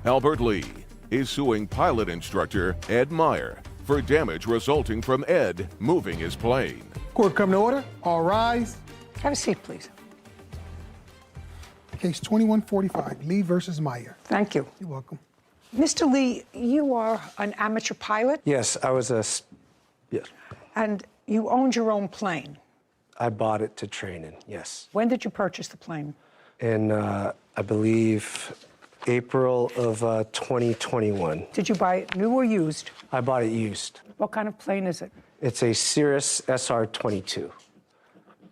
Albert Lee is suing pilot instructor Ed Meyer for damage resulting from Ed moving his plane. Court come to order. All rise. Have a seat, please. Case 2145, Lee versus Meyer. Thank you. You're welcome. Mr. Lee, you are an amateur pilot? Yes, yes. And you owned your own plane? I bought it to train in, yes. When did you purchase the plane? In, I believe, April of 2021. Did you buy it new or used? I bought it used. What kind of plane is it? It's a Cirrus SR-22,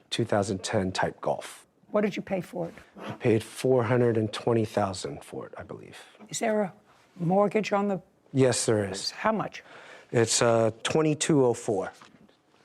2010 type Golf. What did you pay for it? I paid $420,000 for it, I believe. Is there a mortgage on the... Yes, there is. How much? It's $2204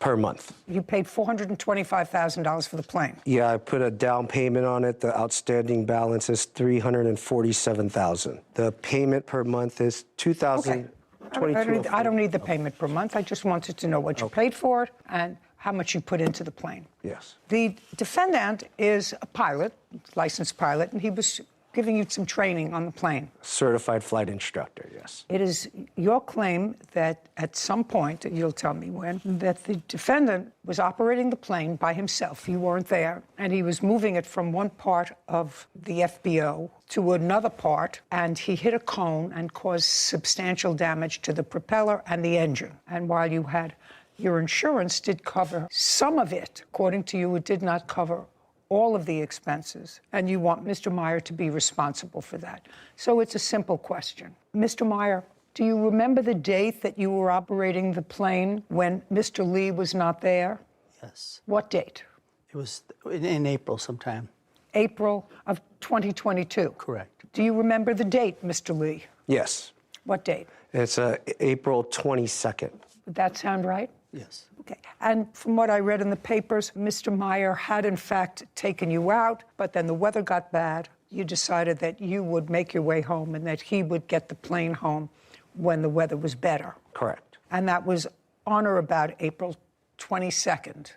per month. You paid $425,000 for the plane? Yeah, I put a down payment on it. The outstanding balance is $347,000. The payment per month is $2,022. I don't need the payment per month. I just wanted to know what you paid for it and how much you put into the plane. Yes. The defendant is a pilot, licensed pilot, and he was giving you some training on the plane. Certified flight instructor, yes. It is your claim that at some point, you'll tell me when, that the defendant was operating the plane by himself. You weren't there, and he was moving it from one part of the FBO to another part, and he hit a cone and caused substantial damage to the propeller and the engine. And while you had your insurance did cover some of it, according to you, it did not cover all of the expenses, and you want Mr. Meyer to be responsible for that. So it's a simple question. Mr. Meyer, do you remember the date that you were operating the plane when Mr. Lee was not there? Yes. What date? It was in April sometime. April of 2022? Correct. Do you remember the date, Mr. Lee? Yes. What date? It's April 22nd. Would that sound right? Yes. Okay. And from what I read in the papers, Mr. Meyer had, in fact, taken you out, but then the weather got bad. You decided that you would make your way home and that he would get the plane home when the weather was better. Correct. And that was on or about April 22nd.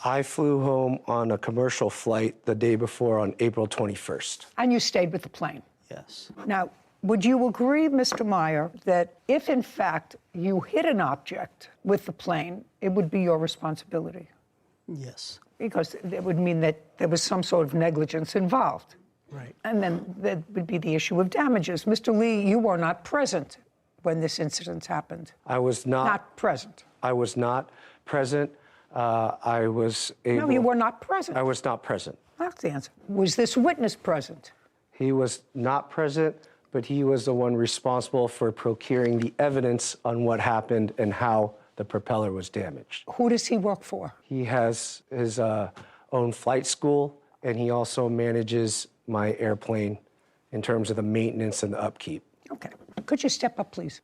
I flew home on a commercial flight the day before on April 21st. And you stayed with the plane. Yes. Now, would you agree, Mr. Meyer, that if, in fact, you hit an object with the plane, it would be your responsibility? Yes. Because it would mean that there was some sort of negligence involved. Right. And then there would be the issue of damages. Mr. Lee, you were not present when this incident happened. I was not. Not present. I was not present. I was able... No, you were not present. I was not present. That's the answer. Was this witness present? He was not present, but he was the one responsible for procuring the evidence on what happened and how the propeller was damaged. Who does he work for? He has his own flight school, and he also manages my airplane in terms of the maintenance and the upkeep. Okay. Could you step up, please?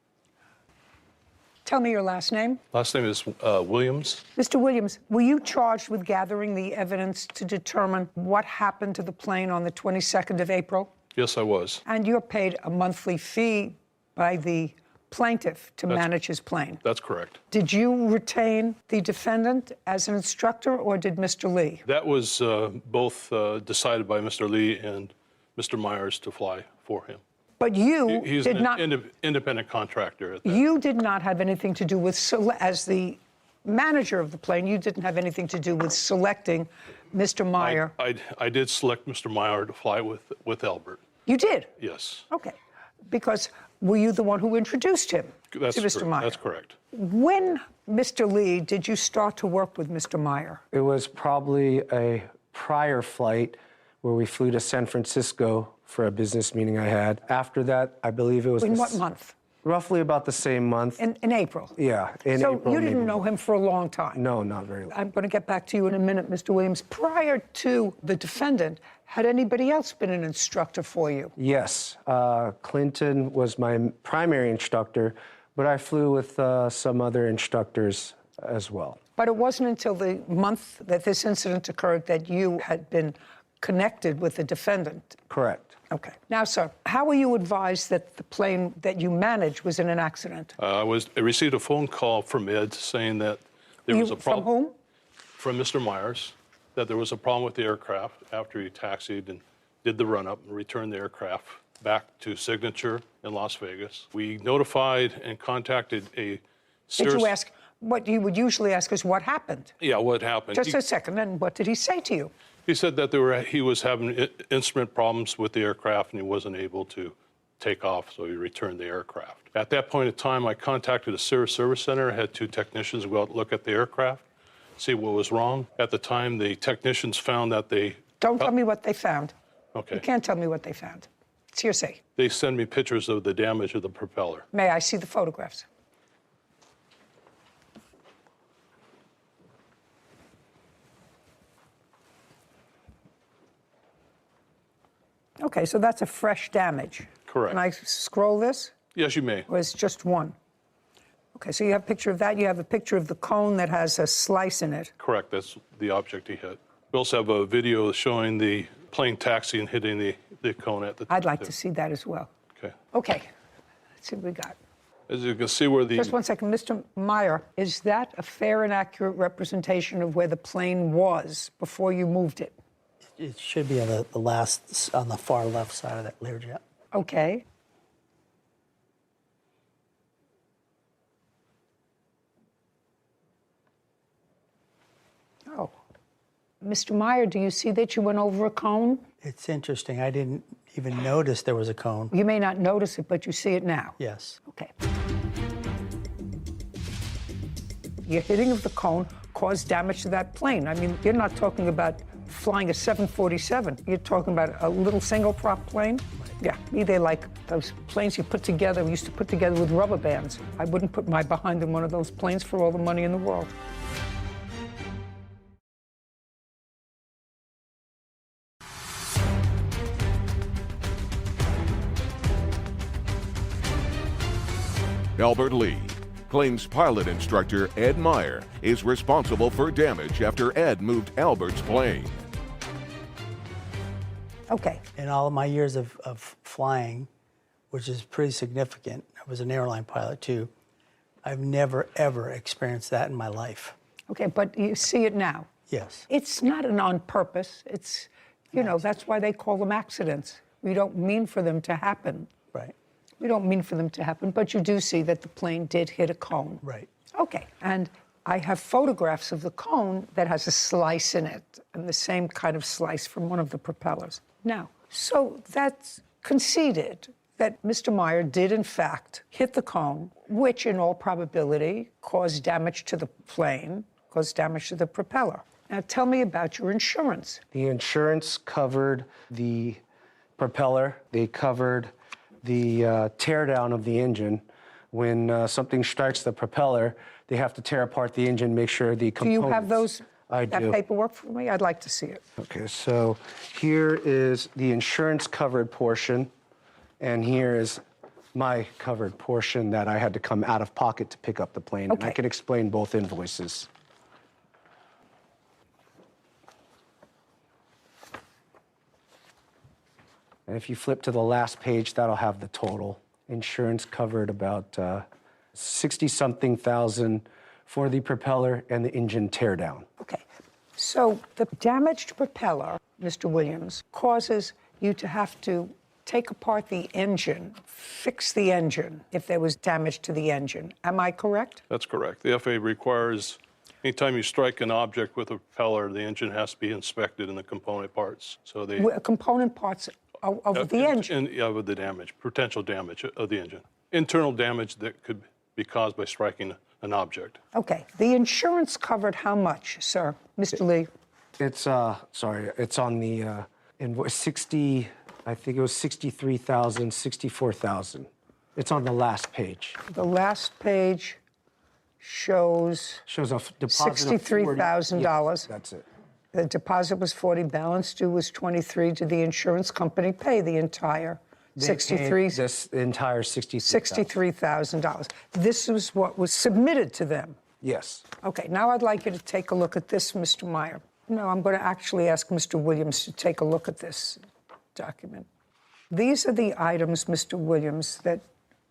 Tell me your last name. Last name is Williams. Mr. Williams, were you charged with gathering the evidence to determine what happened to the plane on the 22nd of April? Yes, I was. And you're paid a monthly fee by the plaintiff to manage his plane. That's correct. Did you retain the defendant as an instructor, or did Mr. Lee? That was both decided by Mr. Lee and Mr. Myers to fly for him. But you He's did an not. independent contractor at that. You did not have anything to do with, as the manager of the plane, you didn't have anything to do with selecting Mr. Meyer. I did select Mr. Meyer to fly with Albert. You did? Yes. Okay. Because were you the one who introduced him to Mr. Meyer? That's correct. When, Mr. Lee, did you start to work with Mr. Meyer? It was probably a prior flight where we flew to San Francisco for a business meeting I had. After that, I believe it was... In what month? Roughly about the same month. In April? Yeah, in April. So you didn't maybe. know him for a long time? No, not very long. I'm going to get back to you in a minute, Mr. Williams. Prior to the defendant, had anybody else been an instructor for you? Yes. Clinton was my primary instructor, but I flew with some other instructors as well. But it wasn't until the month that this incident occurred that you had been connected with the defendant? Correct. Okay. Now, sir, how were you advised that the plane that you managed was in an accident? I received a phone call from Ed saying that there was a problem. From whom? From Mr. Myers, that there was a problem with the aircraft after he taxied and did the run-up and returned the aircraft back to Signature in Las Vegas. We notified and contacted a Did you ask, what you would usually ask is what happened? Yeah, what happened? Just a second, and what did he say to you? He said that he was having instrument problems with the aircraft and he wasn't able to take off, so he returned the aircraft. At that point in time, I contacted a Cirrus Service Center. I had 2 technicians go out and look at the aircraft, see what was wrong. At the time, the technicians found that they... Don't tell me what they found. Okay. You can't tell me what they found. It's hearsay. They send me pictures of the damage of the propeller. May I see the photographs? Okay, so that's a fresh damage. Correct. Can I scroll this? Yes, you may. Or it's just one? Okay, so you have a picture of that. You have a picture of the cone that has a slice in it. Correct, that's the object he hit. We also have a video showing the plane taxi and hitting the cone at the... I'd like to see that as well. Okay. Okay, let's see what we got. As you can see where the... Just one second, Mr. Meyer, is that a fair and accurate representation of where the plane was before you moved it? It should be on the last, on the far left side of that Learjet. Okay. Oh. Mr. Meyer, do you see that you went over a cone? It's interesting. I didn't even notice there was a cone. You may not notice it, but you see it now. Yes. Okay. Your hitting of the cone caused damage to that plane. I mean, you're not talking about flying a 747. You're talking about a little single-prop plane. Yeah, they like those planes you put together, we used to put together with rubber bands. I wouldn't put my behind in one of those planes for all the money in the world. Albert Lee claims pilot instructor Ed Meyer is responsible for damage after Ed moved Albert's plane. Okay. In all of my years of flying, which is pretty significant, I was an airline pilot too, I've never, ever experienced that in my life. Okay, but you see it now. Yes. It's not an on purpose. It's, you know, that's why they call them accidents. We don't mean for them to happen. Right. We don't mean for them to happen, but you do see that the plane did hit a cone. Right. Okay, and I have photographs of the cone that has a slice in it, and the same kind of slice from one of the propellers. Now, so that's conceded that Mr. Meyer did, in fact, hit the cone, which in all probability caused damage to the plane, caused damage to the propeller. Now, tell me about your insurance. The insurance covered the propeller. They covered the teardown of the engine. When something strikes the propeller, they have to tear apart the engine, make sure the Do components... you have I that do. paperwork for me? I'd like to see it. Okay, so here is the insurance covered portion, and here is my covered portion that I had to come out of pocket to pick up the plane. And I Okay. can explain both invoices. And if you flip to the last page, that'll have the total. Insurance covered about 60-something thousand for the propeller and the engine teardown. Okay, so the damaged propeller, Mr. Williams, causes you to have to take apart the engine, fix the engine if there was damage to the engine. Am I correct? That's correct. The FAA requires anytime you strike an object with a propeller, the engine has to be inspected in the component parts. So they... Component parts of the engine. Yeah, with the damage, potential damage of the engine. Internal damage that could be caused by striking an object. Okay, the insurance covered how much, sir? Mr. Lee? It's, sorry, it's on the invoice 60, I think it was 63,000, 64,000. It's on the last page. The last page shows Shows a deposit of $63,000. Yes, that's it. the deposit was 40, balance due was 23. Did the insurance company pay the entire They paid 63? this entire $63,000. This is what was submitted to them. Yes. Okay, now I'd like you to take a look at this, Mr. Meyer. No, I'm going to actually ask Mr. Williams to take a look at this document. These are the items, Mr. Williams, that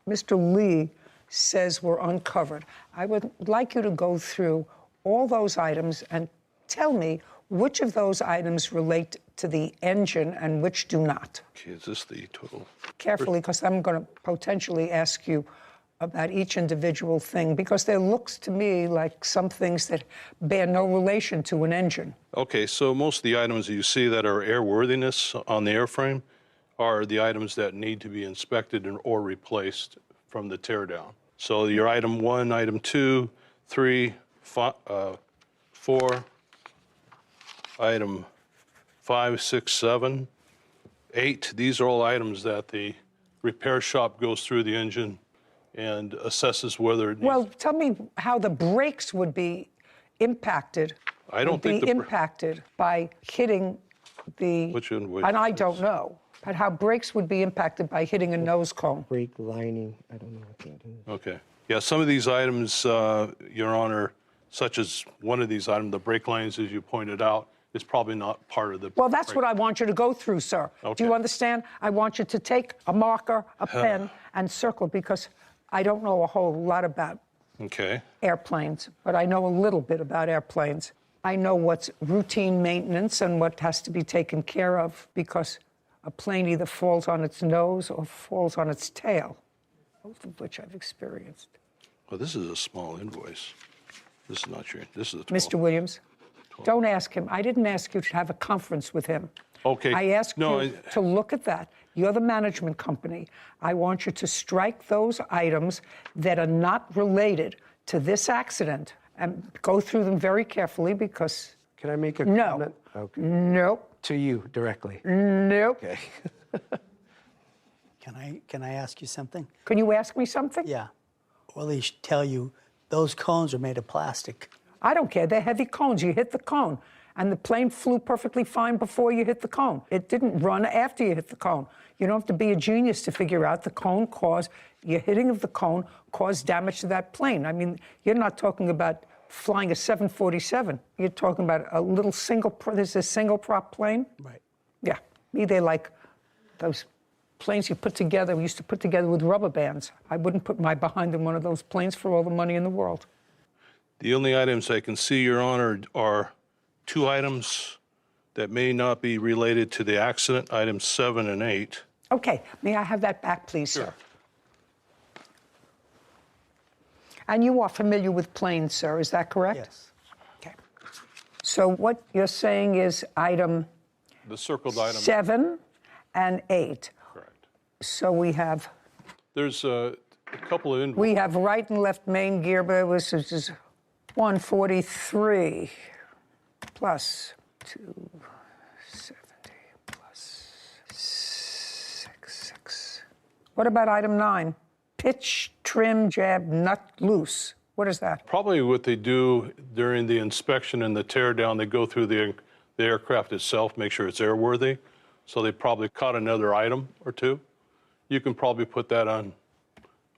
Mr. Lee says were uncovered. I would like you to go through all those items and tell me which of those items relate to the engine and which do not? Okay, is this the total? Carefully, because I'm going to potentially ask you about each individual thing, because there looks to me like some things that bear no relation to an engine. Okay, so most of the items that you see that are airworthiness on the airframe are the items that need to be inspected or replaced from the teardown. So your item 1, item 2, 3, 4, item 5, 6, 7, 8. These are all items that the repair shop goes through the engine and assesses whether it needs. Well, tell me how the brakes would be impacted. I don't think impacted by hitting the. Which invoice and I is don't know, but how brakes would be impacted by hitting a nose cone. Brake lining, I don't know. I can't do it. Okay. Yeah, some of these items, Your Honor, such as one of these items, the brake lines, as you pointed out, is probably not part of the. Well, that's what I want you to go through, sir. Okay. Do you understand? I want you to take a marker, a pen, and circle, because I don't know a whole lot about Okay. airplanes, but I know a little bit about airplanes. I know what's routine maintenance and what has to be taken care of, because a plane either falls on its nose or falls on its tail, both of which I've experienced. Well, this is a small invoice. This is not your, this is a 12. Mr. Williams, don't ask him. I didn't ask you to have a conference with him. Okay. I asked you to look at that. You're the management company. I want you to strike those items that are not related to this accident and go through them very carefully, because Can I make a no, comment? Okay. nope, To you directly. nope. Okay. Can I ask you something? Can you ask me something? Yeah. Well, he should tell you those cones are made of plastic. I don't care. They're heavy cones. You hit the cone, and the plane flew perfectly fine before you hit the cone. It didn't run after you hit the cone. You don't have to be a genius to figure out the cone caused, your hitting of the cone caused damage to that plane. I mean, you're not talking about flying a 747. You're talking about a little there's a single prop plane. Right. Yeah. Me, they like those planes you put together, we used to put together with rubber bands. I wouldn't put my behind in one of those planes for all the money in the world. The only items I can see, Your Honor, are 2 items that may not be related to the accident, items 7 and 8. Okay, may I have that back, please, sir? And you are familiar with planes, sir, is that correct? Yes. Okay. So what you're saying is item The circled item. 7 and 8. Correct. So we have There's a couple of invoices. we have right and left main gear, but which is 143 plus 270 plus 66. What about item 9? Pitch, trim, jab, nut, loose. What is that? Probably what they do during the inspection and the tear down, they go through the aircraft itself, make sure it's airworthy. So they probably caught another item or 2. You can probably put that on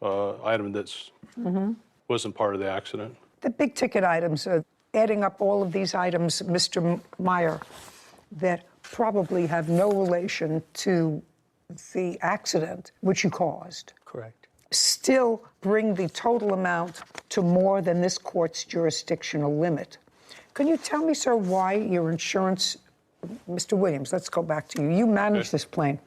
item that's wasn't part of the accident. The big ticket items, adding up all of these items, Mr. Meyer, that probably have no relation to the accident which you caused, Correct. still bring the total amount to more than this court's jurisdictional limit. Can you tell me, sir, why your insurance, Mr. Williams, let's go back to you. You manage this plane.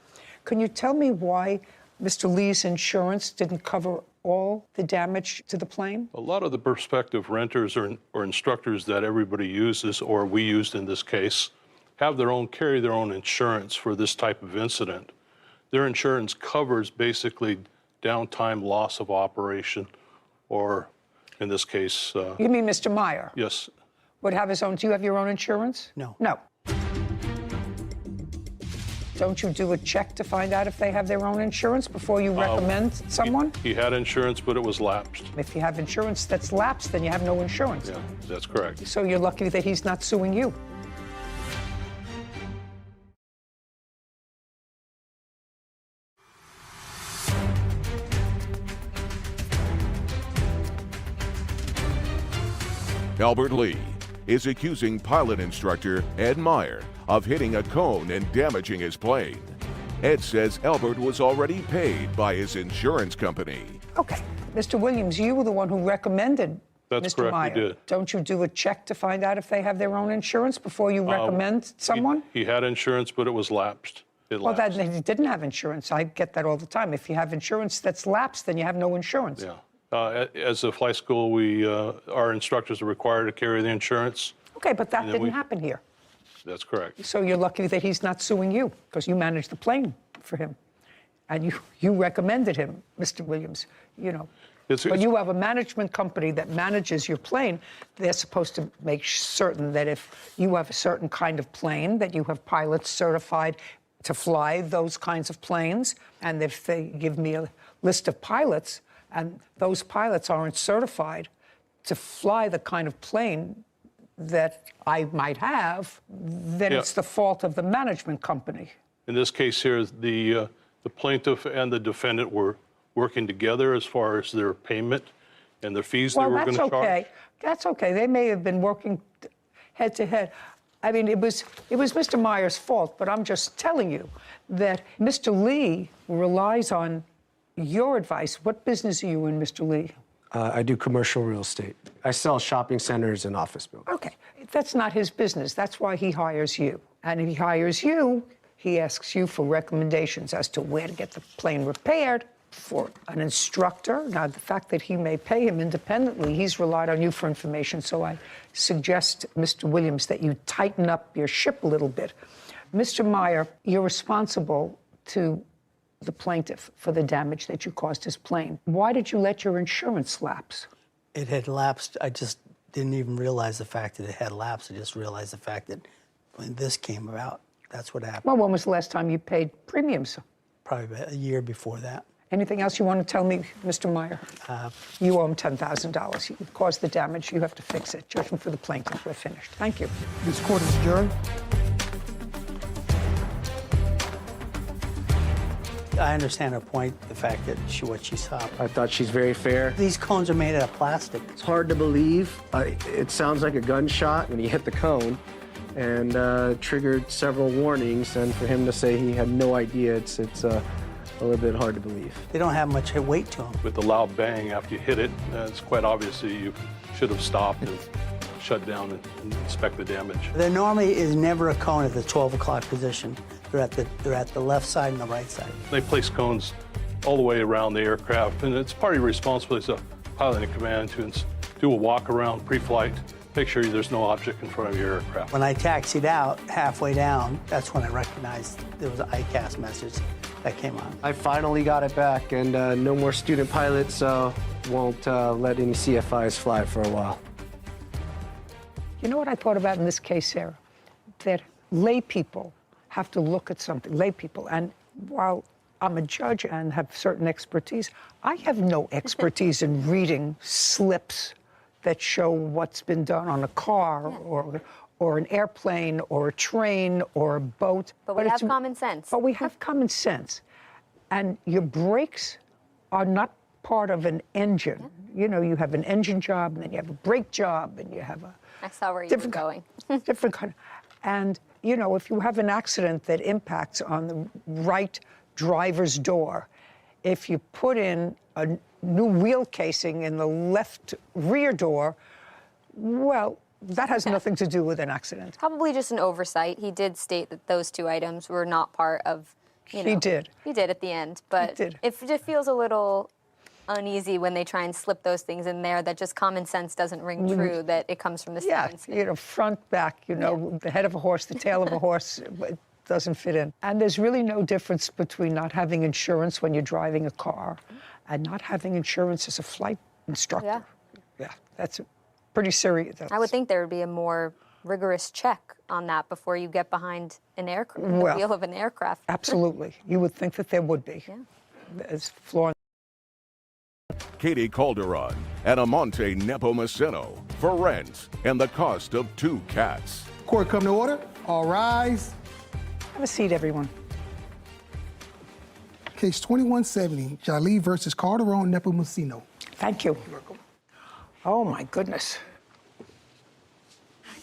Can you tell me why Mr. Lee's insurance didn't cover all the damage to the plane? A lot of the prospective renters or instructors that everybody uses, or we used in this case, carry their own insurance for this type of incident. Their insurance covers basically downtime, loss of operation, or in this case. You mean Mr. Meyer Yes. would have his own? Do you have your own insurance? No. No. Don't you do a check to find out if they have their own insurance before you recommend someone? He had insurance, but it was lapsed. If you have insurance that's lapsed, then you have no insurance. Yeah, that's correct. So you're lucky that he's not suing you. Albert Lee is accusing pilot instructor Ed Meyer of hitting a cone and damaging his plane. Ed says Albert was already paid by his insurance company. Okay, Mr. Williams, you were the one who recommended That's Mr. correct, we Meyer? did. Don't you do a check to find out if they have their own insurance before you recommend someone? He had insurance, but it was lapsed. It Well, lapsed. he didn't have insurance. I get that all the time. If you have insurance that's lapsed, then you have no insurance. Yeah. As a flight school, our instructors are required to carry the insurance. Okay, but that then didn't we- happen here. That's correct. So you're lucky that he's not suing you because you managed the plane for him. And you recommended him, Mr. Williams, you know. When you have a management company that manages your plane, they're supposed to make certain that if you have a certain kind of plane, that you have pilots certified to fly those kinds of planes. And if they give me a list of pilots and those pilots aren't certified to fly the kind of plane that I might have, then it's the fault of the management company. In this case here, the plaintiff and the defendant were working together as far as their payment and the fees they were going to charge. Well, that's okay. That's okay. They may have been working head to head. I mean, it was Mr. Meyer's fault, but I'm just telling you that Mr. Lee relies on your advice. What business are you in, Mr. Lee? I do commercial real estate. I sell shopping centers and office buildings. Okay, that's not his business. That's why he hires you. And if he hires you, he asks you for recommendations as to where to get the plane repaired for an instructor. Now, the fact that he may pay him independently, he's relied on you for information. So I suggest, Mr. Williams, that you tighten up your ship a little bit. Mr. Meyer, you're responsible to the plaintiff for the damage that you caused his plane. Why did you let your insurance lapse? It had lapsed. I just didn't even realize the fact that it had lapsed. I just realized the fact that when this came about, that's what happened. Well, when was the last time you paid premiums? Probably about a year before that. Anything else you want to tell me, Mr. Meyer? You owe him $10,000. You caused the damage. You have to fix it. Judgment for the plaintiff. We're finished. Thank you. This court is adjourned. I understand her point, the fact that what she saw. I thought she's very fair. These cones are made out of plastic. It's hard to believe. It sounds like a gunshot when he hit the cone and triggered several warnings. And for him to say he had no idea, it's a little bit hard to believe. They don't have much weight to them. With the loud bang after you hit it, it's quite obvious that you should have stopped and shut down and inspect the damage. There normally is never a cone at the 12 o'clock position. They're at the left side and the right side. They place cones all the way around the aircraft, and it's part of your responsibility as a pilot in command to do a walk around pre-flight, make sure there's no object in front of your aircraft. When I taxied out halfway down, that's when I recognized there was an ICAS message that came on. I finally got it back, and no more student pilots, so won't let any CFIs fly for a while. You know what I thought about in this case, Sarah? That lay people have to look at something, lay people, and while I'm a judge and have certain expertise, I have no expertise in reading slips that show what's been done on a car or an airplane or a train or a boat. But we have common sense. But we have common sense. And your brakes are not part of an engine. Yeah. You know, you have an engine job, and then you have a brake job, and you have a... I saw where you were going. different kind. And, you know, if you have an accident that impacts on the right driver's door, if you put in a new wheel casing in the left rear door, well, that has nothing to do with an accident. Probably just an oversight. He did state that those two items were not part of, you know. He did. He did at the end. But it just feels a little uneasy when they try and slip those things in there, that just common sense doesn't ring true, that it comes from the science. Yeah, you know, front, back, you know, the head of a horse, the tail of a horse, it doesn't fit in. And there's really no difference between not having insurance when you're driving a car and not having insurance as a flight instructor. Yeah, that's pretty serious. I would think there would be a more rigorous check on that before you get behind an aircraft, the wheel of an aircraft. Absolutely. You would think that there would be. Yeah. As Florence. Katie Calderon and Amante Nepomuceno for rent and the cost of 2 cats. Court come to order. All rise. Have a seat, everyone. Case 2170, Jolie versus Calderon Nepomuceno. Thank you. You're welcome. Oh, my goodness.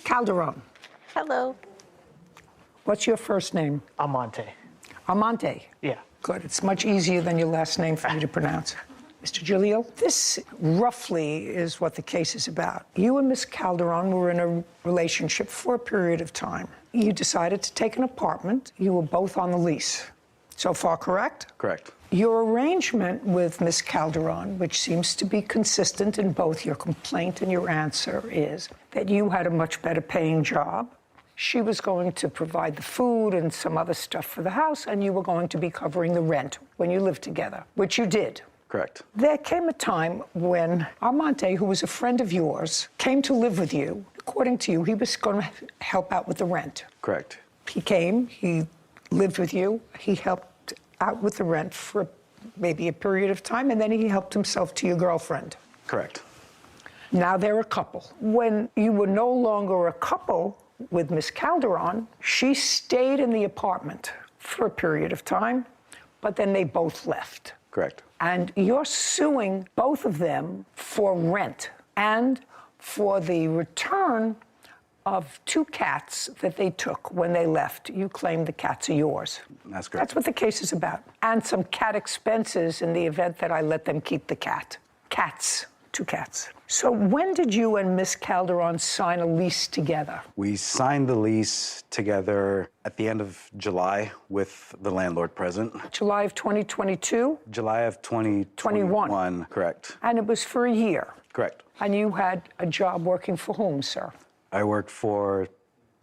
Calderon. Hello. What's your first name? Amante. Amante. Yeah. Good. It's much easier than your last name for me to pronounce. Mr. Jalil, this roughly is what the case is about. You and Miss Calderon were in a relationship for a period of time. You decided to take an apartment. You were both on the lease. So far, correct? Correct. Your arrangement with Miss Calderon, which seems to be consistent in both your complaint and your answer, is that you had a much better paying job. She was going to provide the food and some other stuff for the house, and you were going to be covering the rent when you lived together, which you did. Correct. There came a time when Armante, who was a friend of yours, came to live with you. According to you, he was going to help out with the rent. Correct. He came, he lived with you, he helped out with the rent for maybe a period of time, and then he helped himself to your girlfriend. Correct. Now they're a couple. When you were no longer a couple with Miss Calderon, she stayed in the apartment for a period of time, but then they both left. Correct. And you're suing both of them for rent and for the return of 2 cats that they took when they left. You claim the cats are yours. That's correct. That's what the case is about. And some cat expenses in the event that I let them keep the cat. Cats. 2 cats. So when did you and Miss Calderon sign a lease together? We signed the lease together at the end of July with the landlord present. July of 2022? July of 2021. Correct. And it was for a year? Correct. And you had a job working for whom, sir? I worked for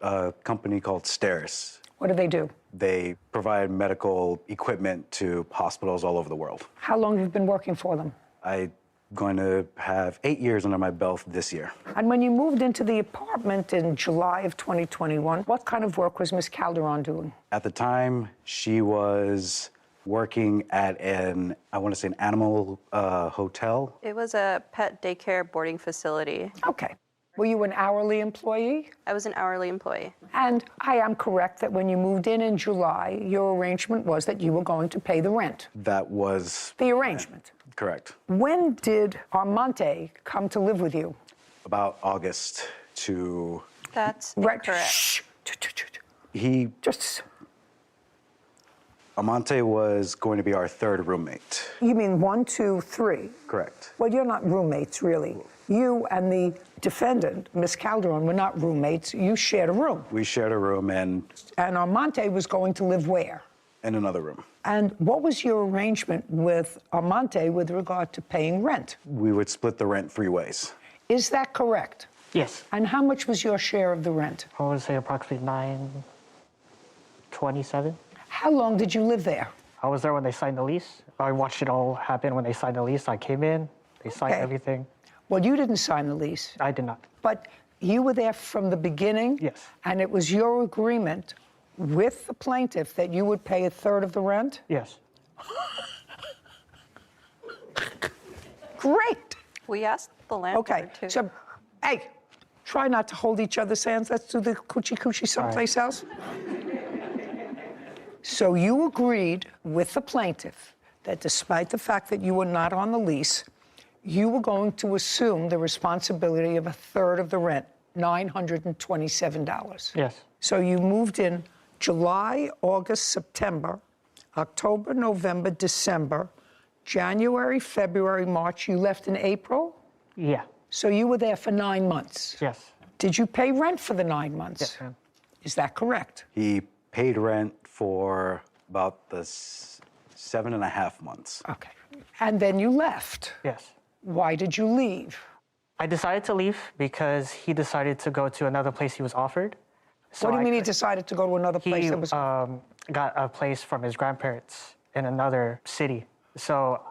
a company called Steris. What do they do? They provide medical equipment to hospitals all over the world. How long have you been working for them? I'm going to have 8 years under my belt this year. And when you moved into the apartment in July of 2021, what kind of work was Miss Calderon doing? At the time, she was working at an animal hotel. It was a pet daycare boarding facility. Okay. Were you an hourly employee? I was an hourly employee. And I am correct that when you moved in July, your arrangement was that you were going to pay the rent. That was The arrangement. correct. When did Armante come to live with you? About August to That's Right. incorrect. Shh. he Just, Amante was going to be our 3rd roommate. you mean 1, 2, 3? Correct. Well, you're not roommates, really. You and the defendant, Miss Calderon, were not roommates. You shared a room. We shared a room and And Armante was going to live where? in another room. And what was your arrangement with Armante with regard to paying rent? We would split the rent 3 ways. Is that correct? Yes. And how much was your share of the rent? I would say approximately 927. How long did you live there? I was there when they signed the lease. I watched it all happen when they signed the lease. I came in, they signed Okay. everything. Well, you didn't sign the lease, I did not. but you were there from the beginning? Yes. And it was your agreement with the plaintiff that you would pay a 1/3 of the rent? Yes. Great. We asked the landlord Okay. to. So, hey, try not to hold each other's hands. Let's do the coochie someplace else. So you agreed with the plaintiff that despite the fact that you were not on the lease, you were going to assume the responsibility of a 1/3 of the rent, $927. Yes. So you moved in July, August, September, October, November, December, January, February, March. You left in April? Yeah. So you were there for 9 months. Yes. Did you pay rent for the 9 months? Yes, ma'am. Is that correct? He paid rent for about the 7.5 months. Okay. And then you left. Yes. Why did you leave? I decided to leave because he decided to go to another place he was offered. So What do you I mean he could- decided to go to another place He that was... got a place from his grandparents in another city. So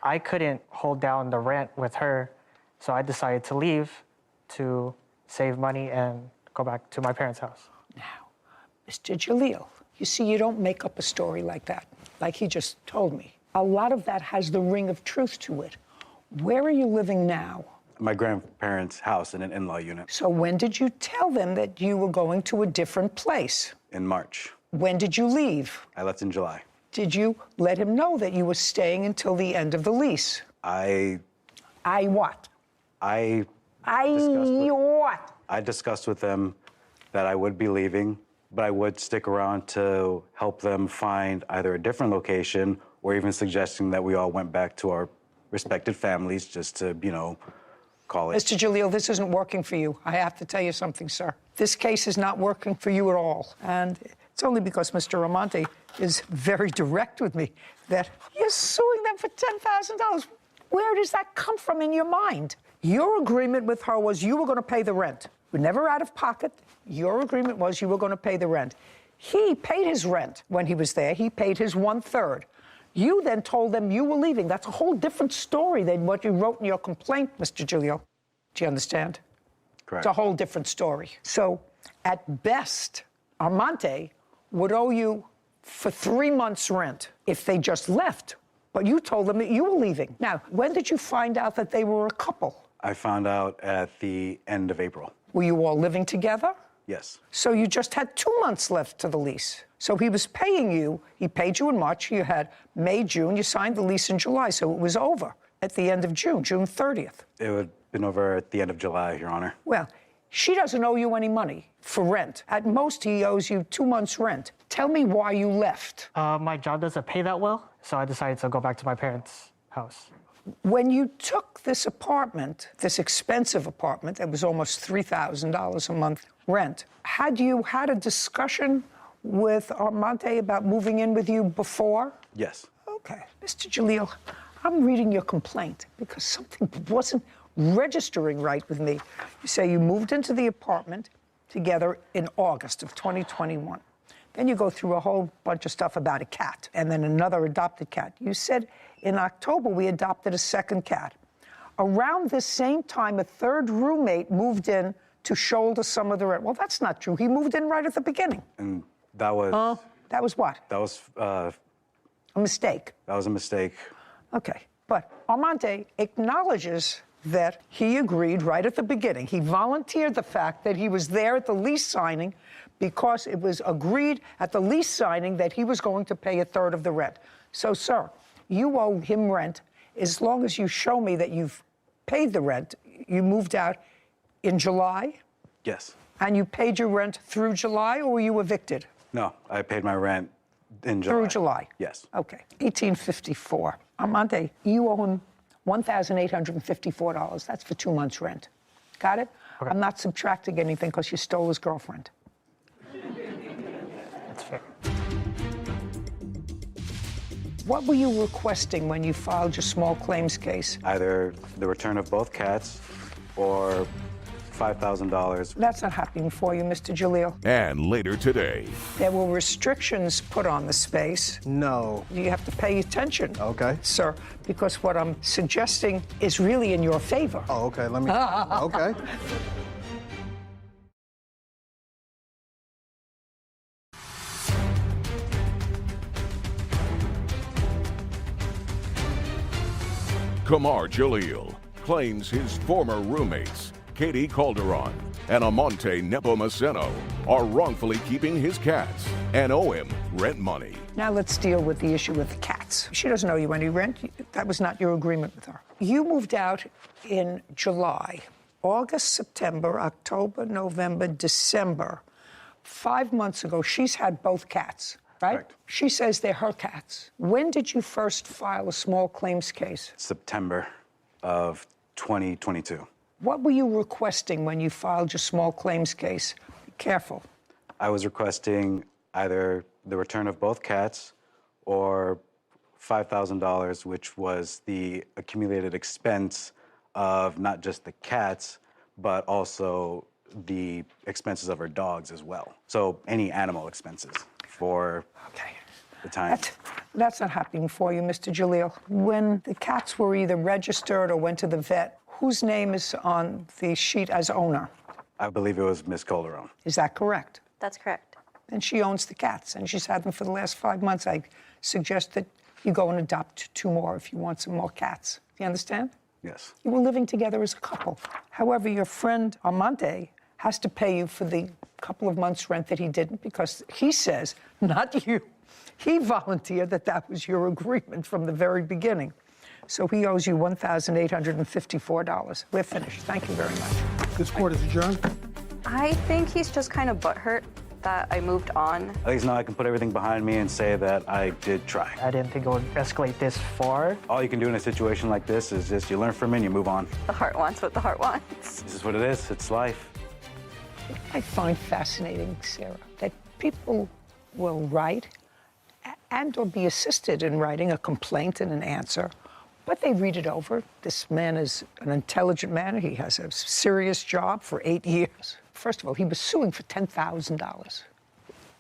I couldn't hold down the rent with her. So I decided to leave to save money and go back to my parents' house. Now, Mr. Jalil, you see, you don't make up a story like that, like he just told me. A lot of that has the ring of truth to it. Where are you living now? My grandparents' house in an in-law unit So when did you tell them that you were going to a different place? in March. When did you leave? I left in July. Did you let him know that you were staying until the end of the lease? I What? discussed What? I discussed with them that I would be leaving, but I would stick around to help them find either a different location or even suggesting that we all went back to our respected families just to, call it. Mr. Jalil, this isn't working for you. I have to tell you something, sir. This case is not working for you at all. And it's only because Mr. Amante is very direct with me that you're suing them for $10,000. Where does that come from in your mind? Your agreement with her was you were going to pay the rent. You're never out of pocket. Your agreement was you were going to pay the rent. He paid his rent when he was there. He paid his 1/3. You then told them you were leaving. That's a whole different story than what you wrote in your complaint, Mr. Giulio. Do you understand? Correct. It's a whole different story. So, at best, Armante would owe you for 3 months' rent if they just left. But you told them that you were leaving. Now, when did you find out that they were a couple? I found out at the end of April. Were you all living together? Yes. So you just had 2 months left to the lease. So he was paying you, he paid you in March, you had May, June, you signed the lease in July, so it was over at the end of June, June 30th. It would have been over at the end of July, Your Honor. Well, she doesn't owe you any money for rent. At most, he owes you 2 months' rent. Tell me why you left. My job doesn't pay that well, so I decided to go back to my parents' house. When you took this apartment, this expensive apartment, that was almost $3,000 a month rent, had you had a discussion with Armante about moving in with you before? Yes. Okay. Mr. Jalil, I'm reading your complaint because something wasn't registering right with me. You say you moved into the apartment together in August of 2021. Then you go through a whole bunch of stuff about a cat and then another adopted cat. You said in October we adopted a second cat. Around this same time, a third roommate moved in to shoulder some of the rent. Well, that's not true. He moved in right at the beginning. And that was... That was what? That was... A mistake. That was a mistake. Okay. But Armante acknowledges that he agreed right at the beginning. He volunteered the fact that he was there at the lease signing because it was agreed at the lease signing that he was going to pay a third of the rent. So, sir, you owe him rent as long as you show me that you've paid the rent. You moved out in July? Yes. And you paid your rent through July, or were you evicted? No, I paid my rent in July. Through July? Yes. Okay. 1854. Armante, you owe him $1,854. That's for 2 months' rent. Got it? Okay. I'm not subtracting anything because you stole his girlfriend. That's fair. What were you requesting when you filed your small claims case? Either the return of both cats or $5,000. That's not happening for you, Mr. Jalil. And later today, There were restrictions put on the space. No. You have to pay attention. Okay. Sir, because what I'm suggesting is really in your favor. Oh, okay. Let me. Okay. Kamar Jalil claims his former roommates, Katie Calderon and Amante Nepomuceno, are wrongfully keeping his cats and owe him rent money. Now let's deal with the issue with the cats. She doesn't owe you any rent. That was not your agreement with her. You moved out in July. August, September, October, November, December. 5 months ago, she's had both cats, right? Correct. She says they're her cats. When did you first file a small claims case? September of 2022. What were you requesting when you filed your small claims case? Be careful. I was requesting either the return of both cats or $5,000, which was the accumulated expense of not just the cats, but also the expenses of her dogs as well. So any animal expenses for the time. That's not happening for you, Mr. Jalil. When the cats were either registered or went to the vet, whose name is on the sheet as owner? I believe it was Miss Calderon. Is that correct? That's correct. And she owns the cats, and she's had them for the last 5 months. I suggest that you go and adopt 2 more if you want some more cats. Do you understand? Yes. You were living together as a couple. However, your friend Armante has to pay you for the couple of months' rent that he didn't because he says, not you, he volunteered that that was your agreement from the very beginning. So he owes you $1,854. We're finished. Thank you very much. This court is adjourned. I think he's just kind of butthurt that I moved on. At least now I can put everything behind me and say that I did try. I didn't think it would escalate this far. All you can do in a situation like this is just you learn from it and you move on. The heart wants what the heart wants. This is what it is. It's life. I find fascinating, Sarah, that people will write and or be assisted in writing a complaint and an answer, but they read it over. This man is an intelligent man. He has a serious job for 8 years. First of all, he was suing for $10,000.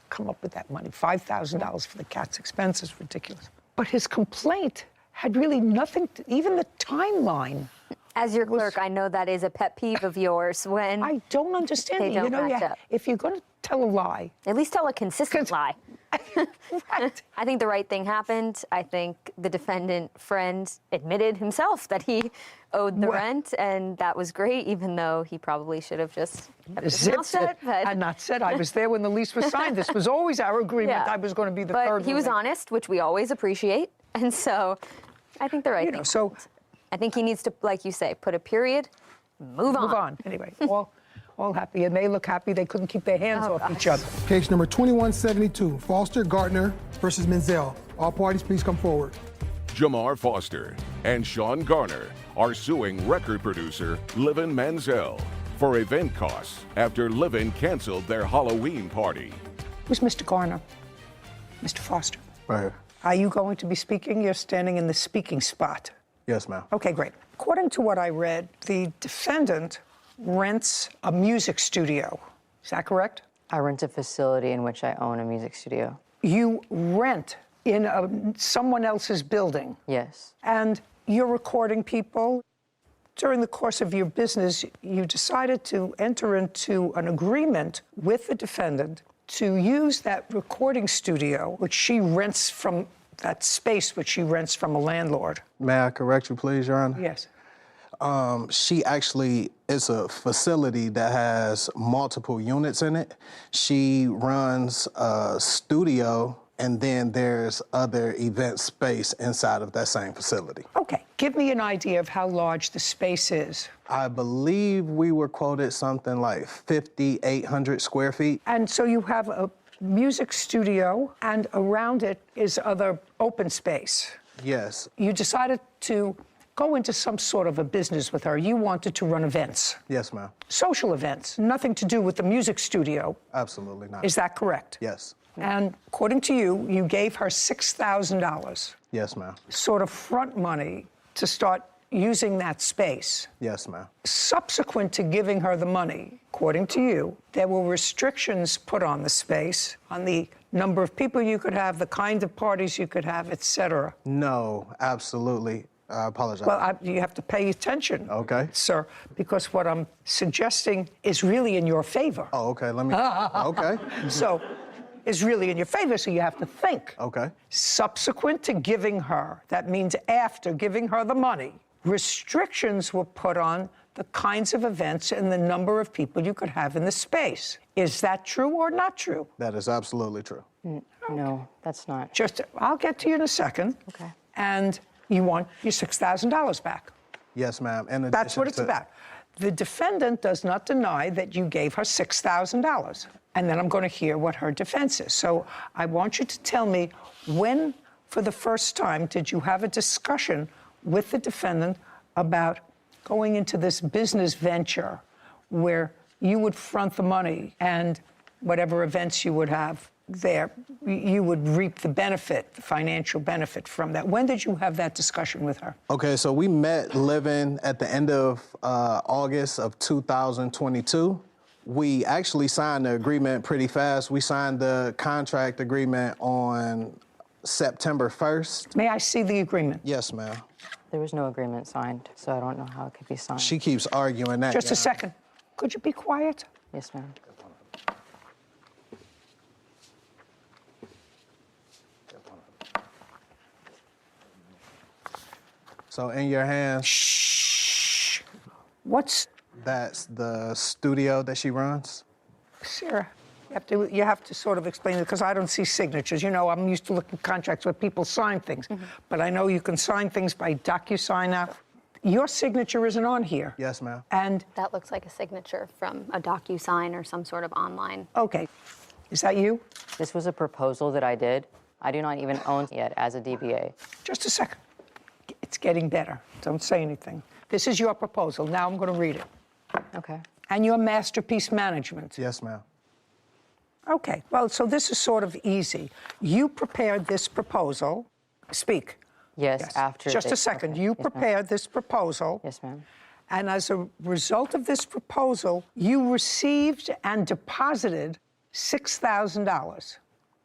Come up with that money. $5,000 for the cat's expenses, ridiculous. But his complaint had really nothing to, even the timeline. As your clerk, I know that is a pet peeve of yours when I don't understand they it. don't You know, match up. if you're going to tell a lie, At least tell a consistent lie. right. I think the right thing happened. I think the defendant friend admitted himself that he owed the Well- rent, and that was great, even though he probably should have just kept his mouth Zipped it shut. But, and not said, I was there when the lease was signed. This was always our agreement. Yeah. I was going to be the but third he was roommate. honest, which we always appreciate. And so I think the right You thing know, so happened. I think he needs to, like you say, put a period, move on. move on. Anyway, all happy. And they look happy. They couldn't keep their hands Oh, off each gosh. other. Case number 2172, Foster Gardner versus Menzel. All parties, please come forward. Jamar Foster and Sean Garner are suing record producer Livin Manziel for event costs after Livin canceled their Halloween party. Who's Mr. Garner? Mr. Foster. Right here. Are you going to be speaking? You're standing in the speaking spot. Yes, ma'am. Okay, great. According to what I read, the defendant rents a music studio. Is that correct? I rent a facility in which I own a music studio. You rent in someone else's building. Yes. And you're recording people. During the course of your business, you decided to enter into an agreement with the defendant to use that recording studio, which she rents from that space, which she rents from a landlord. May I correct you, please, Your Honor? Yes. She actually is a facility that has multiple units in it. She runs a studio, and then there's other event space inside of that same facility. Okay. Give me an idea of how large the space is. I believe we were quoted something like 5,800 square feet. And so you have a music studio, and around it is other open space. Yes. You decided to go into some sort of a business with her. You wanted to run events, Yes, ma'am. social events, nothing to do with the music studio. Absolutely not. Is that correct? Yes. And according to you, you gave her $6,000, Yes, ma'am. sort of front money, to start using that space. Yes, ma'am. Subsequent to giving her the money, according to you, there were restrictions put on the space, on the number of people you could have, the kind of parties you could have, et cetera. No, absolutely. I apologize. Well, you have to pay attention, Okay. sir, because what I'm suggesting is really in your favor. Oh, okay. Let me. Okay. So, is really in your favor, so you have to think. Okay. Subsequent to giving her, that means after giving her the money, restrictions were put on the kinds of events and the number of people you could have in the space. Is that true or not true? That is absolutely true. No, that's not. I'll get to you in a second. Okay. And you want your $6,000 back. Yes, ma'am. And That's what it's about. The defendant does not deny that you gave her $6,000. And then I'm going to hear what her defense is. So I want you to tell me when, for the first time, did you have a discussion with the defendant about going into this business venture where you would front the money and whatever events you would have there, you would reap the benefit, the financial benefit from that. When did you have that discussion with her? Okay, so we met living at the end of August of 2022. We actually signed the agreement pretty fast. We signed the contract agreement on September 1st. May I see the agreement? Yes, ma'am. There was no agreement signed, so I don't know how it could be signed. She keeps arguing that. Just a yeah. second. Could you be quiet? Yes, ma'am. So in your hands, Shh. What's that's the studio that she runs? Sarah? You have to sort of explain it because I don't see signatures. You know, I'm used to looking at contracts where people sign things, but I know you can sign things by DocuSign now. Your signature isn't on here. Yes, ma'am. And That looks like a signature from a DocuSign or some sort of online. okay, Is that you? This was a proposal that I did. I do not even own it yet as a DBA. Just a second. It's getting better. Don't say anything. This is your proposal. Now I'm going to read it. Okay. And your masterpiece management. Yes, ma'am. Okay. Well, so this is sort of easy. You prepared this proposal. Speak. Yes, after. Just a second. Okay. You Yes, prepared this proposal. Yes, ma'am. And as a result of this proposal, you received and deposited $6,000.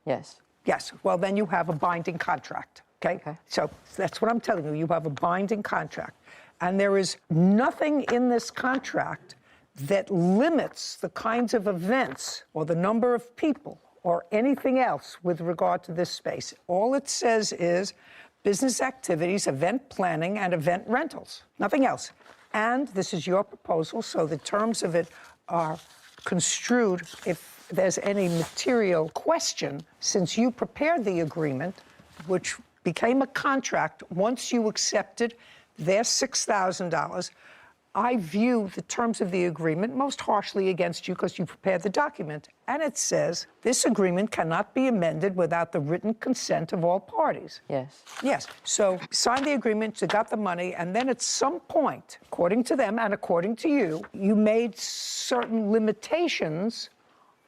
Yes. Yes. Well, then you have a binding contract. Okay? So that's what I'm telling you. You have a binding contract. And there is nothing in this contract that limits the kinds of events or the number of people or anything else with regard to this space. All it says is business activities, event planning, and event rentals. Nothing else. And this is your proposal, so the terms of it are construed if there's any material question, since you prepared the agreement, which became a contract once you accepted their $6,000. I view the terms of the agreement most harshly against you because you prepared the document. And it says this agreement cannot be amended without the written consent of all parties. Yes. Yes. So sign the agreement, you got the money, and then at some point, according to them and according to you, you made certain limitations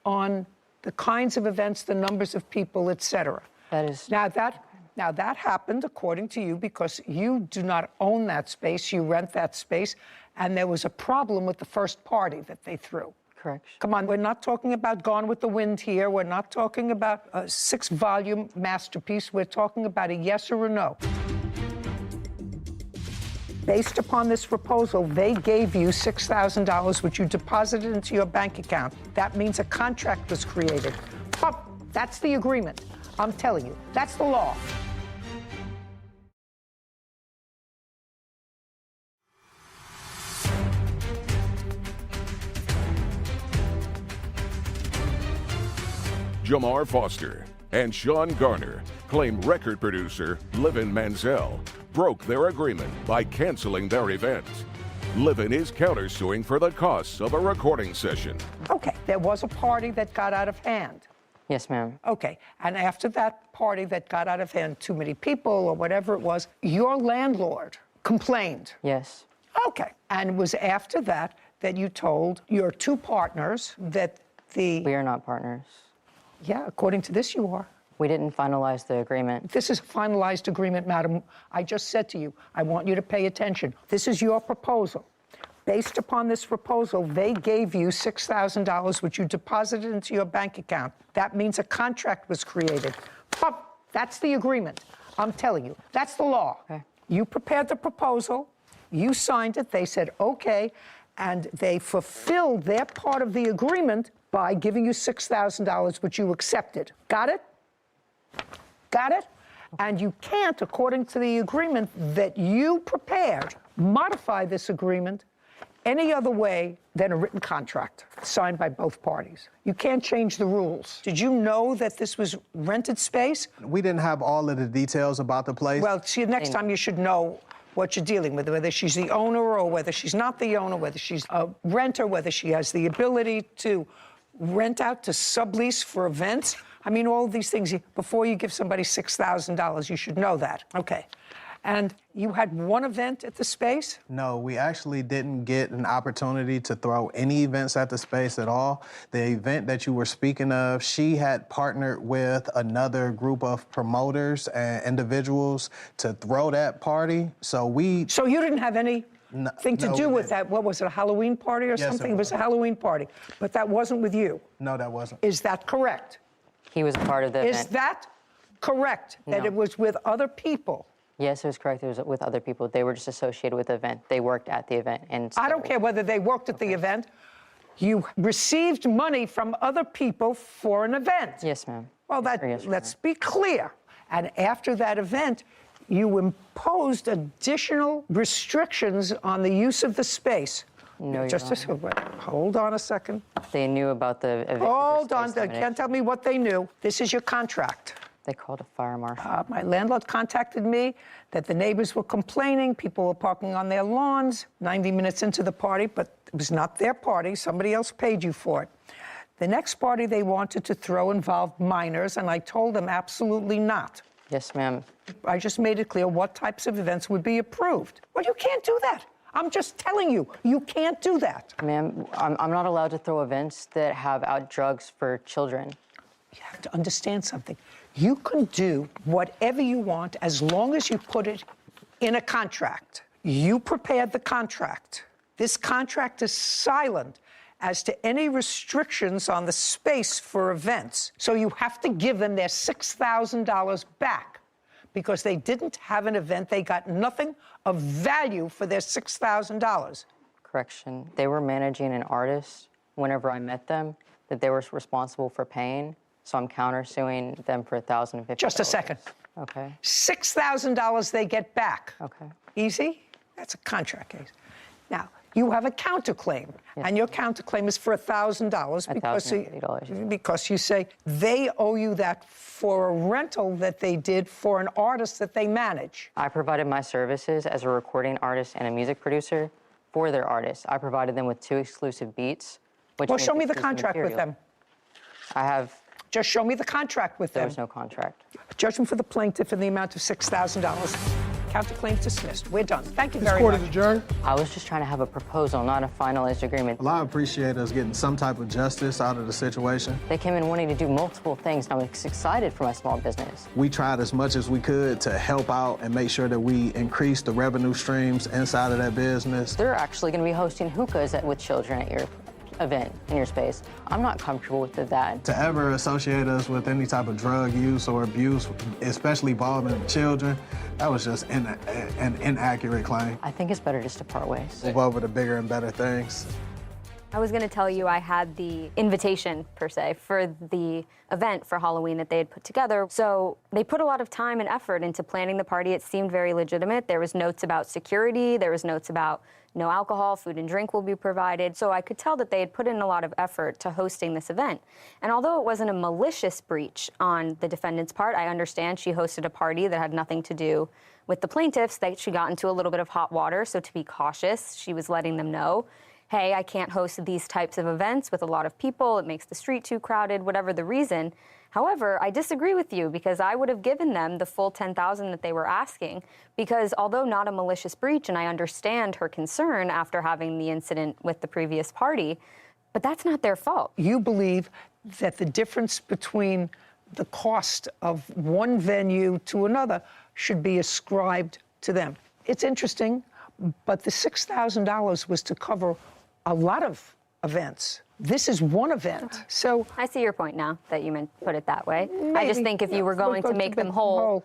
on the kinds of events, the numbers of people, et cetera. That is. Now, that happened, according to you, because you do not own that space, you rent that space, and there was a problem with the first party that they threw. Correct. Come on, we're not talking about Gone with the Wind here. We're not talking about a 6-volume masterpiece. We're talking about a yes or a no. Based upon this proposal, they gave you $6,000, which you deposited into your bank account. That means a contract was created. That's the agreement. I'm telling you, that's the law. Jamar Foster and Sean Garner claim record producer Livin Manziel broke their agreement by canceling their event. Livin is countersuing for the costs of a recording session. Okay, there was a party that got out of hand. Yes, ma'am. Okay, and after that party that got out of hand, too many people or whatever it was, your landlord complained. Yes. Okay, and it was after that that you told your 2 partners that the... We are not partners. Yeah, according to this, you are. We didn't finalize the agreement. This is a finalized agreement, madam. I just said to you, I want you to pay attention. This is your proposal. Based upon this proposal, they gave you $6,000, which you deposited into your bank account. That means a contract was created. That's the agreement. I'm telling you. That's the law. Okay. You prepared the proposal. You signed it. They said, okay. And they fulfilled their part of the agreement by giving you $6,000, which you accepted. Got it? Got it? And you can't, according to the agreement that you prepared, modify this agreement any other way than a written contract signed by both parties. You can't change the rules. Did you know that this was rented space? We didn't have all of the details about the place. Well, see, next time you should know what you're dealing with, whether she's the owner or whether she's not the owner, whether she's a renter, whether she has the ability to rent out to sublease for events. I mean, all of these things. Before you give somebody $6,000, you should know that. Okay. And you had one event at the space? No, we actually didn't get an opportunity to throw any events at the space at all. The event that you were speaking of, she had partnered with another group of promoters and individuals to throw that party. So you didn't have anything to do with that? What was it, a Halloween party or something? It was a Halloween party. But that wasn't with you? No, that wasn't. Is that correct? He was a part of the event. Is that correct, that it was with other people? Yes, it was correct. It was with other people. They were just associated with the event. They worked at the event. And so... I don't care whether they worked at the event. You received money from other people for an event. Yes, ma'am. Well, let's be clear. And after that event, you imposed additional restrictions on the use of the space. No, hold on a second. They knew about the event. Hold on. They can't tell me what they knew. This is your contract. They called a fire marshal. My landlord contacted me that the neighbors were complaining. People were parking on their lawns 90 minutes into the party, but it was not their party. Somebody else paid you for it. The next party they wanted to throw involved minors, and I told them absolutely not. Yes, ma'am. I just made it clear what types of events would be approved. Well, you can't do that. I'm just telling you, you can't do that. Ma'am, I'm not allowed to throw events that have out drugs for children. You have to understand something. You can do whatever you want as long as you put it in a contract. You prepared the contract. This contract is silent as to any restrictions on the space for events. So you have to give them their $6,000 back because they didn't have an event. They got nothing of value for their $6,000. Correction. They were managing an artist whenever I met them that they were responsible for paying. So I'm countersuing them for $1,050. Just a second. Okay. $6,000 they get back. Okay. Easy? That's a contract case. Now, you have a counterclaim, and your counterclaim is for $1,000 because you say they owe you that for a rental that they did for an artist that they manage. I provided my services as a recording artist and a music producer for their artists. I provided them with 2 exclusive beats. Well, show me the contract with them. I have. Just show me the contract with them. There was no contract. Judgment for the plaintiff in the amount of $6,000. Counterclaims dismissed. We're done. Thank you This very court much. is adjourned. I was just trying to have a proposal, not a finalized agreement. Well, I appreciate us getting some type of justice out of the situation. They came in wanting to do multiple things, and I was excited for my small business. We tried as much as we could to help out and make sure that we increase the revenue streams inside of that business. They're actually going to be hosting hookahs with children at your event in your space. I'm not comfortable with that. To ever associate us with any type of drug use or abuse, especially involving children, that was just an inaccurate claim. I think it's better just to part ways. Move over to bigger and better things. I was going to tell you I had the invitation, per se, for the event for Halloween that they had put together. So they put a lot of time and effort into planning the party. It seemed very legitimate. There was notes about security. There was notes about no alcohol, food and drink will be provided. So I could tell that they had put in a lot of effort to hosting this event. And although it wasn't a malicious breach on the defendant's part, I understand she hosted a party that had nothing to do with the plaintiffs, that she got into a little bit of hot water. So to be cautious, she was letting them know, hey, I can't host these types of events with a lot of people. It makes the street too crowded, whatever the reason. However, I disagree with you because I would have given them the full $10,000 that they were asking because although not a malicious breach, and I understand her concern after having the incident with the previous party, but that's not their fault. You believe that the difference between the cost of one venue to another should be ascribed to them. It's interesting, but the $6,000 was to cover a lot of events. This is one event, so... I see your point now that you put it that way. Maybe, I just think if you were going to make them whole,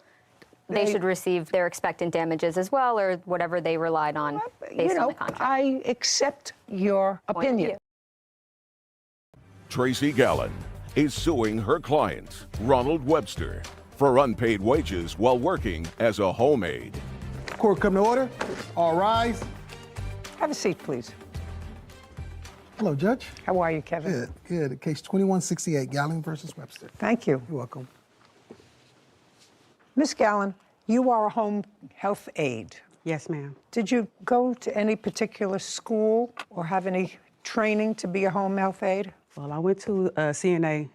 they should receive their expectant damages as well, or whatever they relied on based on the contract. I accept your opinion. Tracy Gallen is suing her client, Ronald Webster, for unpaid wages while working as a home aide. Court come to order. All rise. Have a seat, please. Hello, Judge. How are you, Kevin? Good, good. Case 2168, Gallen versus Webster. Thank you. You're welcome. Miss Gallen, you are a home health aide. Yes, ma'am. Did you go to any particular school or have any training to be a home health aide? Well, I went to CNA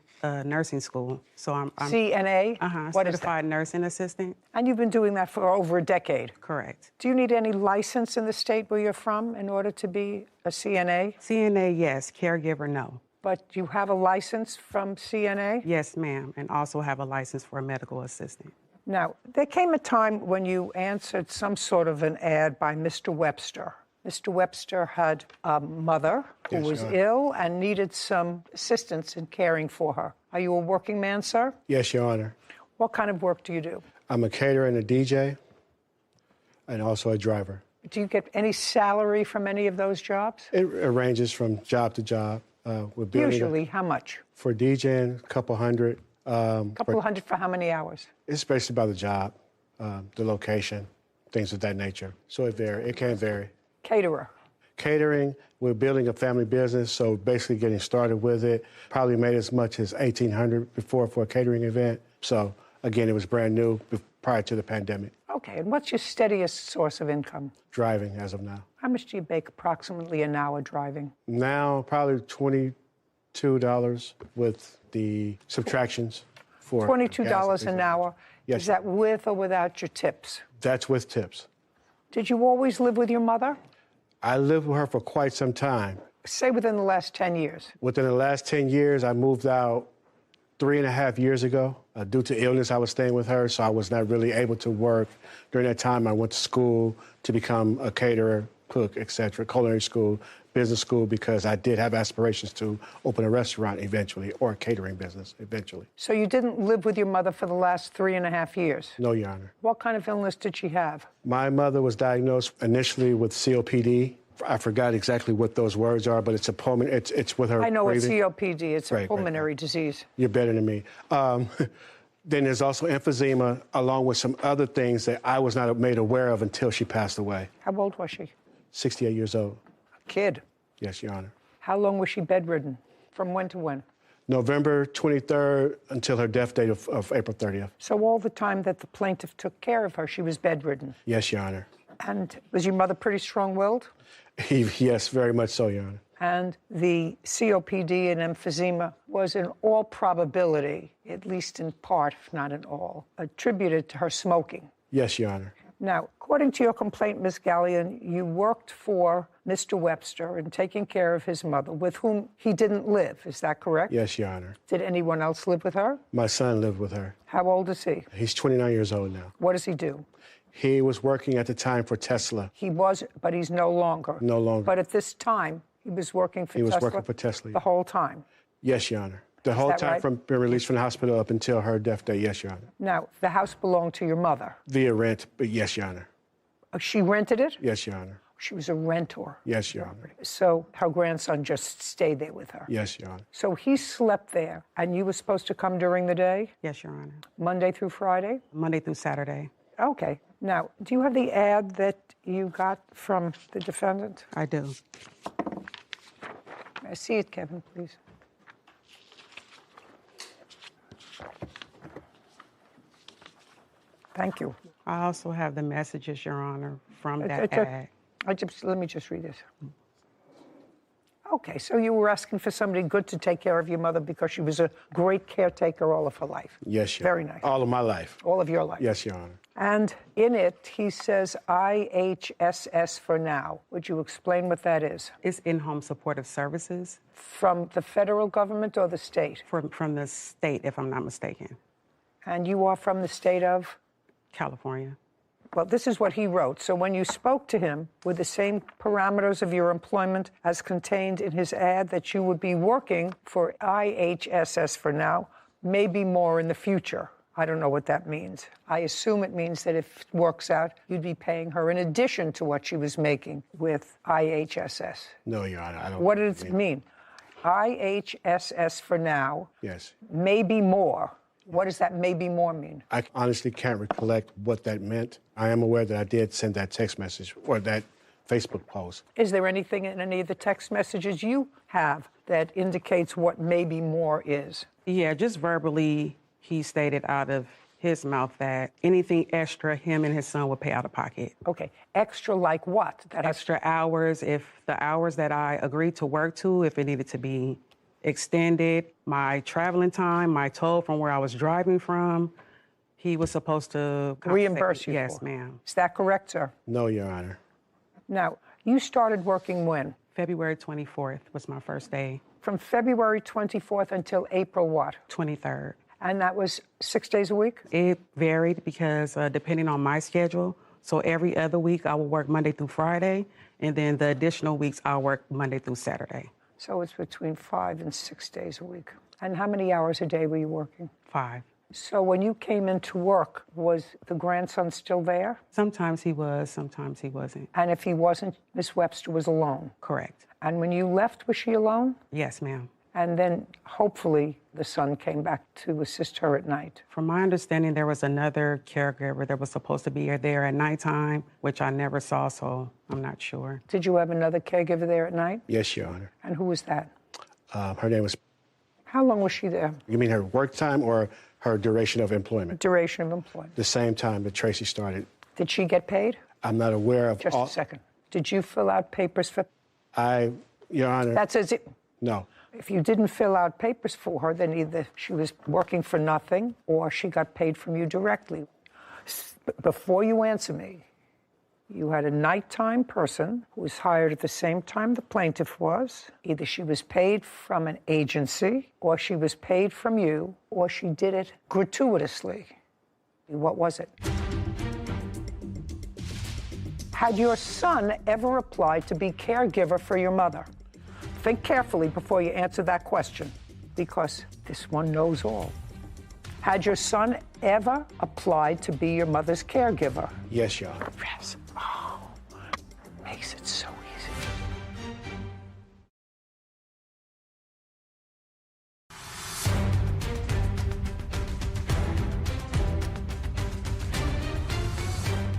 nursing school, so I'm CNA? What is that? Certified nursing assistant. And you've been doing that for over a decade? Correct. Do you need any license in the state where you're from in order to be a CNA? CNA, yes. Caregiver, no. But you have a license from CNA? Yes, ma'am, and also have a license for a medical assistant. Now, there came a time when you answered some sort of an ad by Mr. Webster. Mr. Webster had a mother who was ill and needed some assistance in caring for her. Are you a working man, sir? Yes, Your Honor. What kind of work do you do? I'm a caterer and a DJ, and also a driver. Do you get any salary from any of those jobs? It ranges from job to job. Usually, how much? For DJing, a couple hundred. Couple hundred for how many hours? It's basically about the job, the location, things of that nature. So it can vary. Caterer. Catering, we're building a family business, so basically getting started with it. Probably made as much as $1,800 before for a catering event. So again, it was brand new prior to the pandemic. Okay, and what's your steadiest source of income? Driving as of now. How much do you make approximately an hour driving? Now, probably 20 $22 with the subtractions for $22 an hour. Yes. Is that with or without your tips? That's with tips. Did you always live with your mother? I lived with her for quite some time. Say within the last 10 years. Within the last 10 years, I moved out 3.5 years ago. Due to illness, I was staying with her, so I was not really able to work. During that time, I went to school to become a caterer, cook, etc., culinary school, business school, because I did have aspirations to open a restaurant eventually, or a catering business eventually. So you didn't live with your mother for the last 3.5 years? No, Your Honor. What kind of illness did she have? My mother was diagnosed initially with COPD. I forgot exactly what those words are, but it's a pulmonary, it's with her I know breathing. it's COPD. It's a pulmonary disease. You're better than me. Then there's also emphysema, along with some other things that I was not made aware of until she passed away. How old was she? 68 years old. A kid. Yes, Your Honor. How long was she bedridden? From when to when? November 23rd until her death date of April 30th. So all the time that the plaintiff took care of her, she was bedridden. Yes, Your Honor. And was your mother pretty strong-willed? Yes, very much so, Your Honor. And the COPD and emphysema was in all probability, at least in part, if not in all, attributed to her smoking. Yes, Your Honor. Now, according to your complaint, Ms. Gallion, you worked for Mr. Webster in taking care of his mother, with whom he didn't live. Is that correct? Yes, Your Honor. Did anyone else live with her? My son lived with her. How old is he? He's 29 years old now. What does he do? He was working at the time for Tesla. He was, but he's no longer. No longer. But at this time, he was working for Tesla. He was working for Tesla. The whole time. Yes, Your Honor. The whole time right? from being released from the hospital up until her death day. Yes, Your Honor. Now, the house belonged to your mother. Via rent, but yes, Your Honor. She rented it? Yes, Your Honor. She was a rentor. Yes, Your Honor. So her grandson just stayed there with her. Yes, Your Honor. So he slept there, and you were supposed to come during the day? Yes, Your Honor. Monday through Friday? Monday through Saturday. Okay. Now, do you have the ad that you got from the defendant? I do. May I see it, Kevin, please? Thank you. I also have the messages, Your Honor, from that ad. Let me just read this. Okay, so you were asking for somebody good to take care of your mother because she was a great caretaker all of her life. Yes, Your Very Honor. nice. All of my life. All of your life. Yes, Your Honor. And in it, he says IHSS for now. Would you explain what that is? It's in-home supportive services. From the federal government or the state? From the state, if I'm not mistaken. And you are from the state of? California. Well, this is what he wrote. So when you spoke to him with the same parameters of your employment as contained in his ad, that you would be working for IHSS for now, maybe more in the future. I don't know what that means. I assume it means that if it works out, you'd be paying her in addition to what she was making with IHSS. No, Your Honor, I don't. What does it mean? IHSS for now. Yes. Maybe more. What does that maybe more mean? I honestly can't recollect what that meant. I am aware that I did send that text message or that Facebook post. Is there anything in any of the text messages you have that indicates what maybe more is? Yeah, just verbally, he stated out of his mouth that anything extra, him and his son would pay out of pocket. Okay, extra like what? Extra hours, if the hours that I agreed to work to, if it needed to be extended, my traveling time, my toll from where I was driving from, he was supposed to reimburse you. Yes, ma'am. Is that correct, sir? No, Your Honor. Now, you started working when? February 24th was my first day. From February 24th until April what? 23rd. And that was 6 days a week? It varied because depending on my schedule, so every other week I would work Monday through Friday, and then the additional weeks I'll work Monday through Saturday. So it's between 5 and 6 days a week. And how many hours a day were you working? 5. So when you came into work, was the grandson still there? Sometimes he was, sometimes he wasn't. And if he wasn't, Miss Webster was alone? Correct. And when you left, was she alone? Yes, ma'am. And then hopefully the son came back to assist her at night. From my understanding, there was another caregiver that was supposed to be there at nighttime, which I never saw, so I'm not sure. Did you have another caregiver there at night? Yes, Your Honor. And who was that? Her name was... How long was she there? You mean her work time or her duration of employment? Duration of employment. The same time that Tracy started. Did she get paid? I'm not aware of Just a second. Did you fill out papers for... Your Honor... That says it... No. If you didn't fill out papers for her, then either she was working for nothing or she got paid from you directly. Before you answer me, you had a nighttime person who was hired at the same time the plaintiff was. Either she was paid from an agency, or she was paid from you, or she did it gratuitously. What was it? Had your son ever applied to be caregiver for your mother? Think carefully before you answer that question, because this one knows all. Had your son ever applied to be your mother's caregiver? Yes, Your Honor. Yes. Oh, makes it so easy.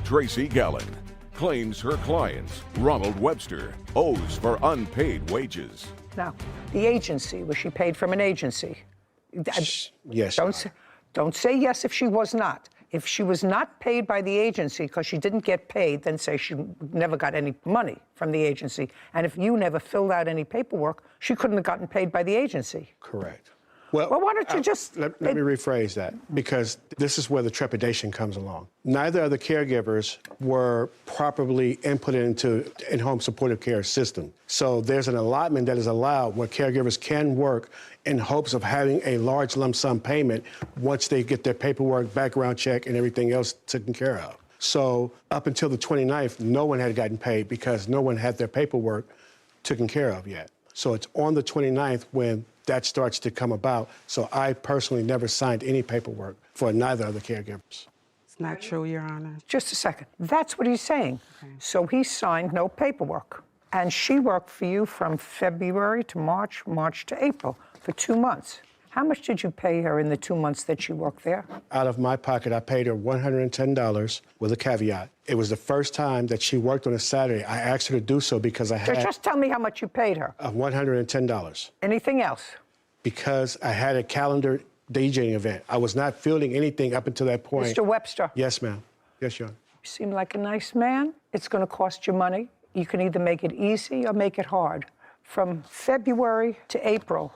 Tracy Gallen claims her client, Ronald Webster, owes for unpaid wages. Now, the agency, was she paid from an agency? Yes. Don't say yes if she was not. If she was not paid by the agency because she didn't get paid, then say she never got any money from the agency. And if you never filled out any paperwork, she couldn't have gotten paid by the agency. Correct. Well, why don't you just... Let me rephrase that, because this is where the trepidation comes along. Neither of the caregivers were properly inputted into in-home supportive care system. So there's an allotment that is allowed where caregivers can work in hopes of having a large lump sum payment once they get their paperwork, background check, and everything else taken care of. So up until the 29th, no one had gotten paid because no one had their paperwork taken care of yet. So it's on the 29th when that starts to come about. So I personally never signed any paperwork for neither of the caregivers. It's not true, Your Honor. Just a second. That's what he's saying. Okay. So he signed no paperwork. And she worked for you from February to March, March to April, for 2 months. How much did you pay her in the 2 months that she worked there? Out of my pocket, I paid her $110 with a caveat. It was the first time that she worked on a Saturday. I asked her to do so because I had... Just tell me how much you paid her. $110. Anything else? Because I had a calendar DJing event. I was not fielding anything up until that point. Mr. Webster. Yes, ma'am. Yes, Your Honor. You seem like a nice man. It's going to cost you money. You can either make it easy or make it hard. From February to April,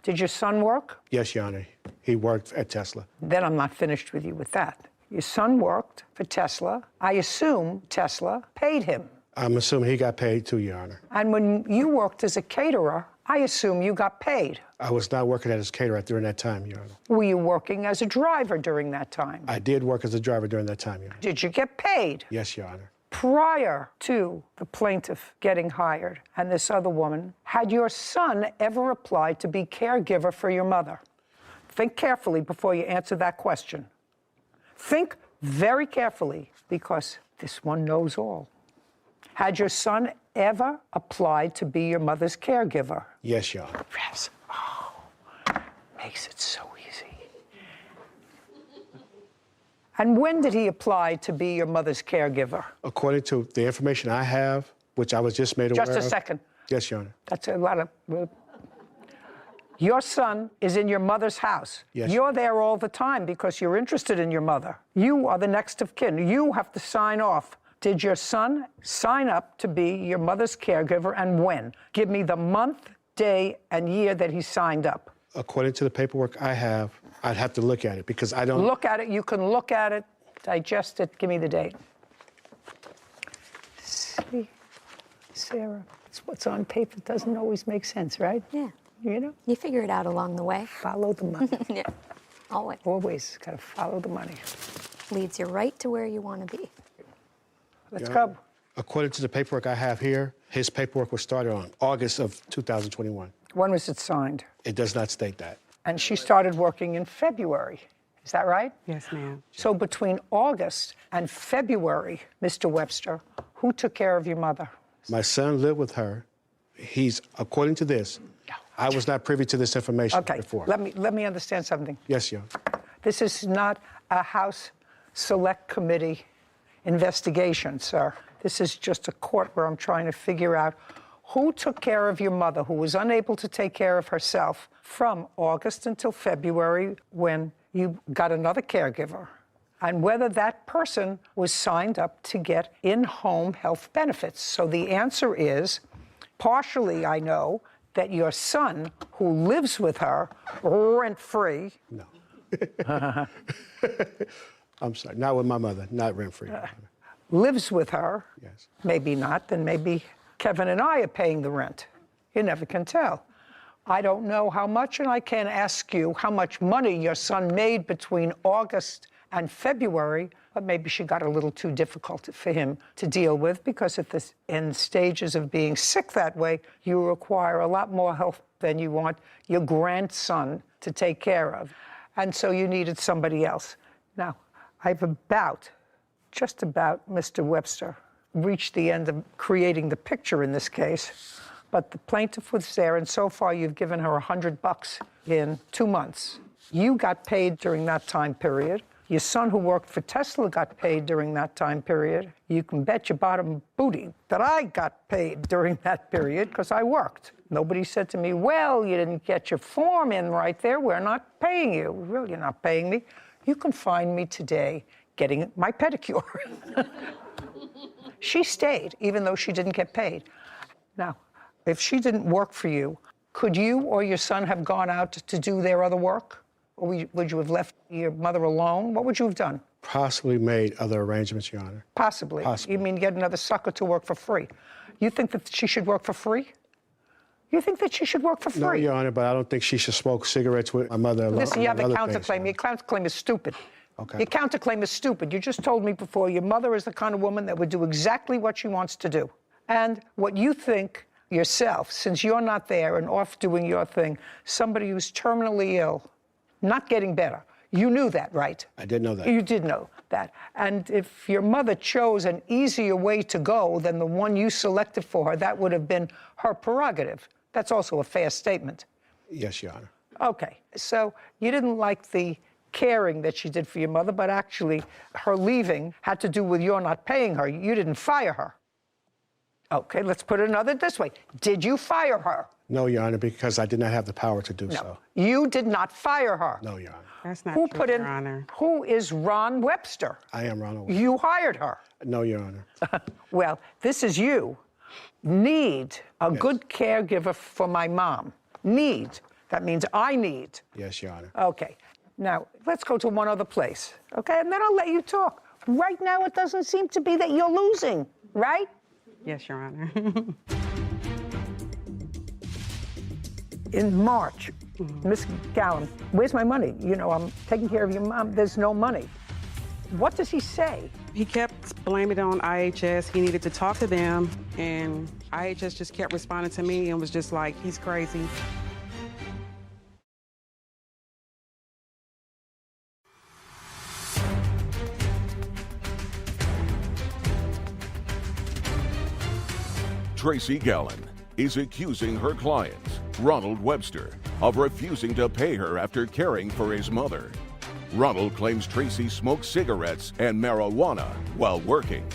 did your son work? Yes, Your Honor. He worked at Tesla. Then I'm not finished with you with that. Your son worked for Tesla. I assume Tesla paid him. I'm assuming he got paid too, Your Honor. And when you worked as a caterer, I assume you got paid. I was not working as a caterer during that time, Your Honor. Were you working as a driver during that time? I did work as a driver during that time, Your Honor. Did you get paid? Yes, Your Honor. Prior to the plaintiff getting hired and this other woman, had your son ever applied to be caregiver for your mother? Think carefully before you answer that question. Think very carefully, because this one knows all. Had your son ever applied to be your mother's caregiver? Yes, Your Honor. Yes. Oh, makes it so easy. And when did he apply to be your mother's caregiver? According to the information I have, which I was just made aware of. Just a second. Yes, Your Honor. That's a lot of... Your son is in your mother's house. Yes. You're there all the time because you're interested in your mother. You are the next of kin. You have to sign off. Did your son sign up to be your mother's caregiver, and when? Give me the month, day, and year that he signed up. According to the paperwork I have, I'd have to look at it because I don't... Look at it. You can look at it, digest it. Give me the date. See, Sarah, it's what's on paper doesn't always make sense, right? Yeah. You know? You figure it out along the way. Follow the money. Yeah, always. Always got to follow the money. Leads you right to where you want to be. Let's go. According to the paperwork I have here, his paperwork was started on August of 2021. When was it signed? It does not state that. And she started working in February. Is that right? Yes, ma'am. So between August and February, Mr. Webster, who took care of your mother? My son lived with her. He's, according to this, I was not privy to this information before. Let me understand something. Yes, Your Honor. This is not a House Select Committee investigation, sir. This is just a court where I'm trying to figure out who took care of your mother, who was unable to take care of herself from August until February when you got another caregiver, and whether that person was signed up to get in-home health benefits. So the answer is, partially I know, that your son, who lives with her rent-free... No. I'm sorry, not with my mother, not rent-free. Lives with her. Yes. Maybe not, then maybe Kevin and I are paying the rent. You never can tell. I don't know how much, and I can't ask you how much money your son made between August and February, but maybe she got a little too difficult for him to deal with, because in stages of being sick that way, you require a lot more help than you want your grandson to take care of. And so you needed somebody else. Now, I've just about, Mr. Webster, reached the end of creating the picture in this case, but the plaintiff was there, and so far you've given her $100 in 2 months. You got paid during that time period. Your son, who worked for Tesla, got paid during that time period. You can bet your bottom booty that I got paid during that period, because I worked. Nobody said to me, well, you didn't get your form in right there. We're not paying you. Really, you're not paying me. You can find me today getting my pedicure. She stayed, even though she didn't get paid. Now, if she didn't work for you, could you or your son have gone out to do their other work? Or would you have left your mother alone? What would you have done? Possibly made other arrangements, Your Honor. Possibly. Possibly. You mean get another sucker to work for free? You think that she should work for free? You think that she should work for free? No, Your Honor, but I don't think she should smoke cigarettes with my mother alone. Listen, you have a counterclaim. Your counterclaim is stupid. Okay. Your counterclaim is stupid. You just told me before your mother is the kind of woman that would do exactly what she wants to do. And what you think yourself, since you're not there and off doing your thing, somebody who's terminally ill, not getting better. You knew that, right? I did know that. You did know that. And if your mother chose an easier way to go than the one you selected for her, that would have been her prerogative. That's also a fair statement. Yes, Your Honor. Okay, so you didn't like the caring that she did for your mother, but actually her leaving had to do with your not paying her. You didn't fire her. Okay, let's put it this way. Did you fire her? No, Your Honor, because I did not have the power to do so. You did not fire her. No, Your Honor. That's not true, Your Honor. Who is Ron Webster? I am Ronald Webster. You hired her. No, Your Honor. Well, this is you. Need a good caregiver for my mom. Need. That means I need. Yes, Your Honor. Okay. Now, let's go to one other place, okay? And then I'll let you talk. Right now, it doesn't seem to be that you're losing, right? Yes, Your Honor. In March, Miss Gallen, where's my money? You know, I'm taking care of your mom. There's no money. What does he say? He kept blaming it on IHS. He needed to talk to them, and IHS just kept responding to me and was just like, he's crazy. Tracy Gallen is accusing her client, Ronald Webster, of refusing to pay her after caring for his mother. Ronald claims Tracy smoked cigarettes and marijuana while working.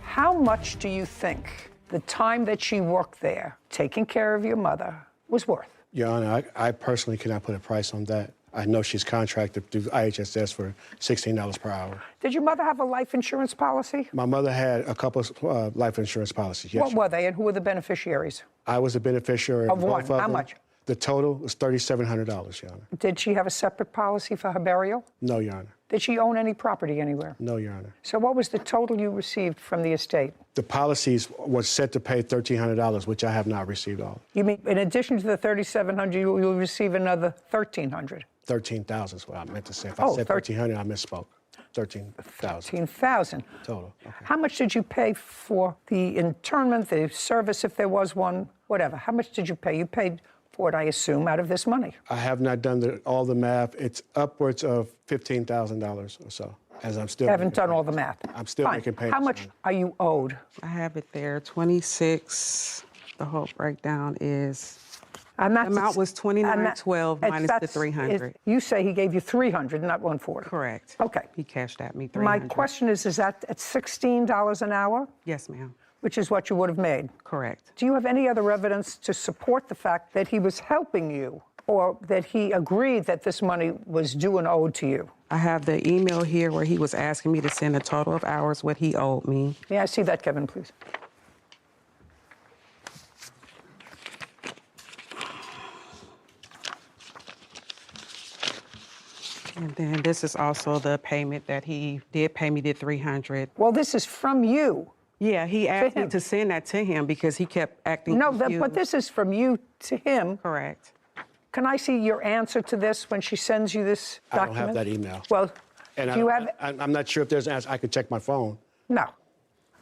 How much do you think the time that she worked there, taking care of your mother, was worth? Your Honor, I personally cannot put a price on that. I know she's contracted through IHSS for $16 per hour. Did your mother have a life insurance policy? My mother had a couple of life insurance policies, yes. What were they, and who were the beneficiaries? I was a beneficiary of both one. of them. How much? The total was $3,700, Your Honor. Did she have a separate policy for her burial? No, Your Honor. Did she own any property anywhere? No, Your Honor. So what was the total you received from the estate? The policies was set to pay $1,300, which I have not received all. You mean in addition to the $3,700, you'll receive another $1,300? 13,000 is what I meant to say. If I said 1,300, I misspoke. 13,000. 13,000. Total. Okay. How much did you pay for the internment, the service, if there was one, whatever? How much did you pay? You paid for it, I assume, out of this money. I have not done all the math. It's upwards of $15,000 or so, as I'm still. You haven't done all the math. I'm still making payments. How much are you owed? I have it there, 26. The whole breakdown is. And the amount was $29.12 minus the $300. You say he gave you $300, not $140. Correct. Okay. He cashed at me $300. My question is that at $16 an hour? Yes, ma'am. Which is what you would have made? Correct. Do you have any other evidence to support the fact that he was helping you or that he agreed that this money was due and owed to you? I have the email here where he was asking me to send a total of hours what he owed me. May I see that, Kevin, please? And then this is also the payment that he did pay me, the $300. Well, this is from you. Yeah, he asked me him. to send that to him because he kept acting No, confused. but this is from you to him. Correct. Can I see your answer to this when she sends you this I don't document? have that email. Well, And do you have it? I'm not sure if there's an answer. I could check my phone. No.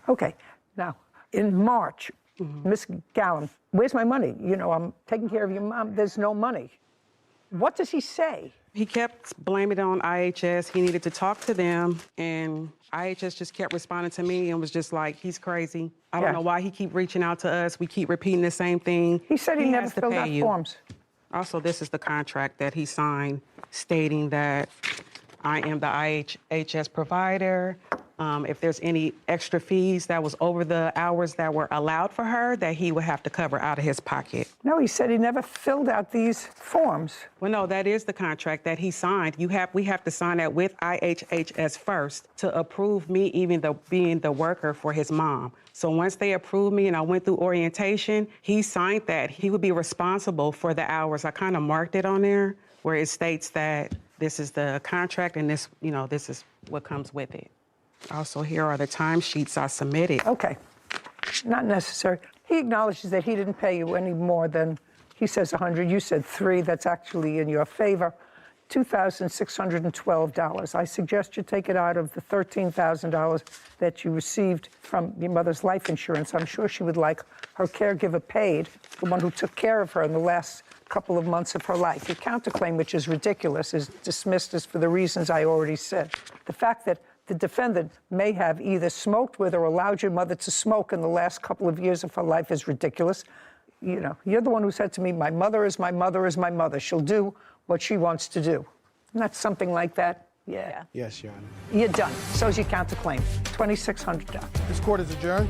Okay. Now, in March, Miss Gallen, where's my money? You know, I'm taking care of your mom. There's no money. What does he say? He kept blaming it on IHS. He needed to talk to them, and IHS just kept responding to me and was just like, he's crazy. I don't know why he keep reaching out to us. We keep repeating the same thing. He said he never has to filled pay out you. forms. Also, this is the contract that he signed stating that I am the IHS provider. If there's any extra fees that was over the hours that were allowed for her, that he would have to cover out of his pocket. No, he said he never filled out these forms. Well, no, that is the contract that he signed. We have to sign that with IHS first to approve me even being the worker for his mom. So once they approved me and I went through orientation, he signed that. He would be responsible for the hours. I kind of marked it on there where it states that this is the contract and this, this is what comes with it. Also, here are the timesheets I submitted. Okay. Not necessary. He acknowledges that he didn't pay you any more than, he says 100, you said 3. That's actually in your favor. $2,612. I suggest you take it out of the $13,000 that you received from your mother's life insurance. I'm sure she would like her caregiver paid, the one who took care of her in the last couple of months of her life. Your counterclaim, which is ridiculous, is dismissed as for the reasons I already said. The fact that the defendant may have either smoked with or allowed your mother to smoke in the last couple of years of her life is ridiculous. You're the one who said to me, my mother is my mother is my mother. She'll do what she wants to do. Not something like that. Yeah. Yes, Your Honor. You're done. So's your counterclaim. $2,600. This court is adjourned.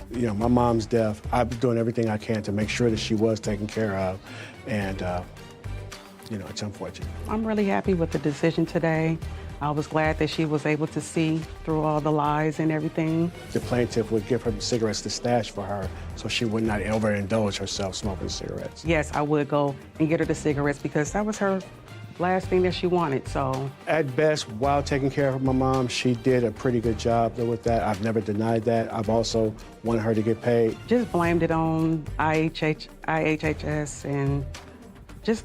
My mom's death, I've been doing everything I can to make sure that she was taken care of. And, it's unfortunate. I'm really happy with the decision today. I was glad that she was able to see through all the lies and everything. The plaintiff would give her cigarettes to stash for her so she would not overindulge herself smoking cigarettes. Yes, I would go and get her the cigarettes because that was her last thing that she wanted, so. At best, while taking care of my mom, she did a pretty good job with that. I've never denied that. I've also wanted her to get paid. Just blamed it on IHHS and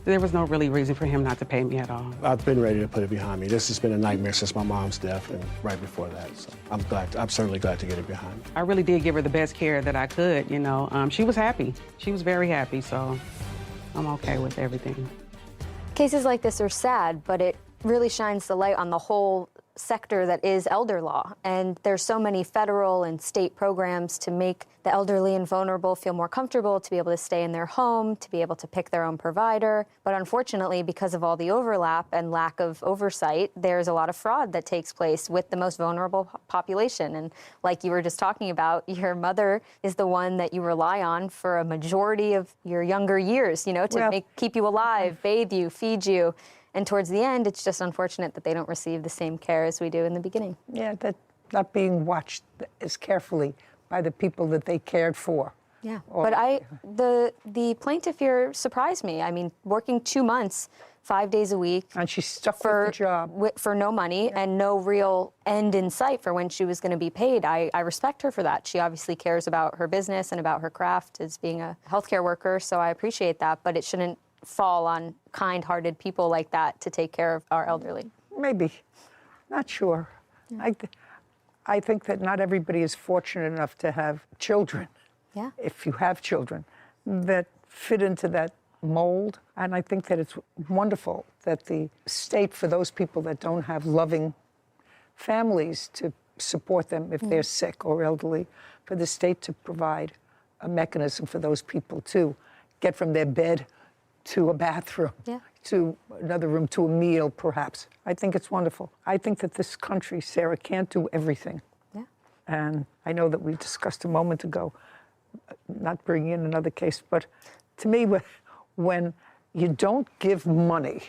there was no really reason for him not to pay me at all. I've been ready to put it behind me. This has been a nightmare since my mom's death and right before that. So I'm certainly glad to get it behind me. I really did give her the best care that I could, She was happy. She was very happy, so I'm okay with everything. Cases like this are sad, but it really shines the light on the whole sector that is elder law. And there's so many federal and state programs to make the elderly and vulnerable feel more comfortable, to be able to stay in their home, to be able to pick their own provider. But unfortunately, because of all the overlap and lack of oversight, there's a lot of fraud that takes place with the most vulnerable population. And like you were just talking about, your mother is the one that you rely on for a majority of your younger years, to keep you alive, bathe you, feed you. And towards the end, it's just unfortunate that they don't receive the same care as we do in the beginning. Yeah, that not being watched as carefully by the people that they cared for. Yeah, but the plaintiff here surprised me. I mean, working 2 months, 5 days a week. And she stuck with the job. For no money and no real end in sight for when she was going to be paid. I respect her for that. She obviously cares about her business and about her craft as being a healthcare worker, so I appreciate that, but it shouldn't fall on kind-hearted people like that to take care of our elderly. Maybe. Not sure. Yeah. I think that not everybody is fortunate enough to have children. Yeah. If you have children that fit into that mold. And I think that it's wonderful that the state, for those people that don't have loving families to support them if they're sick or elderly, for the state to provide a mechanism for those people to get from their bed to a bathroom, to another room, to a meal, perhaps. I think it's wonderful. I think that this country, Sarah, can't do everything. Yeah. And I know that we discussed a moment ago, not bringing in another case, but to me, when you don't give money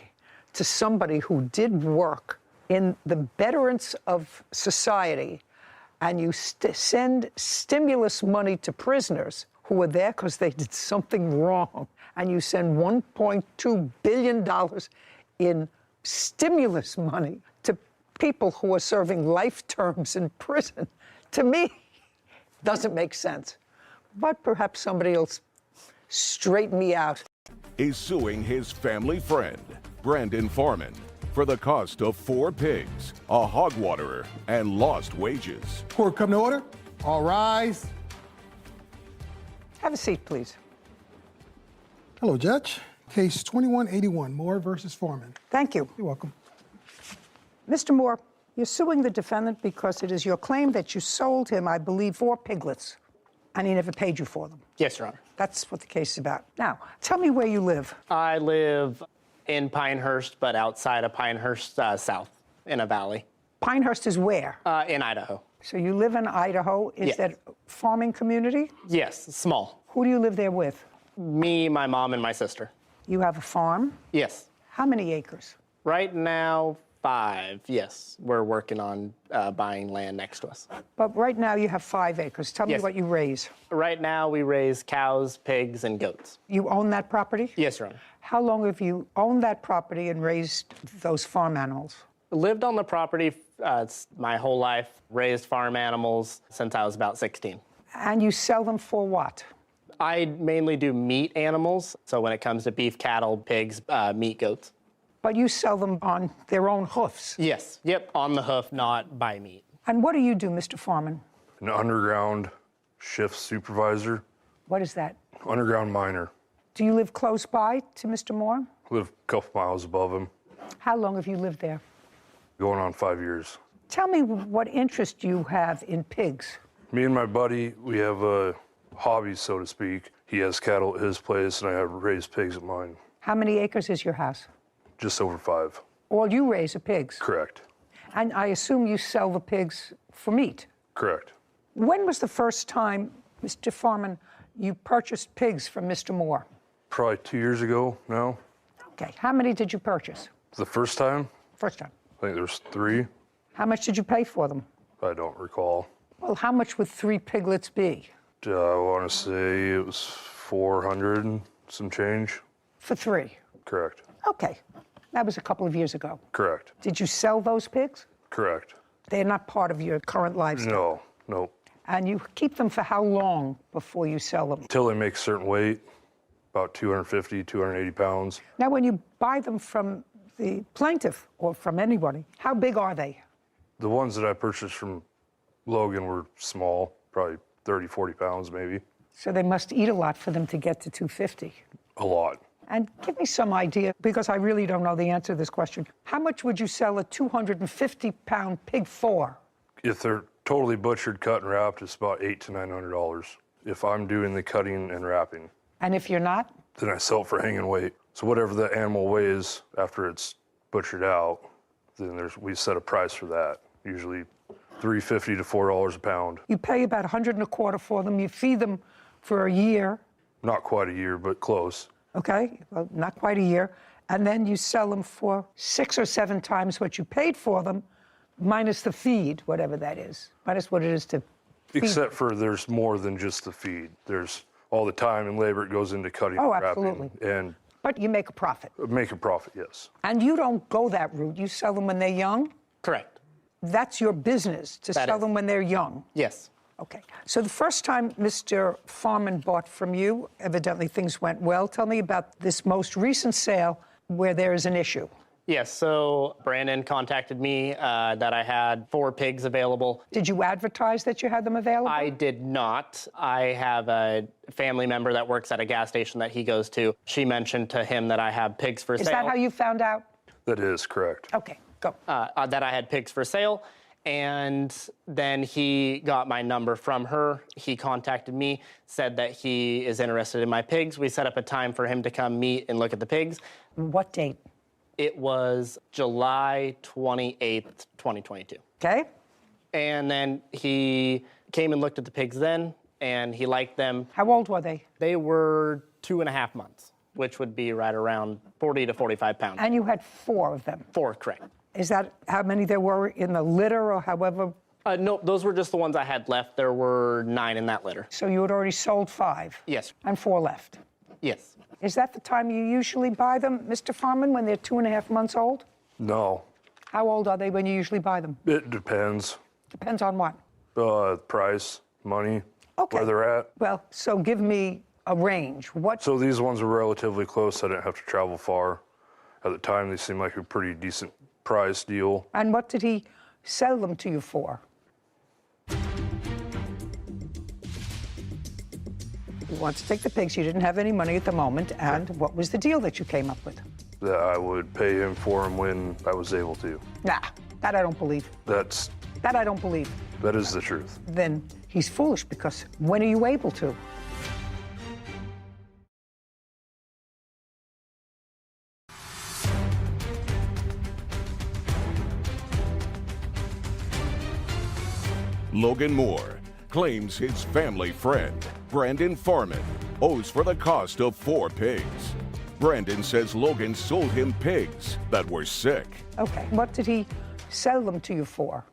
to somebody who did work in the betterance of society, and you send stimulus money to prisoners who were there because they did something wrong, and you send $1.2 billion in stimulus money to people who are serving life terms in prison, to me, doesn't make sense. But perhaps somebody will straighten me out. Is suing his family friend, Brandon Foreman, for the cost of 4 pigs, a hog waterer, and lost wages. Court come to order. All rise. Have a seat, please. Hello, Judge. Case 2181, Moore versus Foreman. Thank you. You're welcome. Mr. Moore, you're suing the defendant because it is your claim that you sold him, I believe, 4 piglets, and he never paid you for them. Yes, Your Honor. That's what the case is about. Now, tell me where you live. I live in Pinehurst, but outside of Pinehurst, south, in a valley. Pinehurst is where? In Idaho. So you live in Idaho. Is Yes. that a farming community? Yes, small. Who do you live there with? Me, my mom, and my sister. You have a farm? Yes. How many acres? Right now, 5, yes. We're working on buying land next to us. But right now you have 5 acres. Tell me Yes. what you raise. Right now, we raise cows, pigs, and goats. You own that property? Yes, Your Honor. How long have you owned that property and raised those farm animals? Lived on the property my whole life, raised farm animals since I was about 16. And you sell them for what? I mainly do meat animals, so when it comes to beef, cattle, pigs, meat, goats. But you sell them on their own hoofs? Yes, yep, on the hoof, not by meat. And what do you do, Mr. Foreman? An underground shift supervisor, What is that? underground miner. Do you live close by to Mr. Moore? Live a couple miles above him, How long have you lived there? going on 5 years. Tell me what interest you have in pigs. Me and my buddy, we have a hobby, so to speak. He has cattle at his place, and I have raised pigs at mine. How many acres is your house? Just over 5. All you raise are pigs. Correct. And I assume you sell the pigs for meat. Correct. When was the first time, Mr. Foreman, you purchased pigs from Mr. Moore? Probably 2 years ago now. Okay, how many did you purchase? The first time, First time. I think there was 3. How much did you pay for them? I don't recall. Well, how much would 3 piglets be? I want to say it was 400 and some change. For 3? Correct. Okay, that was a couple of years ago. Correct. Did you sell those pigs? Correct. They're not part of your current lifestyle? No, nope. And you keep them for how long before you sell them? Until they make a certain weight, about 250, 280 pounds. Now, when you buy them from the plaintiff or from anybody, how big are they? The ones that I purchased from Logan were small, probably 30, 40 pounds maybe. So they must eat a lot for them to get to 250. A lot. And give me some idea, because I really don't know the answer to this question. How much would you sell a 250-pound pig for? If they're totally butchered, cut, and wrapped, it's about $800 to $900. If I'm doing the cutting and wrapping, And if you're not? then I sell it for hanging weight. So whatever the animal weighs after it's butchered out, then we set a price for that. Usually $3.50 to $4 a pound. You pay about $125 for them. You feed them for a year. Not quite a year, but close. Okay, well, not quite a year. And then you sell them for 6 or 7 times what you paid for them, minus the feed, whatever that is, minus what it is to feed. Except for there's more than just the feed. There's all the time and labor it goes into cutting Oh, and wrapping. absolutely. And But you make a profit. make a profit, yes. And you don't go that route. You sell them when they're young? Correct. That's your business, to That sell is. them when they're young? Yes. Okay. So the first time Mr. Foreman bought from you, evidently things went well. Tell me about this most recent sale where there is an issue. Yes, so Brandon contacted me that I had 4 pigs available. Did you advertise that you had them available? I did not. I have a family member that works at a gas station that he goes to. She mentioned to him that I have pigs for sale. Is that how you found out? That is correct. Okay, go. That I had pigs for sale. And then he got my number from her. He contacted me, said that he is interested in my pigs. We set up a time for him to come meet and look at the pigs. What date? It was July 28th, 2022. Okay. And then he came and looked at the pigs then, and he liked them. How old were they? They were 2.5 months, which would be right around 40 to 45 pounds. And you had 4 of them? 4, correct. Is that how many there were in the litter or however? No, those were just the ones I had left. There were 9 in that litter. So you had already sold 5? Yes. And 4 left? Yes. Is that the time you usually buy them, Mr. Foreman, when they're 2.5 months old? No. How old are they when you usually buy them? It depends. Depends on what? Price, money, Okay. where they're at. Well, so give me a range. What? So these ones were relatively close. I didn't have to travel far. At the time, they seemed like a pretty decent price deal. And what did he sell them to you for? You want to take the pigs. You didn't have any money at the moment. And what was the deal that you came up with? That I would pay him for them when I was able to. Nah, that I don't believe. That I don't believe. That is the truth. Then he's foolish because when are you able to? Logan Moore claims his family friend, Brandon Farman, owes for the cost of 4 pigs. Brandon says Logan sold him pigs that were sick. Okay, what did he sell them to you for?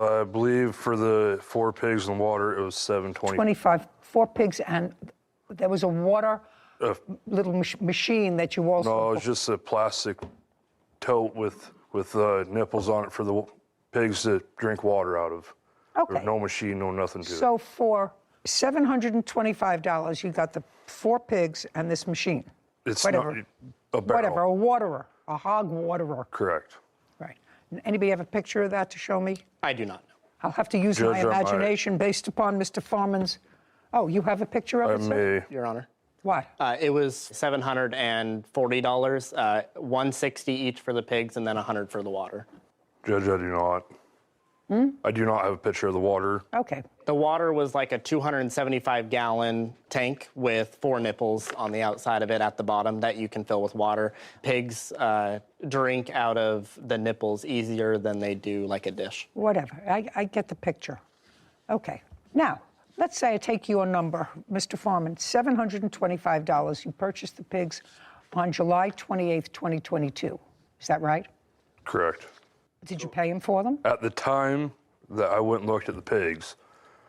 I believe for the 4 pigs and water, it was $7.20. 25, 4 pigs, and there was a water little machine that you also... No, it was just a plastic tote with nipples on it for the pigs to drink water out of. Okay. There was no machine, no nothing to it. So for $725, you got the 4 pigs and this machine. It's whatever. not a barrel. Whatever, a waterer, a hog waterer. Correct. Right. Anybody have a picture of that to show me? I do not know. I'll have to use Judge, my imagination based upon Mr. Farman's... Oh, you have a picture of it, sir? Your Honor. What? It was $740, $160 each for the pigs and then $100 for the water. Judge, I do not. I do not have a picture of the water. Okay. The water was like a 275-gallon tank with 4 nipples on the outside of it at the bottom that you can fill with water. Pigs drink out of the nipples easier than they do like a dish. Whatever. I get the picture. Okay. Now, let's say I take your number, Mr. Farman, $725. You purchased the pigs on July 28th, 2022. Is that right? Correct. Did you pay him for them? At the time that I went and looked at the pigs,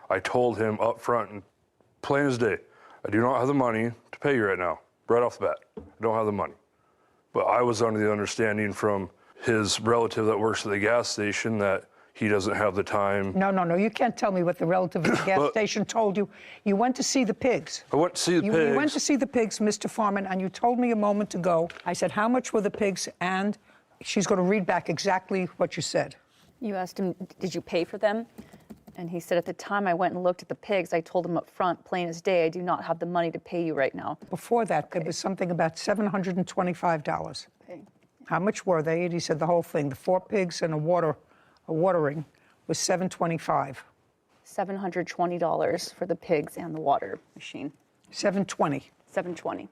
I told him up front, and plain as day, I do not have the money to pay you right now, right off the bat. I don't have the money. But I was under the understanding from his relative that works at the gas station that he doesn't have the time. No. You can't tell me what the relative at the gas station told you. You went to see the pigs. I went to see the pigs. You went to see the pigs, Mr. Farman, and you told me a moment ago, I said, how much were the pigs? And she's going to read back exactly what you said. You asked him, did you pay for them? And he said, at the time I went and looked at the pigs, I told him up front, plain as day, I do not have the money to pay you right now. Before that, there was something about $725. Okay. How much were they? And he said the whole thing. The 4 pigs and a watering was $725. $720 for the pigs and the water machine. $720. $720.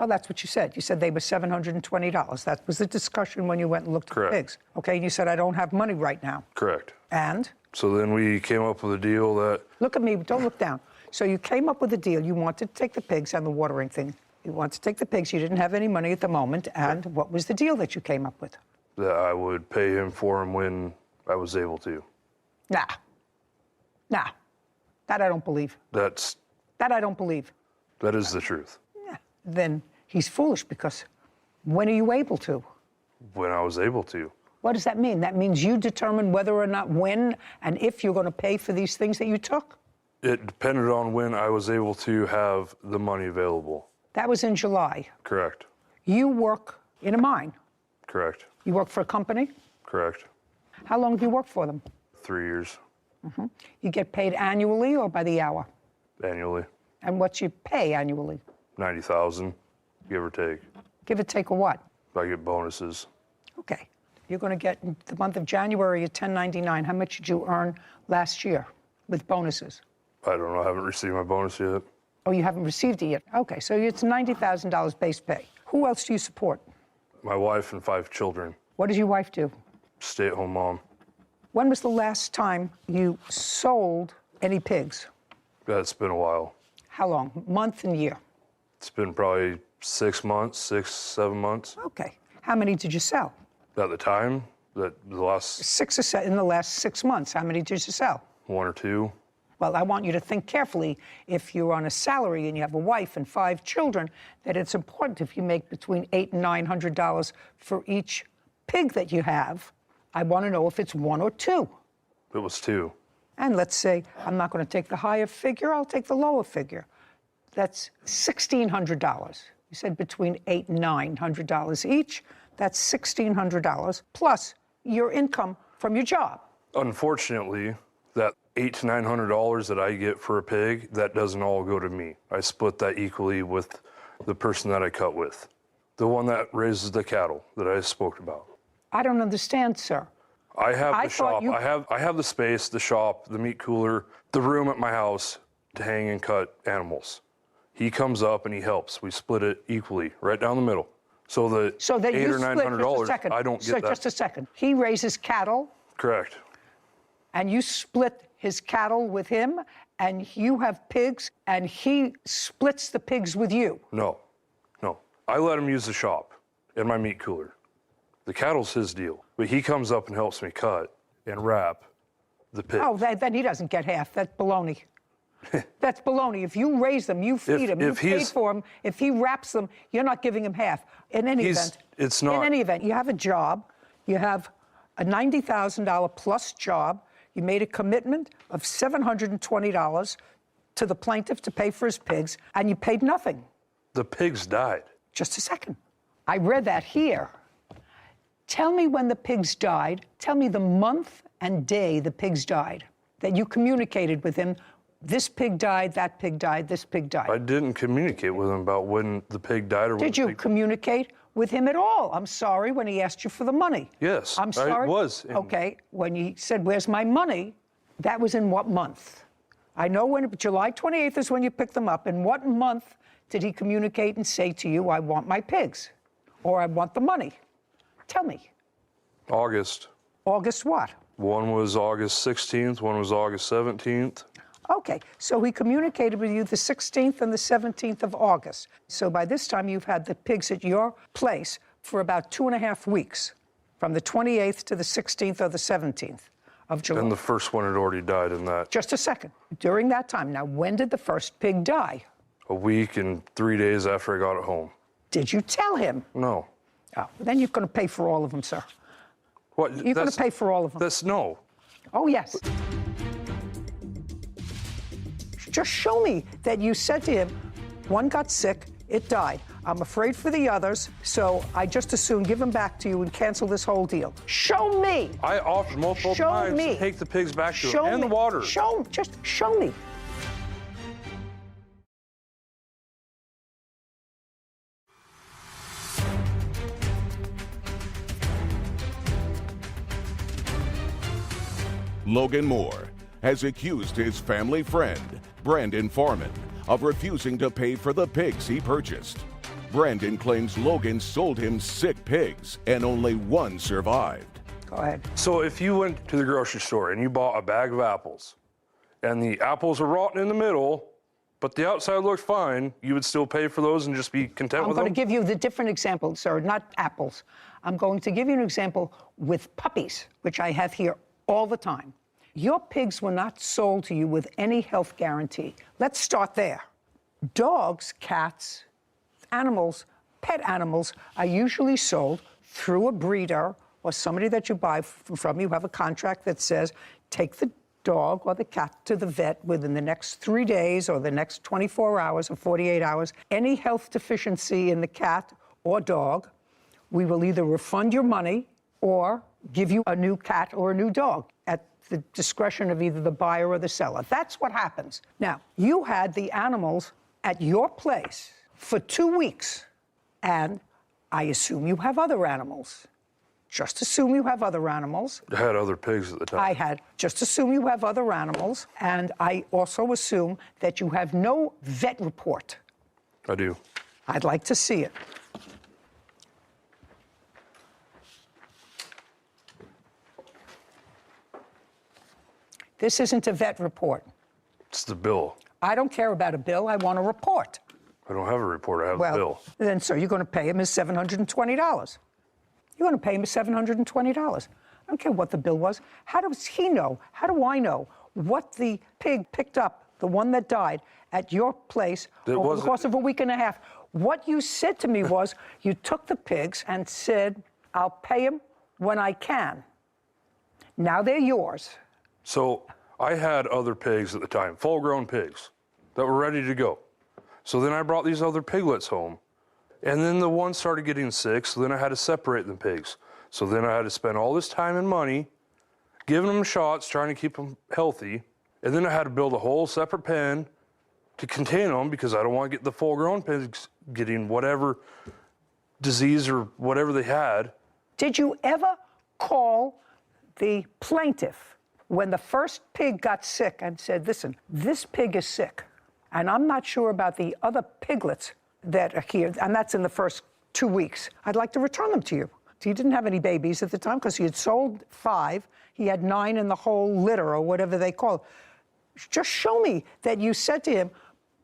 Oh, that's what you said. You said they were $720. That was the discussion when you went and looked at the pigs. Okay, and you said, I don't have money right now. Correct. And? So then we came up with a deal that... Look at me, don't look down. So you came up with a deal. You wanted to take the pigs and the watering thing. You wanted to take the pigs. You didn't have any money at the moment. And what was the deal that you came up with? That I would pay him for them when I was able to. Nah. That I don't believe. That I don't believe. That is the truth. Then he's foolish because when are you able to? When I was able to. What does that mean? That means you determine whether or not, when, and if you're going to pay for these things that you took? It depended on when I was able to have the money available. That was in July. Correct. You work in a mine. Correct. You work for a company? Correct. How long have you worked for them? 3 years. Mm-hmm. You get paid annually or by the hour? Annually. And what's your pay annually? $90,000, give or take. Give or take a what? I get bonuses. Okay. You're going to get, in the month of January, a 1099. How much did you earn last year with bonuses? I don't know. I haven't received my bonus yet. Oh, you haven't received it yet? Okay, so it's $90,000 base pay. Who else do you support? My wife and 5 children. What does your wife do? Stay-at-home mom. When was the last time you sold any pigs? It's been a while. How long? Month and year? It's been probably 6 months, 6, 7 months. Okay. How many did you sell? At the time, in the last 6 or 7 in the last 6 months. How many did you sell? 1 or 2. Well, I want you to think carefully. If you're on a salary and you have a wife and 5 children, that it's important if you make between $800 and $900 for each pig that you have. I want to know if it's 1 or 2. It was 2. And let's say I'm not going to take the higher figure, I'll take the lower figure. That's $1,600. You said between $800 and $900 each. That's $1,600 plus your income from your job. Unfortunately, that $800 to $900 that I get for a pig, that doesn't all go to me. I split that equally with the person that I cut with, the one that raises the cattle that I spoke about. I don't understand, sir. I have the shop. I have the space, the shop, the meat cooler, the room at my house to hang and cut animals. He comes up and he helps. We split it equally, right down the middle. So the $800 or $900, I don't get that. Just a second. He raises cattle. Correct. And you split his cattle with him, and you have pigs, and he splits the pigs with you. No. I let him use the shop and my meat cooler. The cattle's his deal. But he comes up and helps me cut and wrap the pigs. Oh, then he doesn't get half. That's baloney. That's baloney. If you raise them, you feed them, you pay for them. If he wraps them, you're not giving him half. In any event, it's not. In any event, you have a job. You have a $90,000 plus job. You made a commitment of $720 to the plaintiff to pay for his pigs, and you paid nothing. The pigs died. Just a second. I read that here. Tell me when the pigs died. Tell me the month and day the pigs died, that you communicated with him. This pig died, that pig died, this pig died. I didn't communicate with him about when the pig died or when Did you communicate with him at all? I'm sorry, when he asked you for the money. Yes, I'm sorry. I was. Okay, when he said, where's my money? That was in what month? I know when, July 28th is when you picked them up. In what month did he communicate and say to you, I want my pigs, or I want the money? Tell me. August. August what? One was August 16th, one was August 17th. Okay, so he communicated with you the 16th and the 17th of August. So by this time, you've had the pigs at your place for about 2.5 weeks, from the 28th to the 16th or the 17th of July. And the first one had already died in that. Just a second. During that time, now, when did the first pig die? A week and 3 days after I got it home. Did you tell him? No. Oh, then you're going to pay for all of them, sir. What? You're going to pay for all of them. No. Oh, yes. Just show me that you said to him, one got sick, it died. I'm afraid for the others, so I just as soon give them back to you and cancel this whole deal. Show me. I offered multiple times to take the pigs back to him and the water. Just show me. Logan Moore has accused his family friend, Brandon Foreman, of refusing to pay for the pigs he purchased. Brandon claims Logan sold him sick pigs and only one survived. Go ahead. So if you went to the grocery store and you bought a bag of apples and the apples are rotten in the middle, but the outside looks fine, you would still pay for those and just be content with them? I'm going to give you the different example, sir, not apples. I'm going to give you an example with puppies, which I have here all the time. Your pigs were not sold to you with any health guarantee. Let's start there. Dogs, cats, animals, pet animals are usually sold through a breeder or somebody that you buy from. You have a contract that says, take the dog or the cat to the vet within the next 3 days or the next 24 hours or 48 hours. Any health deficiency in the cat or dog, we will either refund your money or give you a new cat or a new dog at the discretion of either the buyer or the seller. That's what happens. Now, you had the animals at your place for 2 weeks, and I assume you have other animals. Just assume you have other animals. I had other pigs at the time. Just assume you have other animals, and I also assume that you have no vet report. I do. I'd like to see it. This isn't a vet report. It's the bill. I don't care about a bill. I want a report. I don't have a report. I have the bill. Then, sir, you're going to pay him his $720. You're going to pay him his $720. I don't care what the bill was. How does he know? How do I know what the pig picked up, the one that died, at your place over the course of a week and a half. What you said to me was, you took the pigs and said, I'll pay them when I can. Now they're yours. So I had other pigs at the time, full-grown pigs, that were ready to go. So then I brought these other piglets home, and then the one started getting sick, so then I had to separate the pigs. So then I had to spend all this time and money giving them shots, trying to keep them healthy, and then I had to build a whole separate pen to contain them because I don't want to get the full-grown pigs getting whatever disease or whatever they had. Did you ever call the plaintiff when the first pig got sick and said, listen, this pig is sick, and I'm not sure about the other piglets that are here, and that's in the first 2 weeks. I'd like to return them to you. He didn't have any babies at the time because he had sold 5. He had 9 in the whole litter or whatever they call it. Just show me that you said to him,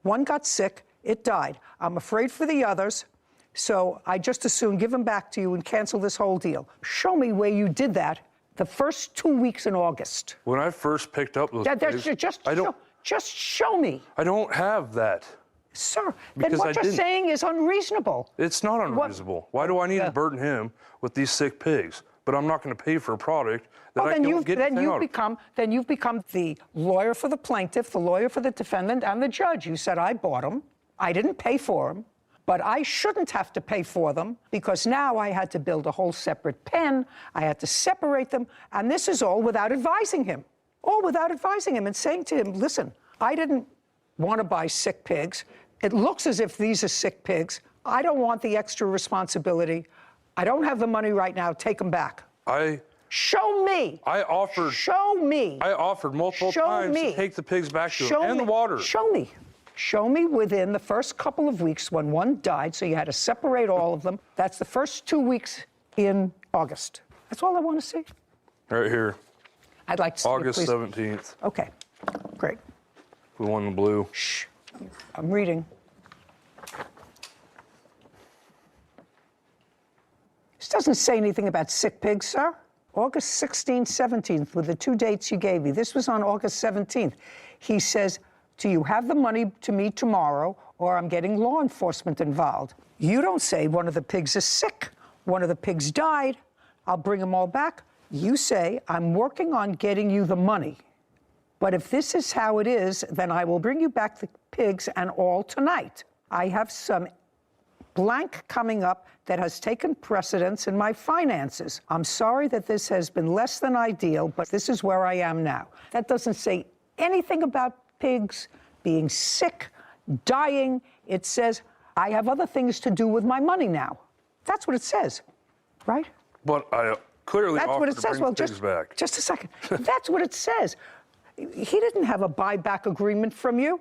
one got sick, it died. I'm afraid for the others, so I just as soon give them back to you and cancel this whole deal. Show me where you did that the first 2 weeks in August. When I first picked up those pigs, just show me. I don't have that. Sir, then what you're saying is unreasonable. It's not unreasonable. Why do I need to burden him with these sick pigs? But I'm not going to pay for a product that I don't get anything out of. Then you've become the lawyer for the plaintiff, the lawyer for the defendant, and the judge. You said, I bought them. I didn't pay for them. But I shouldn't have to pay for them because now I had to build a whole separate pen. I had to separate them. And this is all without advising him. All without advising him and saying to him, listen, I didn't want to buy sick pigs. It looks as if these are sick pigs. I don't want the extra responsibility. I don't have the money right now. Take them back. Show me. Show me. I offered multiple times to take the pigs back to him and the water. Show me. Show me within the first couple of weeks when one died, so you had to separate all of them. That's the first 2 weeks in August. That's all I want to see. Right here. I'd like to see August it, please. 17th. Okay, great. We won the blue. Shh. I'm reading. This doesn't say anything about sick pigs, sir. August 16th, 17th were the 2 dates you gave me. This was on August 17th. He says, do you have the money to me tomorrow, or I'm getting law enforcement involved? You don't say one of the pigs is sick. One of the pigs died. I'll bring them all back. You say, I'm working on getting you the money. But if this is how it is, then I will bring you back the pigs and all tonight. I have some blank coming up that has taken precedence in my finances. I'm sorry that this has been less than ideal, but this is where I am now. That doesn't say anything about pigs being sick, dying. It says, I have other things to do with my money now. That's what it says, right? But I clearly That's offered what it to says. bring Well, the pigs back. Just a second. That's what it says. He didn't have a buyback agreement from you.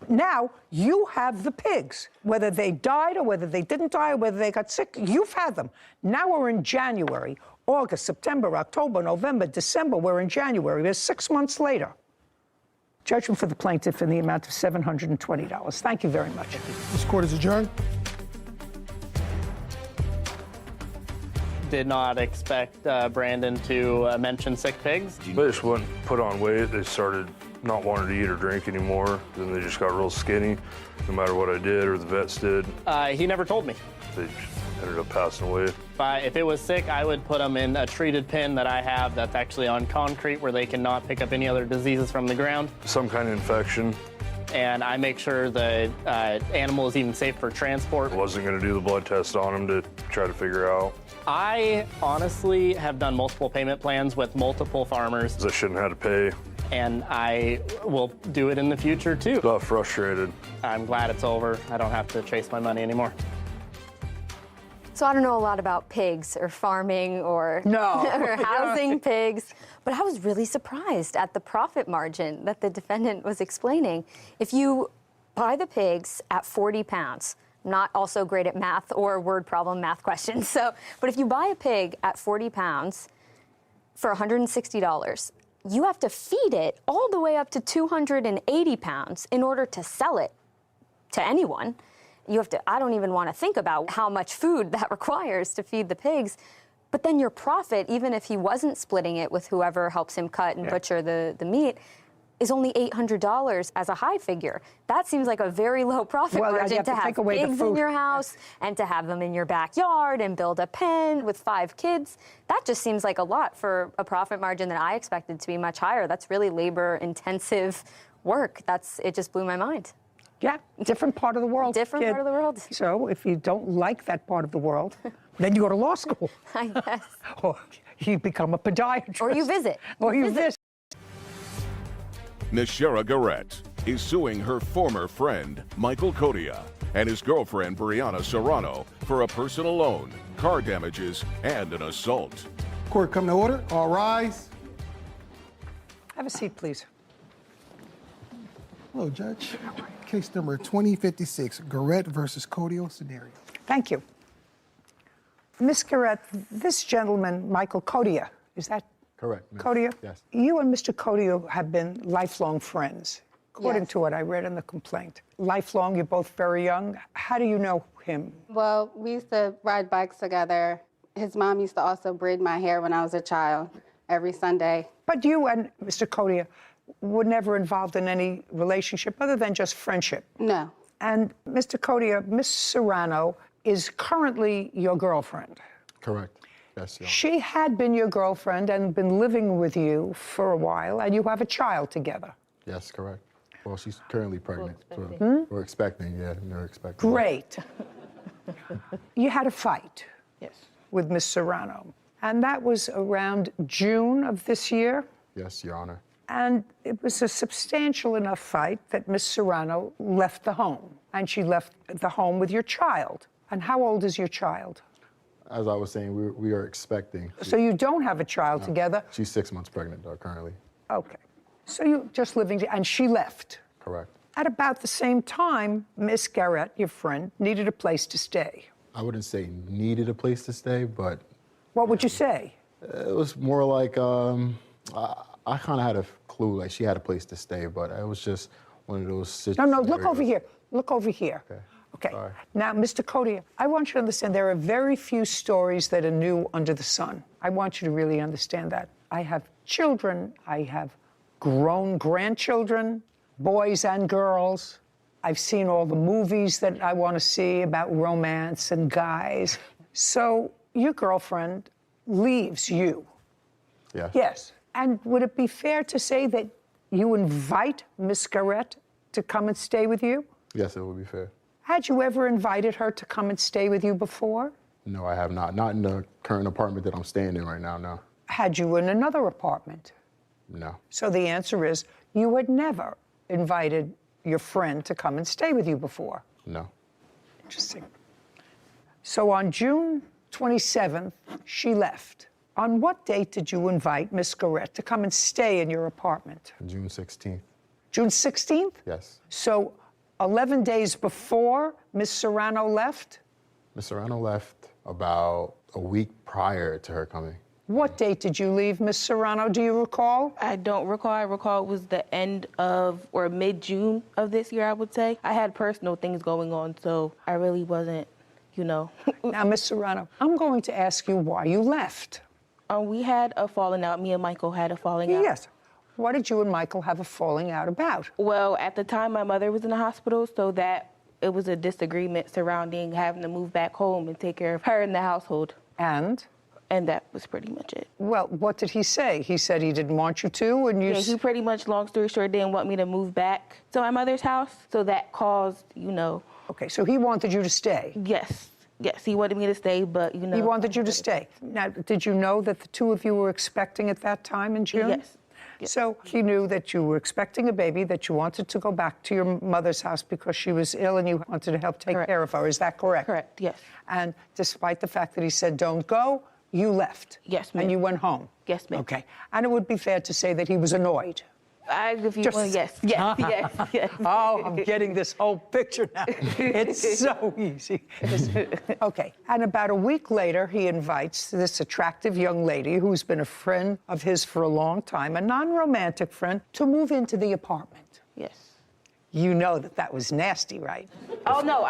Now you have the pigs. Whether they died or whether they didn't die or whether they got sick, you've had them. Now we're in January, August, September, October, November, December. We're in January. We're 6 months later. Judgment for the plaintiff in the amount of $720. Thank you very much. This court is adjourned. Did not expect Brandon to mention sick pigs. They just wouldn't put on weight. They started not wanting to eat or drink anymore. Then they just got real skinny, no matter what I did or the vets did. He never told me. They ended up passing away. If it was sick, I would put them in a treated pen that I have that's actually on concrete where they cannot pick up any other diseases from the ground. Some kind of infection. And I make sure the animal is even safe for transport. Wasn't going to do the blood test on them to try to figure out. I honestly have done multiple payment plans with multiple farmers. I shouldn't have to pay. And I will do it in the future too. Got frustrated. I'm glad it's over. I don't have to chase my money anymore. So I don't know a lot about pigs or farming or, or housing pigs, but I was really surprised at the profit margin that the defendant was explaining. If you buy the pigs at 40 pounds, I'm not also great at math or word problem math questions, but if you buy a pig at 40 pounds for $160, you have to feed it all the way up to 280 pounds in order to sell it to anyone. You have to, I don't even want to think about how much food that requires to feed the pigs. But then your profit, even if he wasn't splitting it with whoever helps him cut and butcher the meat, is only $800 as a high figure. That seems like a very low profit margin to have pigs in your house and to have them in your backyard and build a pen with 5 kids. That just seems like a lot for a profit margin that I expected to be much higher. That's really labor-intensive work. It just blew my mind. Yeah, different part of the world. Different part of the world. So if you don't like that part of the world, then you go to law school. I guess. Or you become a podiatrist. Or you visit. Or you visit. Miss Shara Garrett is suing her former friend, Michael Codia, and his girlfriend, Brianna Serrano, for a personal loan, car damages, and an assault. Court come to order. All rise. Have a seat, please. Hello, Judge. Case number 2056, Garrett versus Codio scenario. Thank you. Miss Garrett, this gentleman, Michael Codia, is that correct? Codia? Yes. You and Mr. Codia have been lifelong friends, according Yes. to what I read in the complaint. Lifelong, you're both very young. How do you know him? Well, we used to ride bikes together. His mom used to also braid my hair when I was a child every Sunday. But you and Mr. Codia were never involved in any relationship other than just friendship. No. And Mr. Codia, Miss Serrano is currently your girlfriend. Correct. Yes, Your Honor. She had been your girlfriend and been living with you for a while, and you have a child together. Yes, correct. Well, she's currently pregnant. We're expecting, yeah, we're expecting. Great. You had a fight. Yes. With Miss Serrano, and that was around June of this year. Yes, Your Honor. And it was a substantial enough fight that Miss Serrano left the home, and she left the home with your child. And how old is your child? As I was saying, we are expecting. So you don't have a child No, together? She's 6 months pregnant, currently. Okay. So you're just living, and she left. Correct. At about the same time, Miss Garrett, your friend, needed a place to stay. I wouldn't say needed a place to stay, but What would you say? it was more like I kind of had a clue, like she had a place to stay, but it was just one of those situations. No, look over here. Look over here. Okay. Sorry. Now, Mr. Codia, I want you to understand there are very few stories that are new under the sun. I want you to really understand that. I have children. I have grown grandchildren, boys and girls. I've seen all the movies that I want to see about romance and guys. So your girlfriend leaves you. Yes. Yes. And would it be fair to say that you invite Miss Garrett to come and stay with you? Yes, it would be fair. Had you ever invited her to come and stay with you before? No, I have not. Not in the current apartment that I'm staying in right now, no. Had you in another apartment? No. So the answer is you had never invited your friend to come and stay with you before. No. Interesting. So on June 27th, she left. On what date did you invite Miss Garrett to come and stay in your apartment? June 16th. June 16th? Yes. So 11 days before Miss Serrano left? Miss Serrano left about a week prior to her coming. What date did you leave, Miss Serrano? Do you recall? I don't recall. I recall it was the end of or mid-June of this year, I would say. I had personal things going on, so I really wasn't, Now, Miss Serrano, I'm going to ask you why you left. We had a falling out. Me and Michael had a falling out. Yes. What did you and Michael have a falling out about? Well, at the time, my mother was in the hospital, so that it was a disagreement surrounding having to move back home and take care of her in the household. And? And that was pretty much it. Well, what did he say? He said he didn't want you to, and you... Yeah, he pretty much, long story short, didn't want me to move back to my mother's house, so that caused, Okay, so he wanted you to stay? Yes. Yes, he wanted me to stay, but, He wanted you to stay. Now, did you know that the two of you were expecting at that time in June? Yes. So he knew that you were expecting a baby, that you wanted to go back to your mother's house because she was ill and you wanted to help take care of her. Is that correct? Correct, yes. And despite the fact that he said, don't go, you left. Yes, ma'am. And you went home. Yes, ma'am. Okay. And it would be fair to say that he was annoyed. Yes. Oh, I'm getting this whole picture now. It's so easy. Okay. And about a week later, he invites this attractive young lady who's been a friend of his for a long time, a non-romantic friend, to move into the apartment. Yes. You know that was nasty, right? Oh no,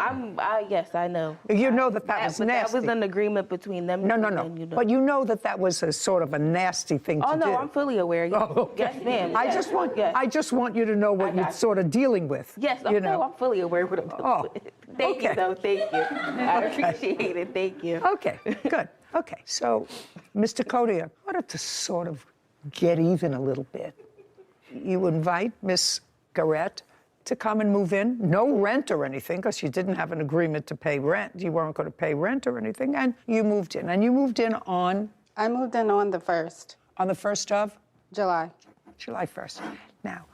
yes, I know. You know that was nasty. That was an agreement between them. No. And, you know. But you know that was a sort of a nasty thing to do. Oh no, I'm fully aware. Yes, Oh, okay. Yes, ma'am. I Yes. just want you to know what you're sort of dealing with. Yes, you know. I'm fully aware of what I'm dealing with. Thank you, though. Thank you. I appreciate it. Thank you. Okay, good. Okay, so, Mr. Codia, in order to sort of get even a little bit, you invite Miss Garrett to come and move in. No rent or anything, because you didn't have an agreement to pay rent. You weren't going to pay rent or anything, and you moved in. And you moved in on? I moved in on the 1st. On the 1st of? July. July 1st. Now,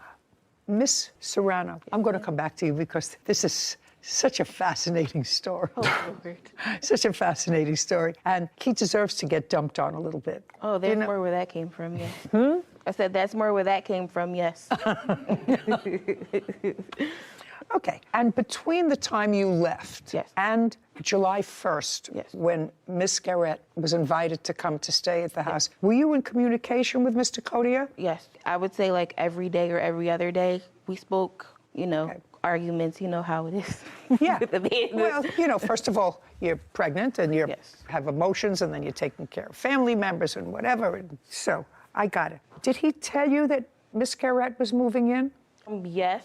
Miss Serrano, I'm going to come back to you because this is such a fascinating story. Oh, Lord. Such a fascinating story. And he deserves to get dumped on a little bit. Oh, there's more where that came from, yes. I said that's more where that came from, yes. Okay, and between the time you left and July 1st, when Miss Garrett was invited to come to stay at the house, were you in communication with Mr. Codia? Yes, I would say like every day or every other day. We spoke, you know, arguments, you know how it is. Yeah. With the business. Well, you know, first of all, you're pregnant and you have emotions, and then you're taking care of family members and whatever. And so I got it. Did he tell you that Miss Garrett was moving in? Yes.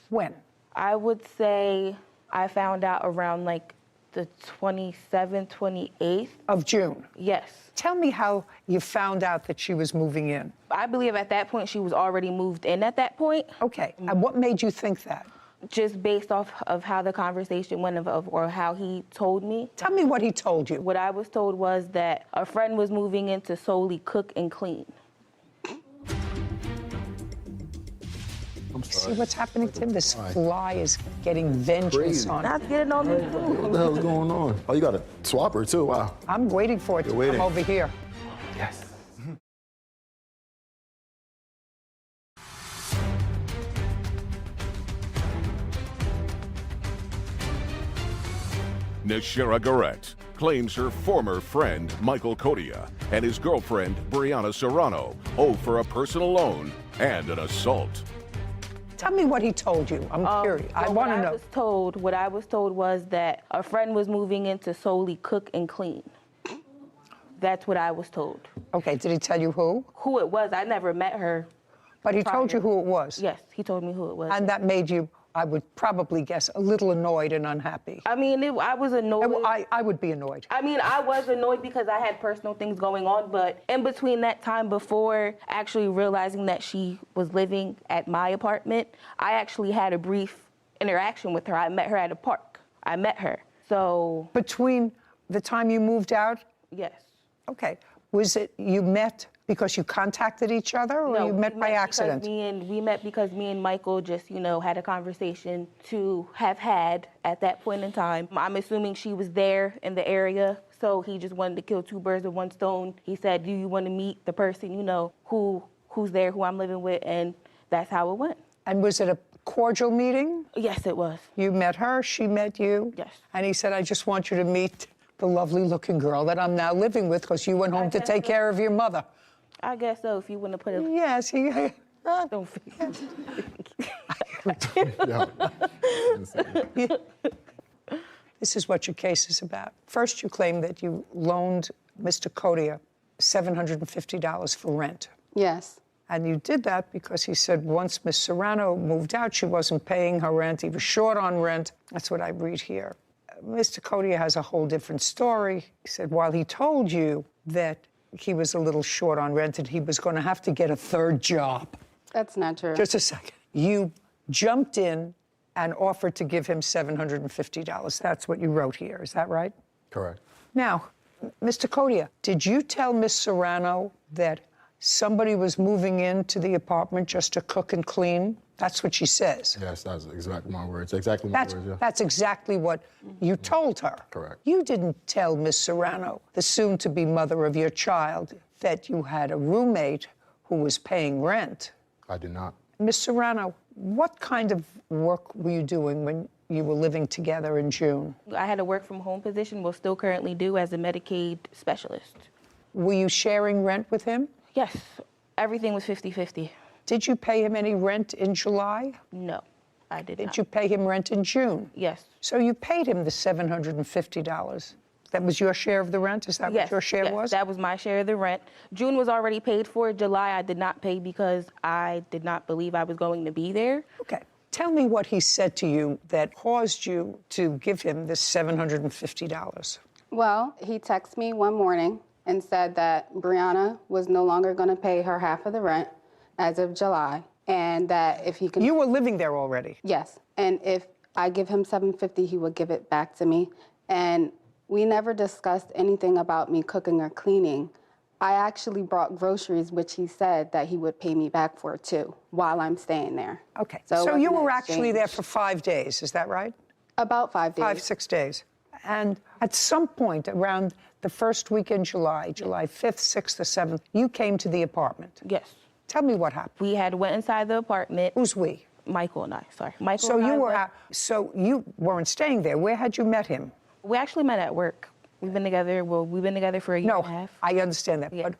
When? I would say I found out around like the 27th, 28th. Of June? Yes. Tell me how you found out that she was moving in. I believe at that point she was already moved in at that point. Okay, and what made you think that? Just based off of how the conversation went or how he told me. Tell me what he told you. What I was told was that a friend was moving in to solely cook and clean. See what's happening to him? This fly is getting vengeance on him. Not getting on the What the hell's going on? Oh, you got a swapper too, wow. I'm waiting for it to come over here. Yes. Nashira Garrett claims her former friend, Michael Codia, and his girlfriend, Brianna Serrano, owe for a personal loan and an assault. Tell me what he told you. I'm curious. I want to know. What I was told was that a friend was moving in to solely cook and clean. That's what I was told. Okay, did he tell you who? Who it was. I never met her. But he told you who it was? Yes, he told me who it was. And that made you, I would probably guess, a little annoyed and unhappy. I mean, I was annoyed. I would be annoyed. I mean, I was annoyed because I had personal things going on, but in between that time before actually realizing that she was living at my apartment, I actually had a brief interaction with her. I met her at a park. I met her. So... Between the time you moved out? Yes. Okay. Was it you met because you contacted each other, or you met by accident? We met because me and Michael just, you know, had a conversation to have had at that point in time. I'm assuming she was there in the area, so he just wanted to kill two birds with one stone. He said, do you want to meet the person, you know, who's there, who I'm living with, and that's how it went. And was it a cordial meeting? Yes, it was. You met her, she met you? Yes. And he said, I just want you to meet the lovely-looking girl that I'm now living with because you went home to take care of your mother. I guess so, if you want to put it... Yes, he... Don't forget. This is what your case is about. First, you claim that you loaned Mr. Codia $750 for rent. Yes. And you did that because he said once Miss Serrano moved out, she wasn't paying her rent. He was short on rent. That's what I read here. Mr. Codia has a whole different story. He said while he told you that he was a little short on rent and he was going to have to get a third job. That's not true. Just a second. You jumped in and offered to give him $750. That's what you wrote here. Is that right? Correct. Now, Mr. Codia, did you tell Miss Serrano that somebody was moving into the apartment just to cook and clean? That's what she says. Yes, that's exactly my words. Exactly my words, yeah. That's exactly what you told her. Correct. You didn't tell Miss Serrano, the soon-to-be mother of your child, that you had a roommate who was paying rent. I did not. Miss Serrano, what kind of work were you doing when you were living together in June? I had a work-from-home position, will still currently do as a Medicaid specialist. Were you sharing rent with him? Yes. Everything was 50-50. Did you pay him any rent in July? No. I did Did not. you pay him rent in June? Yes. So you paid him the $750. That was your share of the rent? Is that what your share was? That was my share of the rent. June was already paid for. July I did not pay because I did not believe I was going to be there. Okay. Tell me what he said to you that caused you to give him this $750. Well, he texted me one morning and said that Brianna was no longer going to pay her half of the rent as of July, and that if he could... You were living there already? Yes, and if I give him $750, he would give it back to me. And we never discussed anything about me cooking or cleaning. I actually brought groceries, which he said that he would pay me back for, too, while I'm staying there. Okay. So it So you wasn't were an actually there exchange. for 5 days, is that right? About 5 days. 5, 6 days. And at some point around the first week in July, July 5th, 6th, or 7th, you came to the apartment. Yes. Tell me what happened. We had went inside the apartment. Who's we? Michael and I, sorry. Michael So and I you were went- so you weren't staying there. Where had you met him? We actually met at work. We've been together for a year and a half. I understand that. But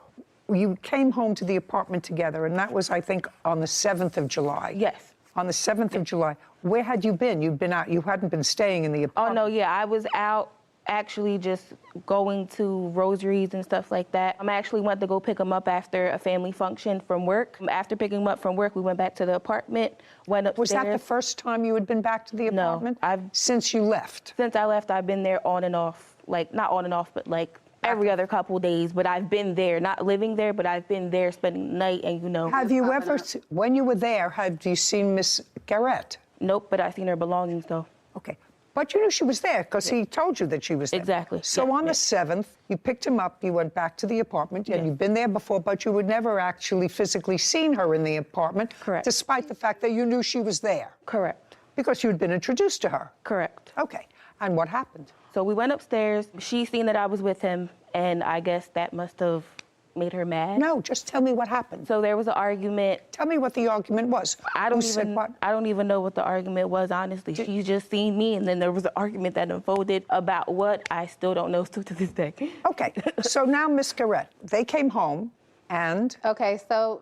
you came home to the apartment together, and that was, I think, on the 7th of July. Yes. On the 7th of July. Where had you been? You'd been out. You hadn't been staying in the Oh, apartment. no, yeah, I was out actually just going to rosaries and stuff like that. I actually went to go pick him up after a family function from work. After picking him up from work, we went back to the apartment, went upstairs. Was that the first time you had been back to the apartment? No. Since you left? Since I left, I've been there on and off. Like, not on and off, but like every other couple days. But I've been there, not living there, but I've been there spending the night and, you know. Have you ever, when you were there, had you seen Miss Garrett? Nope, but I've seen her belongings, though. Okay. But you knew she was there because he told you that she was there. Exactly. So on the 7th, you picked him up, you went back to the apartment, and you'd been there before, but you had never actually physically seen her in the apartment. Correct. Despite the fact that you knew she was there. Correct. Because you'd been introduced to her. Correct. Okay. And what happened? So we went upstairs. She seen that I was with him, and I guess that must have made her mad. No, just tell me what happened. So there was an argument. Tell me what the argument was. I don't even know what the argument was, honestly. She just seen me, and then there was an argument that unfolded about what I still don't know still to this day. Okay. So now, Miss Garrett, they came home, and? Okay, so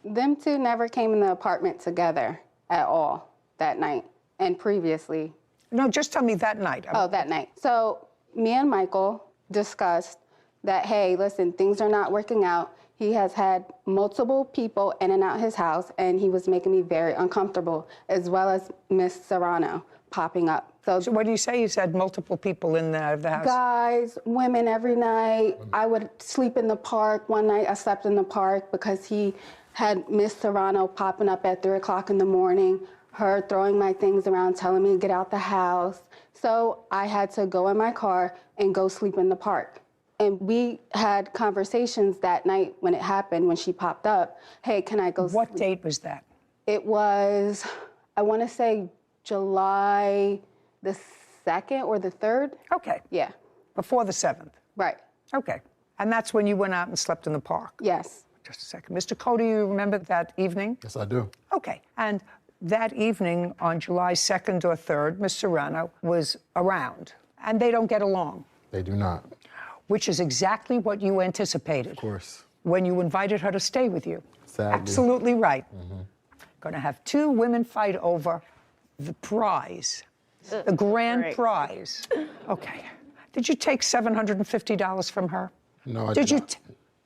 them two never came in the apartment together at all that night and previously. No, just tell me that night. Oh, that night. So me and Michael discussed that, hey, listen, things are not working out. He has had multiple people in and out his house, and he was making me very uncomfortable, as well as Miss Serrano popping up. So what do you say? He's had multiple people in and out of the house? Guys, women every night. I would sleep in the park. One night I slept in the park because he had Miss Serrano popping up at 3 o'clock in the morning, her throwing my things around, telling me to get out the house. So I had to go in my car and go sleep in the park. And we had conversations that night when it happened, when she popped up. Hey, can I go sleep? What date was that? It was, I want to say July the 2nd or the 3rd. Okay. Yeah. Before the 7th? Right. Okay. And that's when you went out and slept in the park? Yes. Just a second. Mr. Cody, you remember that evening? Yes, I do. Okay. And that evening on July 2nd or 3rd, Miss Serrano was around, and they don't get along. They do not. Which is exactly what you anticipated. Of course. When you invited her to stay with you. Sadly. Absolutely right. Mm-hmm. Going to have 2 women fight over the prize, the grand prize. Okay. Did you take $750 from her? No, I did you? not.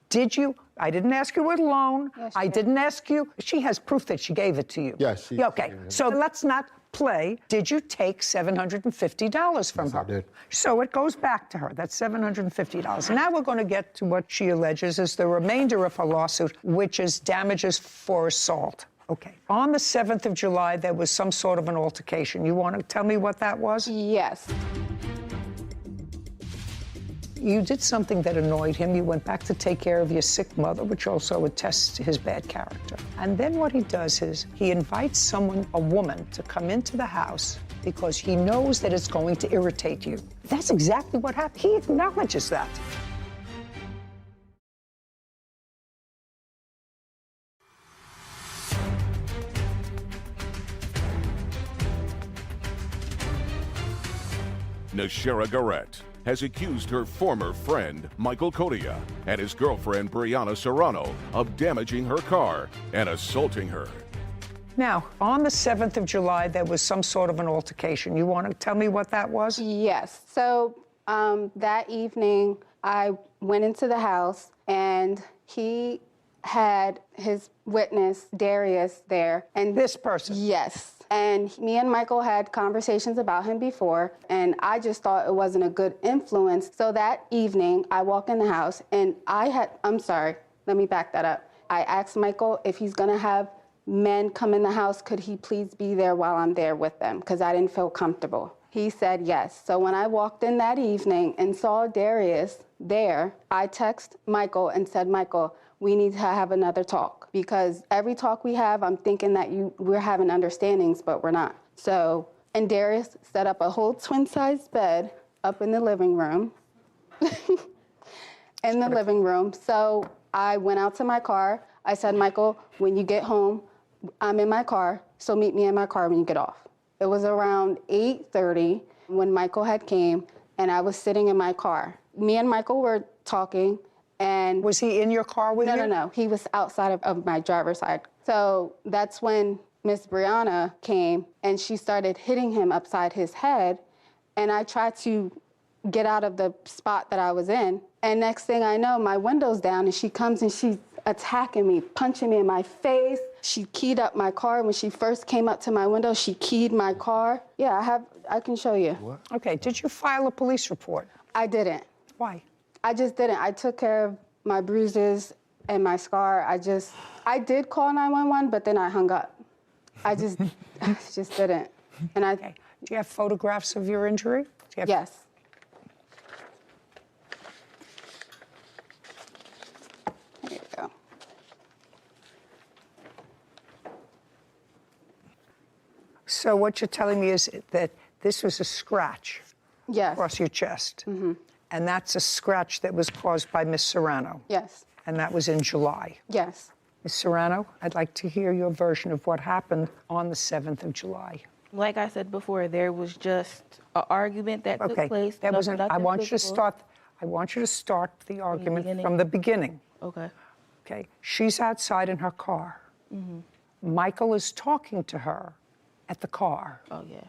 Did you? I didn't ask you a loan. Yes, I didn't ask you. She has proof that she gave it to you. Yes, she- Yeah, okay. So let's not play. Did you take $750 from her? I did. So it goes back to her. That's $750. Now we're going to get to what she alleges is the remainder of her lawsuit, which is damages for assault. Okay. On the 7th of July, there was some sort of an altercation. You want to tell me what that was? Yes. You did something that annoyed him. You went back to take care of your sick mother, which also attests to his bad character. And then what he does is he invites someone, a woman, to come into the house because he knows that it's going to irritate you. That's exactly what happened. He acknowledges that. Nashera Garrett has accused her former friend, Michael Codia, and his girlfriend, Brianna Serrano, of damaging her car and assaulting her. Now, on the 7th of July, there was some sort of an altercation. You want to tell me what that was? Yes. So that evening, I went into the house, and he had his witness, Darius, there. And this person? Yes. And me and Michael had conversations about him before, and I just thought it wasn't a good influence. So that evening, I walk in the house, and I'm sorry, let me back that up. I asked Michael if he's gonna have men come in the house, could he please be there while I'm there with them? Because I didn't feel comfortable. He said yes. So when I walked in that evening and saw Darius there, I texted Michael and said, Michael, we need to have another talk, because every talk we have, I'm thinking that we're having understandings, but we're not. So, and Darius set up a whole twin-sized bed up in the living room. So I went out to my car. I said, Michael, when you get home, I'm in my car, so meet me in my car when you get off. It was around 8:30 when Michael had came, and I was sitting in my car. Me and Michael were talking, and... Was he in your car with you? No. He was outside of my driver's side. So that's when Miss Brianna came, and she started hitting him upside his head, and I tried to get out of the spot that I was in, and next thing I know, my window's down, and she comes and she's attacking me, punching me in my face. She keyed up my car. When she first came up to my window, she keyed my car. Yeah, I can show you. What? Okay, did you file a police report? I didn't. Why? I just didn't. I took care of my bruises and my scar. I did call 911, but then I hung up. I just didn't. And Okay. Do you have photographs of your injury? Yes. There you go. So what you're telling me is that this was a scratch across your chest. Mm-hmm. And that's a scratch that was caused by Miss Serrano. Yes. And that was in July. Yes. Ms. Serrano, I'd like to hear your version of what happened on the 7th of July. Like I said before, there was just an argument that took place. That wasn't, I nothing want you to physical. start the argument from the beginning. Okay. Okay. She's outside in her car. Mm-hmm. Michael is talking to her at the car. Oh, yeah.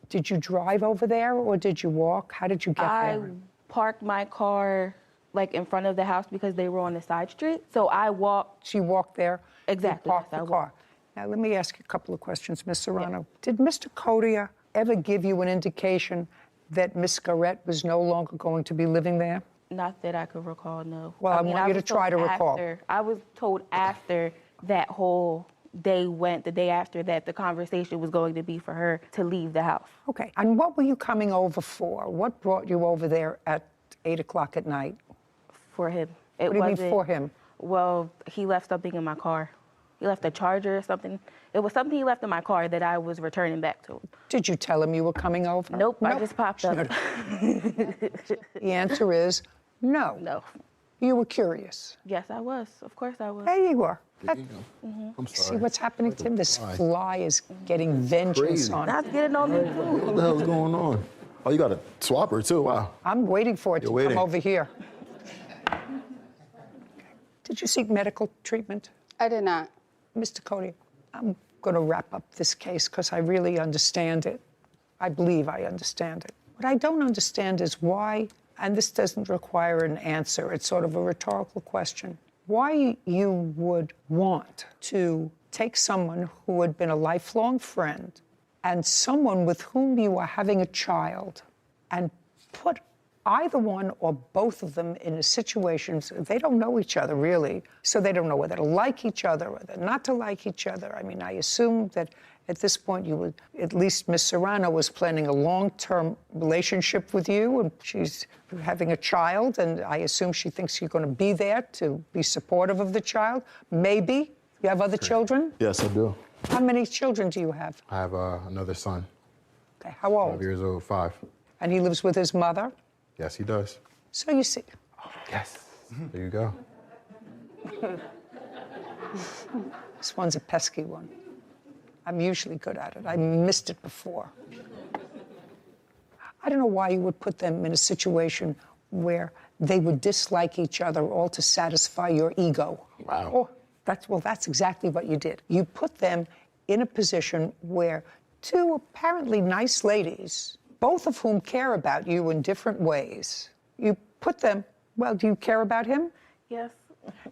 Did you drive over there or did you walk? How did you get I there? parked my car like in front of the house because they were on the side street. So I walked. She walked there? Exactly. You parked yes, the I car. walked. Now, let me ask you a couple of questions, Ms. Serrano. Did Mr. Codia ever give you an indication that Miss Garrett was no longer going to be living there? Not that I could recall, no. Well, I want you to try to recall. I was told after that whole day went, the day after that, the conversation was going to be for her to leave the house. Okay. And what were you coming over for? What brought you over there at 8 o'clock at night? For him. What do you mean for him? Well, he left something in my car. He left a charger or something. It was something he left in my car that I was returning back to him. Did you tell him you were coming over? Nope. I just popped up. The answer is no. No. You were curious. Yes, I was. Of course I was. There you were. Mm-hmm. I'm See sorry. what's happening to him? This fly is getting vengeance Crazy. on Not him. getting on me. What the hell's going on? Oh, you got a swapper too? Wow. I'm waiting for it to waiting. come over here. Did you seek medical treatment? I did not. Mr. Cody, I'm going to wrap up this case because I really understand it. I believe I understand it. What I don't understand is why, and this doesn't require an answer, it's sort of a rhetorical question, why you would want to take someone who had been a lifelong friend and someone with whom you are having a child and put either one or both of them in a situation, they don't know each other really, so they don't know whether to like each other or whether not to like each other. I mean, I assume that at this point you would, at least Miss Serrano was planning a long-term relationship with you, and she's having a child, and I assume she thinks you're going to be there to be supportive of the child. Maybe. You have other children? Yes, I do. How many children do you have? I have another son. Okay, how old? 5 years old, 5. And he lives with his mother? Yes, he does. So you see. Yes. There you go. This one's a pesky one. I'm usually good at it. I missed it before. I don't know why you would put them in a situation where they would dislike each other all to satisfy your ego. Wow. Oh, that's exactly what you did. You put them in a position where two apparently nice ladies, both of whom care about you in different ways, you put them, well, do you care about him? Yes.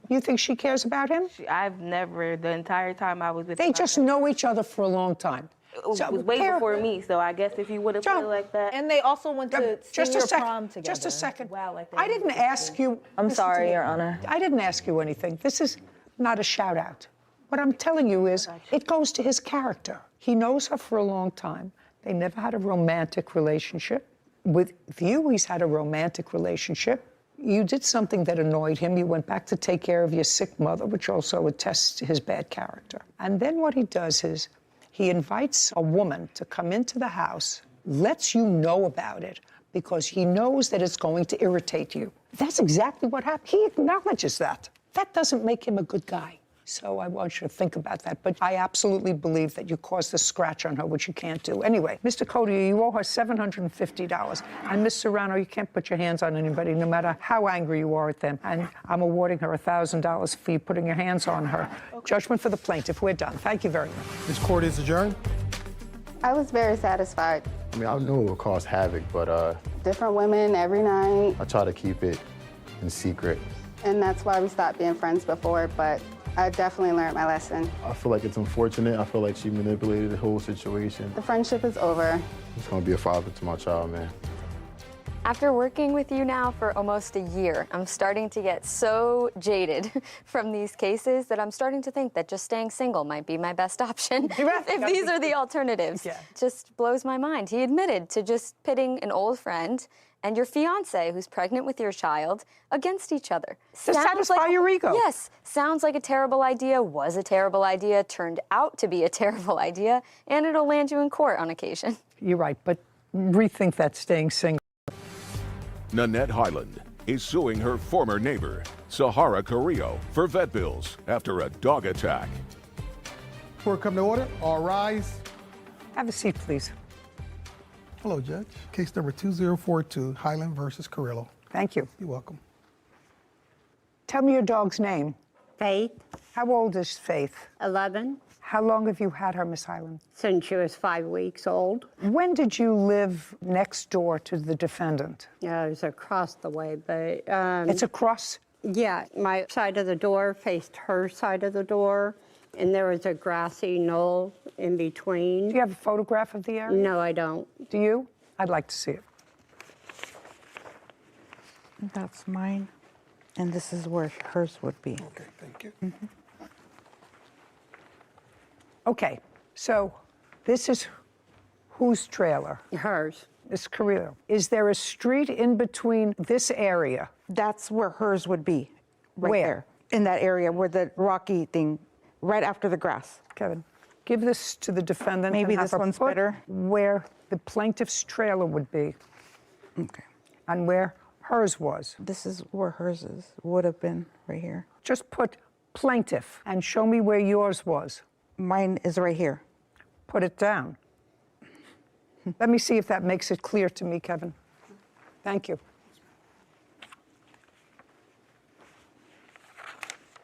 You think she cares about him? I've never, the entire time I was with They him, just know each other for a long time. It was way before me, so I guess if you would have put it like that. And they also went to senior prom together. Just a second. Wow, like I didn't ask you. I'm listen sorry, to me. Your Honor. I didn't ask you anything. This is not a shout out. What I'm telling you is it goes to his character. He knows her for a long time. They never had a romantic relationship. With you, he's had a romantic relationship. You did something that annoyed him. You went back to take care of your sick mother, which also attests to his bad character. And then what he does is he invites a woman to come into the house, lets you know about it, because he knows that it's going to irritate you. That's exactly what happened. He acknowledges that. That doesn't make him a good guy. So I want you to think about that. But I absolutely believe that you caused a scratch on her, which you can't do. Anyway, Mr. Cody, you owe her $750. And Ms. Serrano, you can't put your hands on anybody, no matter how angry you are at them. And I'm awarding her $1,000 for you putting your hands on her. Okay. Judgment for the plaintiff. We're done. Thank you very much. This court is adjourned. I was very satisfied. I mean, I knew it would cause havoc, but Different women every night, I try to keep it in secret. and that's why we stopped being friends before, but I definitely learned my lesson. I feel like it's unfortunate. I feel like she manipulated the whole situation. The friendship is over. It's gonna be a father to my child, man. After working with you now for almost a year, I'm starting to get so jaded from these cases that I'm starting to think that just staying single might be my best option if these are the alternatives. Yeah. Just blows my mind. He admitted to just pitting an old friend and your fiance, who's pregnant with your child, against each other. To satisfy your ego. Yes. Sounds like a terrible idea, was a terrible idea, turned out to be a terrible idea, and it'll land you in court on occasion. You're right, but rethink that staying single. Nanette Highland is suing her former neighbor, Sahara Carrillo, for vet bills after a dog attack. Court come to order. All rise. Have a seat, please. Hello, Judge. Case number 2042, Highland versus Carrillo. Thank you. You're welcome. Tell me your dog's name. Faith. How old is Faith? 11. How long have you had her, Miss Highland? Since she was 5 weeks old. When did you live next door to the defendant? Yeah, it was across the way, but... It's across? Yeah, my side of the door faced her side of the door, and there was a grassy knoll in between. Do you have a photograph of the area? No, I don't. Do you? I'd like to see it. That's mine, and this is where hers would be. Okay, thank you. Mm-hmm. Okay, so this is whose trailer? Hers. Miss Carrillo. Is there a street in between this area? That's where hers would be, right Where? there, in that area where the rocky thing, right after the grass. Kevin, give this to the defendant. Maybe and have this her one's put better. Where the plaintiff's trailer would be. Okay. And where hers was. This is where hers is, would have been right here. Just put plaintiff and show me where yours was. Mine is right here. Put it down. Let me see if that makes it clear to me, Kevin. Thank you.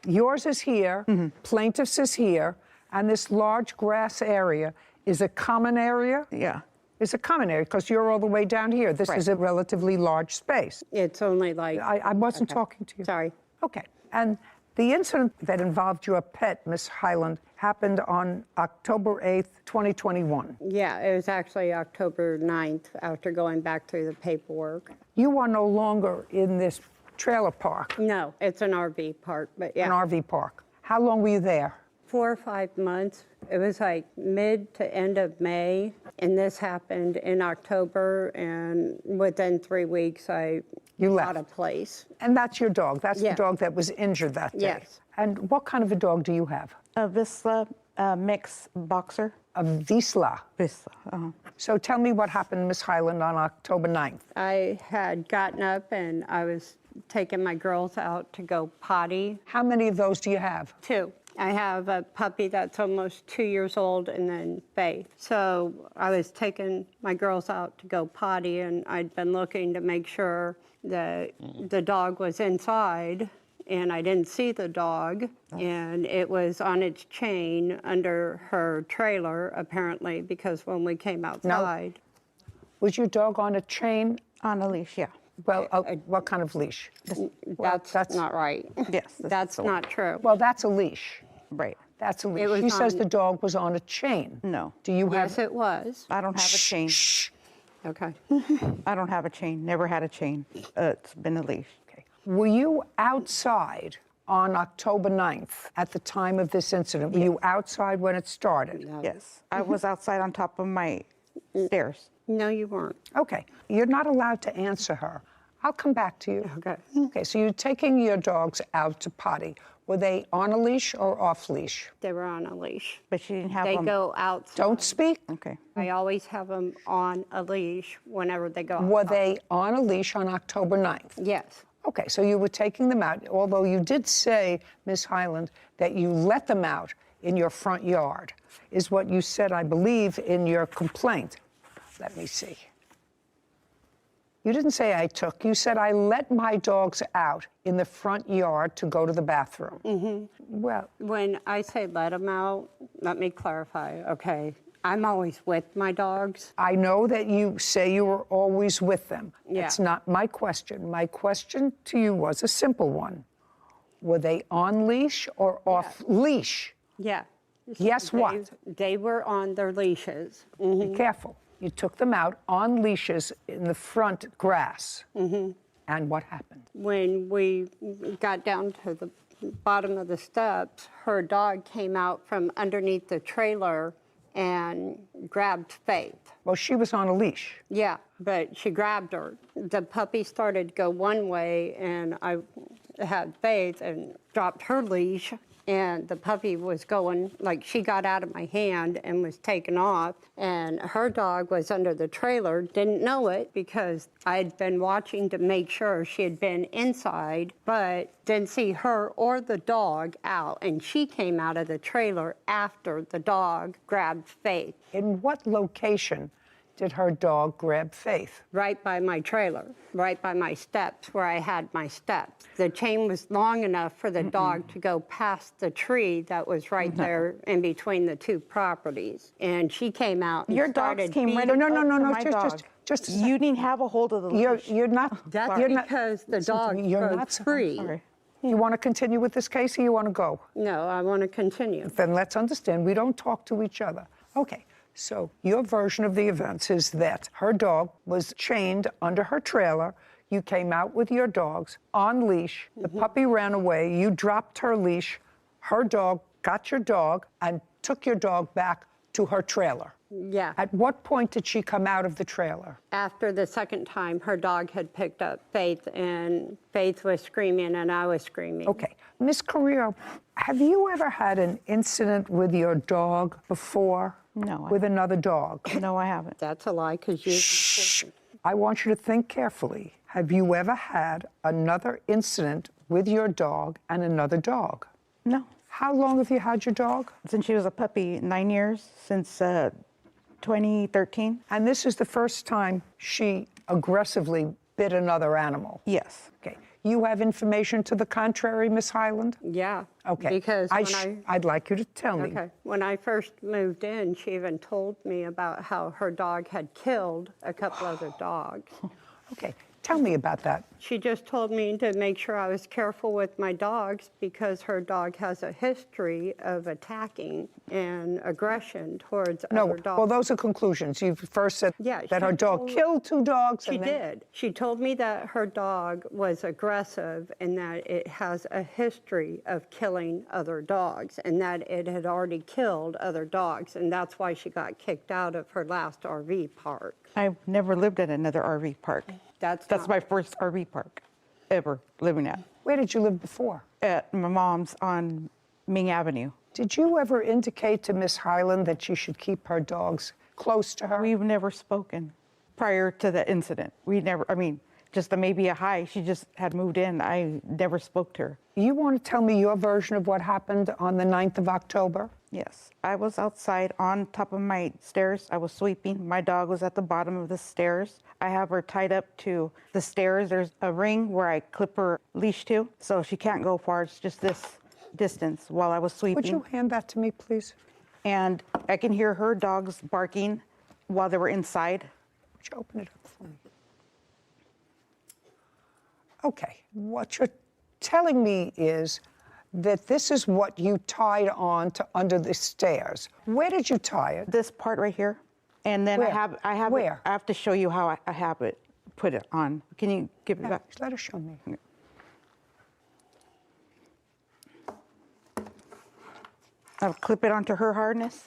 Yours is here, plaintiff's is here, and this large grass area is a common area? Yeah. It's a common area because you're all the way down here. This is a relatively large space. It's only like... I wasn't talking to you. Sorry. Okay. And the incident that involved your pet, Miss Highland, happened on October 8th, 2021. Yeah, it was actually October 9th after going back through the paperwork. You are no longer in this trailer park. No, it's an RV park, but yeah. An RV park. How long were you there? 4 or 5 months. It was like mid to end of May, and this happened in October, and within 3 weeks, I got a place. And that's your dog? That's the dog that was injured that day? Yes. And what kind of a dog do you have? A Vizsla mix boxer. A Vizsla? Vizsla, uh-huh. So tell me what happened, Miss Highland, on October 9th. I had gotten up, and I was taking my girls out to go potty. How many of those do you have? 2. I have a puppy that's almost 2 years old, and then Faith. So I was taking my girls out to go potty, and I'd been looking to make sure that the dog was inside, and I didn't see the dog, and it was on its chain under her trailer, apparently, because when we came outside. Was your dog on a chain? On a leash, yeah. Well, what kind of leash? That's not right. Yes. That's not true. Well, that's a leash. Right. That's a leash. It was She says on- the dog was on a chain. No. Do you have? Yes, it was. I don't have a chain. Okay. I don't have a chain. Never had a chain. It's been a leash. Okay. Were you outside on October 9th at the time of this incident? Were you outside when it started? Yes. I was outside on top of my stairs. No, you weren't. Okay. You're not allowed to answer her. I'll come back to you. Okay. Okay, so you're taking your dogs out to potty. Were they on a leash or off leash? They were on a leash. But she didn't have They them. go outside. Don't speak. Okay. I always have them on a leash whenever they go outside. Were they on a leash on October 9th? Yes. Okay, so you were taking them out, although you did say, Ms. Highland, that you let them out in your front yard, is what you said, I believe, in your complaint. Let me see. You didn't say I took. You said I let my dogs out in the front yard to go to the bathroom. Mm-hmm. Well, when I say let them out, let me clarify, okay? I'm always with my dogs. I know that you say you were always with them. Yeah. That's not my question. My question to you was a simple one. Were they on leash or off leash? Yeah. Yes, what? They were on their leashes. Mm-hmm. Be careful. You took them out on leashes in the front grass. Mm-hmm. And what happened? When we got down to the bottom of the steps, her dog came out from underneath the trailer and grabbed Faith. Well, she was on a leash. Yeah, but she grabbed her. The puppy started to go one way, and I had Faith and dropped her leash, and the puppy was going, like, she got out of my hand and was taken off, and her dog was under the trailer, didn't know it because I had been watching to make sure she had been inside, but didn't see her or the dog out, and she came out of the trailer after the dog grabbed Faith. In what location did her dog grab Faith? Right by my trailer, right by my steps, where I had my steps. The chain was long enough for the dog to go past the tree that was right there in between the two properties. And she came out and Your dogs started came right beating- up to my just- dog. just a You didn't have a hold of the leash. You're not. That's you're not- because the listen to dog me, you're broke not free. Sorry. You want to continue with this case or you want to go? No, I want to continue. Then let's understand, we don't talk to each other. Okay, so your version of the events is that her dog was chained under her trailer. You came out with your dogs on leash. The puppy ran away. You dropped her leash. Her dog got your dog and took your dog back to her trailer. Yeah. At what point did she come out of the trailer? After the second time, her dog had picked up Faith, and Faith was screaming, and I was screaming. Okay. Miss Carrillo, have you ever had an incident with your dog before? No. With another dog? No, I haven't. That's a lie, because you... Shh. I want you to think carefully. Have you ever had another incident with your dog and another dog? No. How long have you had your dog? Since she was a puppy, 9 years, since 2013. And this is the first time she aggressively bit another animal? Yes. Okay. You have information to the contrary, Miss Highland? Yeah. Okay. Because I'd like you to tell me. Okay. When I first moved in, she even told me about how her dog had killed a couple other dogs. Okay. Tell me about that. She just told me to make sure I was careful with my dogs because her dog has a history of attacking and aggression towards other dogs. Well, those are conclusions. You first said that her she dog told- killed two dogs. She and then- did. She told me that her dog was aggressive and that it has a history of killing other dogs and that it had already killed other dogs, and that's why she got kicked out of her last RV park. I've never lived at another RV park. That's my first RV park ever living at. Where did you live before? At my mom's on Ming Avenue. Did you ever indicate to Miss Highland that she should keep her dogs close to her? We've never spoken prior to the incident. We never, just maybe a hi. She just had moved in. I never spoke to her. You want to tell me your version of what happened on the 9th of October? Yes, I was outside on top of my stairs. I was sweeping. My dog was at the bottom of the stairs. I have her tied up to the stairs. There's a ring where I clip her leash to, so she can't go far. It's just this distance while I was sweeping. Would you hand that to me, please? And I can hear her dogs barking while they were inside. Would you open it up for me? Okay, what you're telling me is that this is what you tied on to under the stairs. Where did you tie it? This part right here. And then Where? I have Where? I have to show you how I have it, put it on. Can you give it back? Let her show me. I'll clip it onto her harness,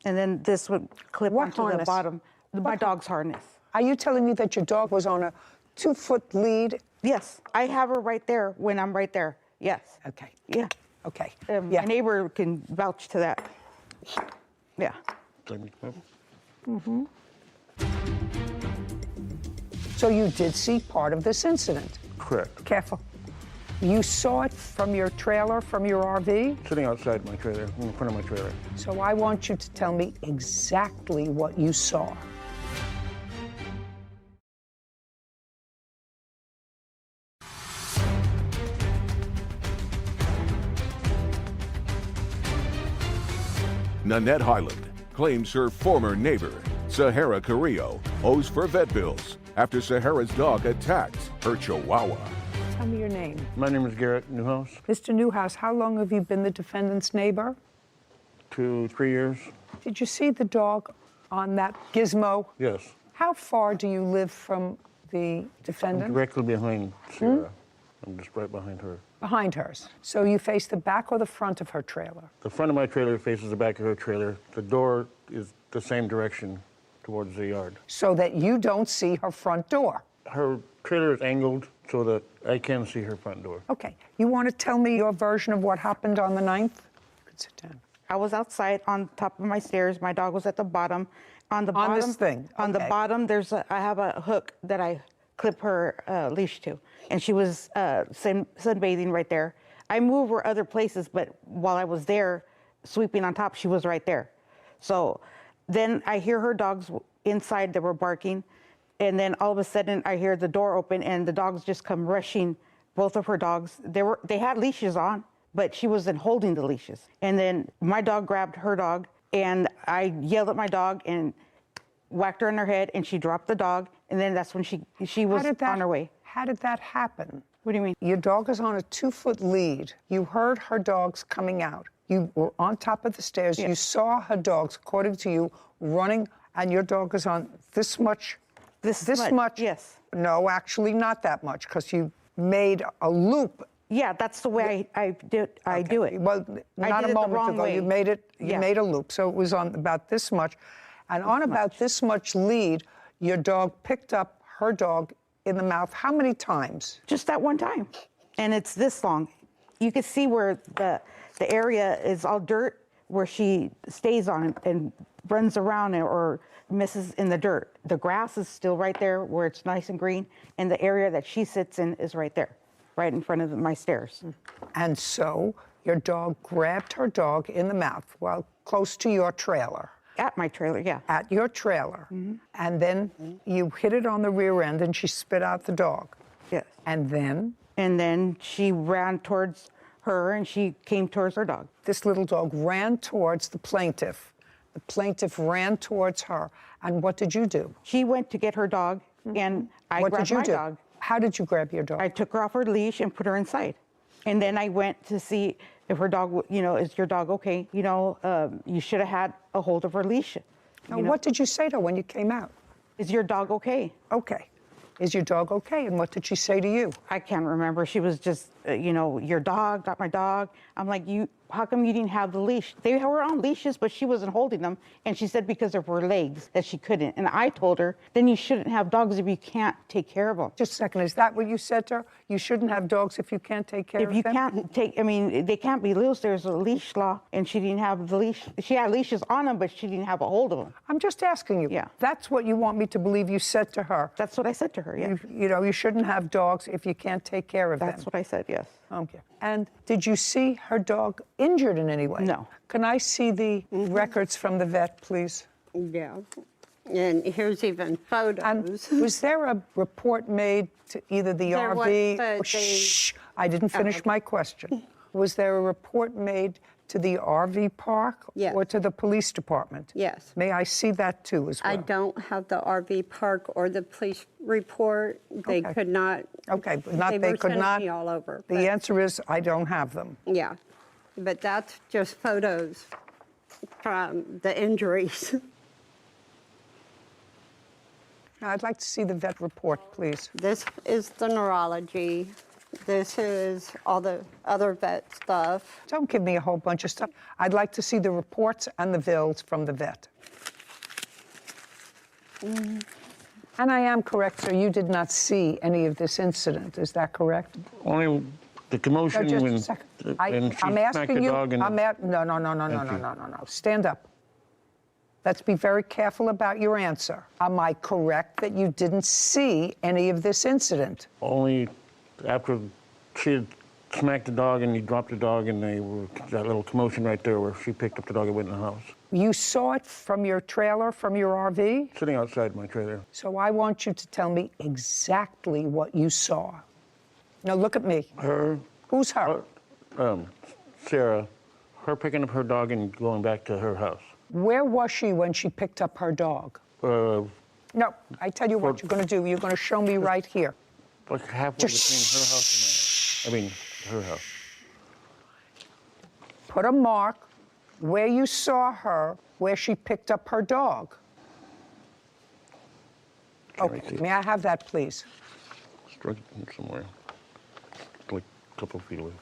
and then this would clip onto harness? the bottom. My dog's harness. Are you telling me that your dog was on a 2-foot lead? Yes, I have her right there when I'm right there. Yes. Okay. Yeah. Okay. My neighbor can vouch to that. Yeah. Mm-hmm. So you did see part of this incident? Correct. Careful. You saw it from your trailer, from your RV? Sitting outside my trailer, in front of my trailer. So I want you to tell me exactly what you saw. Nanette Highland claims her former neighbor, Sahara Carrillo, owes for vet bills after Sahara's dog attacked her chihuahua. Tell me your name. My name is Garrett Newhouse. Mr. Newhouse, how long have you been the defendant's neighbor? 2, 3 years. Did you see the dog on that gizmo? Yes. How far do you live from the defendant? Directly behind Sarah. I'm just right behind her. Behind hers. So you face the back or the front of her trailer? The front of my trailer faces the back of her trailer. The door is the same direction towards the yard. So that you don't see her front door? Her trailer is angled so that I can see her front door. Okay. You want to tell me your version of what happened on the 9th? You could sit down. I was outside on top of my stairs. My dog was at the bottom. On the bottom, this thing? On the Okay. bottom, I have a hook that I clip her leash to, and she was sunbathing right there. I moved her other places, but while I was there sweeping on top, she was right there. So then I hear her dogs inside that were barking, and then all of a sudden I hear the door open and the dogs just come rushing. Both of her dogs, they had leashes on, but she wasn't holding the leashes. And then my dog grabbed her dog, and I yelled at my dog and whacked her in her head, and she dropped the dog, and then that's when she was on her way. How did that happen? What do you mean? Your dog is on a 2-foot lead. You heard her dogs coming out. You were on top of the stairs. Yes. You saw her dogs, according to you, running, and your dog is on this much. This much? Yes. No, actually not that much, because you made a loop. Yeah, that's the way I do it. Well, not a moment ago. You made it. You made a loop, so it was on about this much, and on about this much lead, your dog picked up her dog in the mouth. How many times? Just that one time, and it's this long. You can see where the area is all dirt, where she stays on it and runs around or misses in the dirt. The grass is still right there where it's nice and green, and the area that she sits in is right there, right in front of my stairs. And so your dog grabbed her dog in the mouth while close to your trailer. At my trailer, yeah. At your trailer. And then you hit it on the rear end and she spit out the dog. Yes. And then? And then she ran towards her and she came towards her dog. This little dog ran towards the plaintiff. The plaintiff ran towards her. And what did you do? She went to get her dog and I What grabbed did you my do? dog. How did you grab your dog? I took her off her leash and put her inside. And then I went to see if her dog, is your dog okay? You should have had a hold of her leash. Now, what did you say to her when you came out? Is your dog okay? Okay. Is your dog okay? And what did she say to you? I can't remember. She was just, your dog, got my dog. I'm like, how come you didn't have the leash? They were on leashes, but she wasn't holding them. And she said because of her legs that she couldn't. And I told her, then you shouldn't have dogs if you can't take care of them. Just a second, is that what you said to her? You shouldn't have dogs if you can't take care of them? If you can't take, they can't be loose. There's a leash law, and she didn't have the leash. She had leashes on them, but she didn't have a hold of them. I'm just asking you. Yeah. That's what you want me to believe you said to her. That's what I said to her, yeah. You shouldn't have dogs if you can't take care of them. That's what I said, yes. Okay. And did you see her dog injured in any way? No. Can I see the records from the vet, please? Yeah. And here's even photos. And was there a report made to either the There was, RV? but Oh, shh, I didn't finish okay. my question. Was there a report made to the RV park or to the police department? Yes. May I see that too as well? I don't have the RV park or the police report. They Okay. could not. Okay, but not they they were could sending not. me all over. The answer is I don't have them. Yeah, but that's just photos from the injuries. Now, I'd like to see the vet report, please. This is the neurology. This is all the other vet stuff. Don't give me a whole bunch of stuff. I'd like to see the reports and the bills from the vet. And I am correct, sir, you did not see any of this incident. Is that correct? Only the commotion No, just a when second. and she I'm smacked asking the you. dog and No. Stand up. Let's be very careful about your answer. Am I correct that you didn't see any of this incident? only after she had smacked the dog and he dropped the dog and they were that little commotion right there where she picked up the dog and went in the house. You saw it from your trailer, from your RV? Sitting outside my trailer. So I want you to tell me exactly what you saw. Now look at me. Her. Who's her? Sarah. Her picking up her dog and going back to her house. Where was she when she picked up her dog? No, I tell you what you're going to do. You're going to show me right here. Like halfway between her house and mine. I mean, her house. Put a mark where you saw her, where she picked up her dog. Okay, may I have that, please? Struck it somewhere. Like a couple feet away.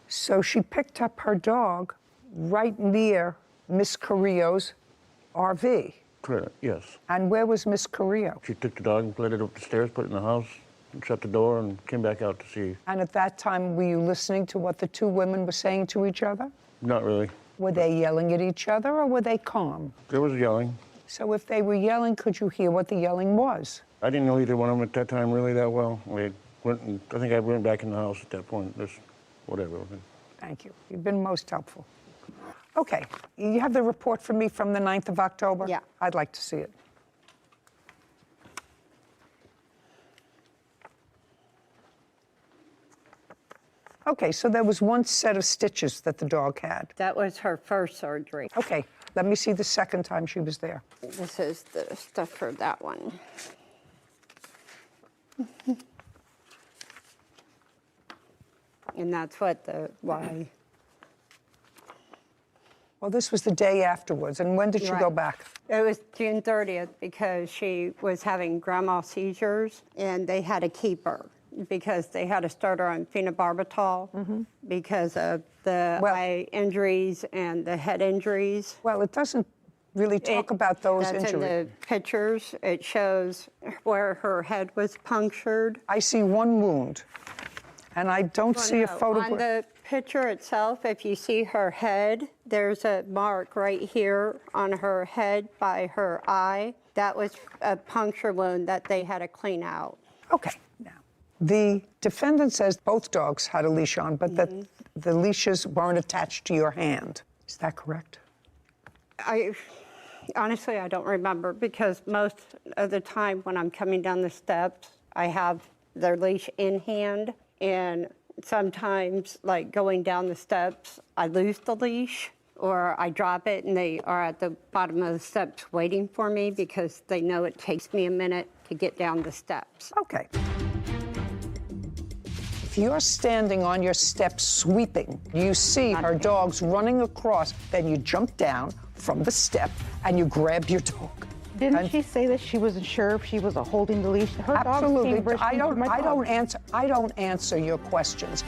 So she picked up her dog right near Miss Carrillo's RV. Correct, yes. And where was Miss Carrillo? She took the dog and led it up the stairs, put it in the house, and shut the door, and came back out to see. And at that time, were you listening to what the two women were saying to each other? Not really. Were they yelling at each other or were they calm? There was yelling. So if they were yelling, could you hear what the yelling was? I didn't know either one of them at that time really that well. I think I went back in the house at that point. Just whatever. Thank you. You've been most helpful. Okay, you have the report from me from the 9th of October? Yeah. I'd like to see it. Okay, so there was one set of stitches that the dog had. That was her first surgery. Okay, let me see the second time she was there. This is the stuff for that one. And that's what why. Well, this was the day afterwards, and when did she go Right. back? It was June 30th because she was having grandma seizures, and they had to keep her because they had to start her on phenobarbital because of the eye injuries and the head injuries. Well, it doesn't really talk about those That's injuries. in the pictures. It shows where her head was punctured. I see one wound, and I don't see a photograph. On the picture itself, if you see her head, there's a mark right here on her head by her eye. That was a puncture wound that they had to clean out. Okay, now, the defendant says both dogs had a leash on, but that the leashes weren't attached to your hand. Is that correct? Honestly, I don't remember because most of the time when I'm coming down the steps, I have their leash in hand, and sometimes, like going down the steps, I lose the leash or I drop it and they are at the bottom of the steps waiting for me because they know it takes me a minute to get down the steps. Okay. If you're standing on your steps sweeping, you see her dog's running across, then you jump down from the step and you grab your dog. Didn't she say that she wasn't sure if she was holding the leash? Her dog Absolutely. came rushing toward my dog. I don't answer your questions.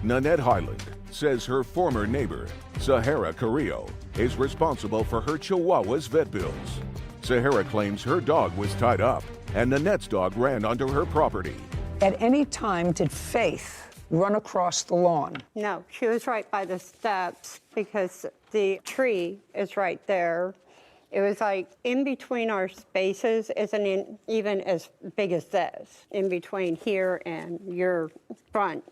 Nanette Highland says her former neighbor, Sahara Carrillo, is responsible for her Chihuahua's vet bills. Sahara claims her dog was tied up and Nanette's dog ran onto her property. At any time did Faith run across the lawn? No, she was right by the steps because the tree is right there. It was like in between our spaces isn't even as big as this, in between here and your front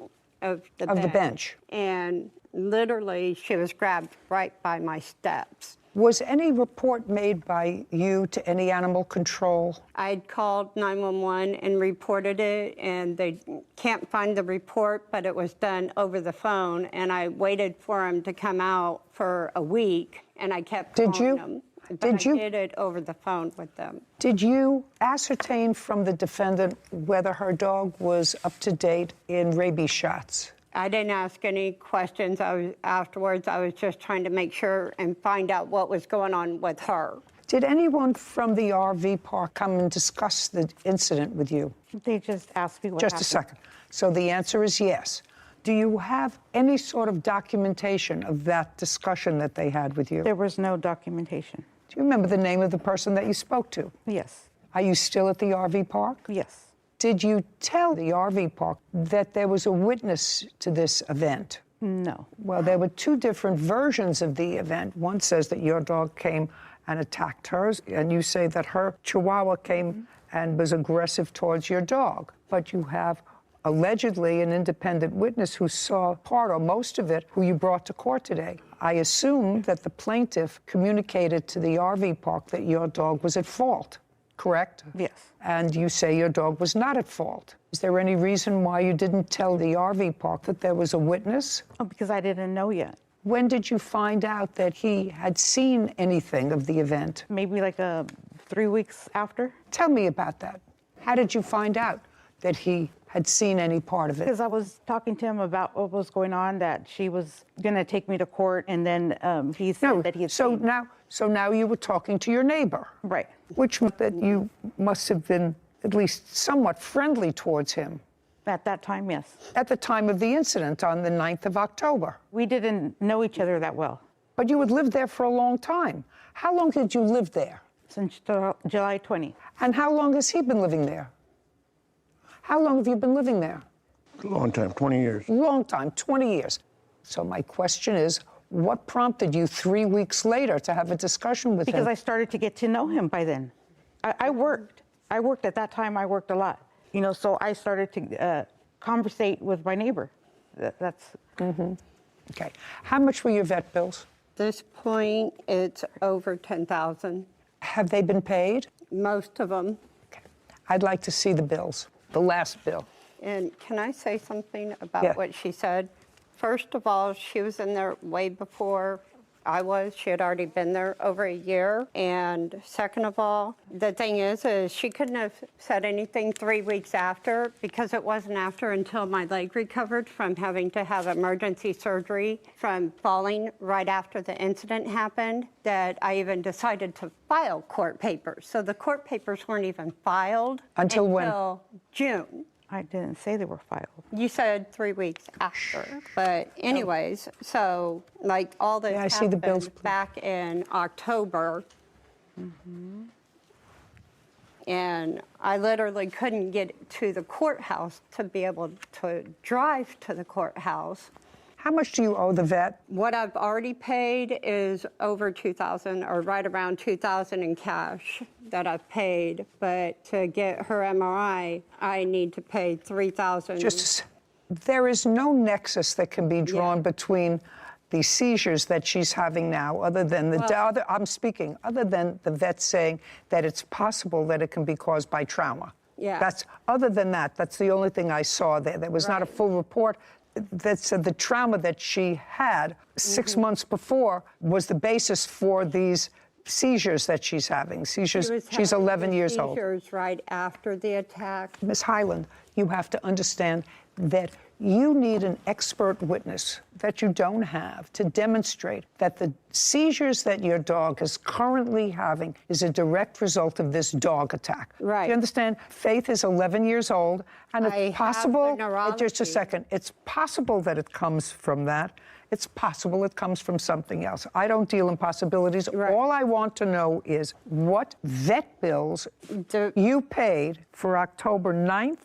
of the bench. And literally, she was grabbed right by my steps. Was any report made by you to any animal control? I'd called 911 and reported it, and they can't find the report, but it was done over the phone, and I waited for them to come out for a week, and I kept calling them. But I did it over the phone with them. Did you ascertain from the defendant whether her dog was up to date in rabies shots? I didn't ask any questions afterwards. I was just trying to make sure and find out what was going on with her. Did anyone from the RV park come and discuss the incident with you? They just asked me what happened. Just a second. So the answer is yes. Do you have any sort of documentation of that discussion that they had with you? There was no documentation. Do you remember the name of the person that you spoke to? Yes. Are you still at the RV park? Yes. Did you tell the RV park that there was a witness to this event? No. Well, there were two different versions of the event. One says that your dog came and attacked hers, and you say that her Chihuahua came and was aggressive towards your dog. But you have allegedly an independent witness who saw part or most of it, who you brought to court today. I assume that the plaintiff communicated to the RV park that your dog was at fault, correct? Yes. And you say your dog was not at fault. Is there any reason why you didn't tell the RV park that there was a witness? Oh, because I didn't know yet. When did you find out that he had seen anything of the event? Maybe like 3 weeks after. Tell me about that. How did you find out that he had seen any part of it? Because I was talking to him about what was going on, that she was going to take me to court, and then he said that he had seen. So now you were talking to your neighbor. Right. Which meant that you must have been at least somewhat friendly towards him. At that time, yes. At the time of the incident on the 9th of October. We didn't know each other that well. But you had lived there for a long time. How long did you live there? Since July 20. And how long has he been living there? How long have you been living there? A long time, 20 years. Long time, 20 years. So my question is, what prompted you 3 weeks later to have a discussion with him? Because I started to get to know him by then. I worked. I worked at that time. I worked a lot. You know, so I started to conversate with my neighbor. That's... Mm-hmm. Okay. How much were your vet bills? At this point, it's over $10,000. Have they been paid? Most of them. Okay. I'd like to see the bills, the last bill. And can I say something about what she said? First of all, she was in there way before I was. She had already been there over a year. And second of all, the thing is she couldn't have said anything 3 weeks after, because it wasn't after until my leg recovered from having to have emergency surgery from falling right after the incident happened that I even decided to file court papers. So the court papers weren't even filed until when? Until June. I didn't say they were filed. You said 3 weeks after. But anyways, so like all this I see the bills, back in October. Mm-hmm. And I literally couldn't get to the courthouse to be able to drive to the courthouse. How much do you owe the vet? What I've already paid is over $2,000, or right around $2,000 in cash that I've paid. But to get her MRI, I need to pay $3,000. There is no nexus that can be drawn between the seizures that she's having now, other than other than the vet saying that it's possible that it can be caused by trauma. Yeah. Other than that, that's the only thing I saw there. There was not a full report that said the trauma that she had 6 months before was the basis for these seizures that she's having. Seizures. She's 11 years old. Seizures right after the attack. Ms. Highland, you have to understand that you need an expert witness that you don't have to demonstrate that the seizures that your dog is currently having is a direct result of this dog attack. Right. Do you understand? Faith is 11 years old, and it's possible, just a neurology. second, it's possible that it comes from that. It's possible it comes from something else. I don't deal in possibilities. All I want to know is what vet bills you paid for October 9th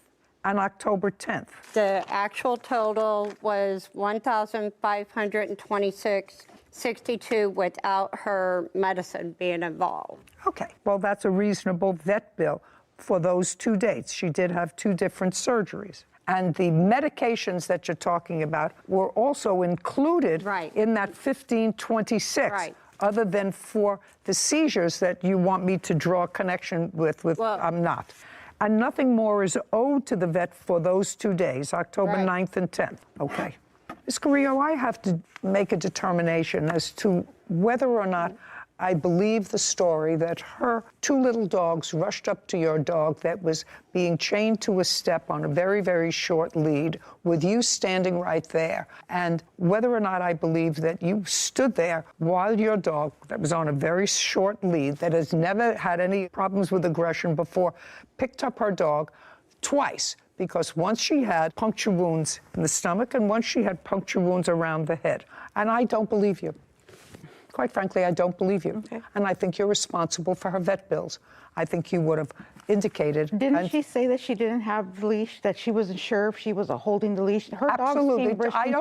and October 10th? The actual total was $1,526.62 without her medicine being involved. Okay, well, that's a reasonable vet bill for those 2 dates. She did have 2 different surgeries. And the medications that you're talking about were also included in that $1,526. Right. Other than for the seizures that you want me to draw a connection with, I'm not. And nothing more is owed to the vet for those 2 days, October 9th and 10th. Okay. Ms. Carrillo, I have to make a determination as to whether or not I believe the story that her 2 little dogs rushed up to your dog that was being chained to a step on a very, very short lead with you standing right there, and whether or not I believe that you stood there while your dog that was on a very short lead, that has never had any problems with aggression before, picked up her dog twice, because once she had puncture wounds in the stomach and once she had puncture wounds around the head. And I don't believe you. Quite frankly, I don't believe you. Okay. And I think you're responsible for her vet bills. I think you would have indicated. Didn't she say that she didn't have the leash, that she wasn't sure if she was holding the leash? Her absolutely. Dogs I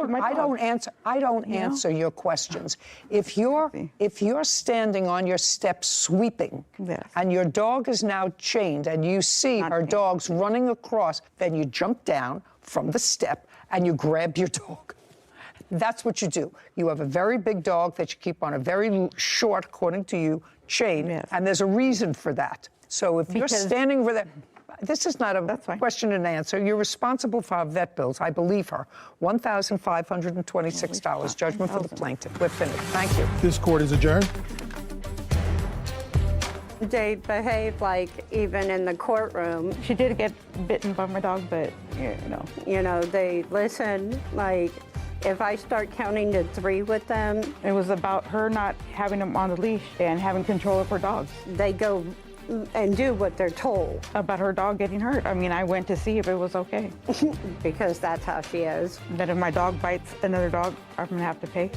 don't answer your questions. If you're standing on your step sweeping, and your dog is now chained, and you see her dog's running across, then you jump down from the step and you grab your dog. That's what you do. You have a very big dog that you keep on a very short, according to you, chain, and there's a reason for that. So if you're standing with it, this is not a question and answer. You're responsible for our vet bills. I believe her. $1,526. Judgment for the plaintiff. We're finished. Thank you. This court is adjourned. They behaved like even in the courtroom. She did get bitten by my dog, but they listened. Like, if I start counting to 3 with them, it was about her not having them on the leash and having control of her dogs. They go and do what they're told. About her dog getting hurt. I mean, I went to see if it was okay. Because that's how she is. That if my dog bites another dog, I'm gonna have to pay.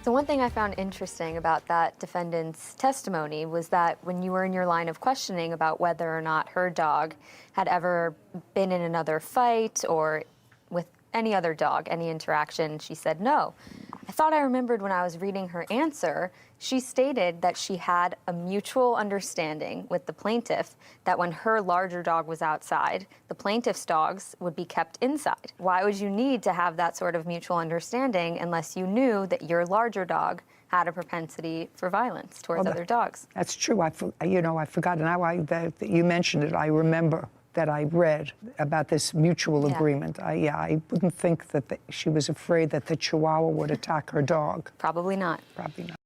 So one thing I found interesting about that defendant's testimony was that when you were in your line of questioning about whether or not her dog had ever been in another fight or with any other dog, any interaction, she said no. I thought I remembered when I was reading her answer, she stated that she had a mutual understanding with the plaintiff that when her larger dog was outside, the plaintiff's dogs would be kept inside. Why would you need to have that sort of mutual understanding unless you knew that your larger dog had a propensity for violence towards other dogs? That's true. I forgot. Now that you mentioned it, I remember that I read about this mutual agreement. I wouldn't think that she was afraid that the Chihuahua would attack her dog. Probably not. Probably not.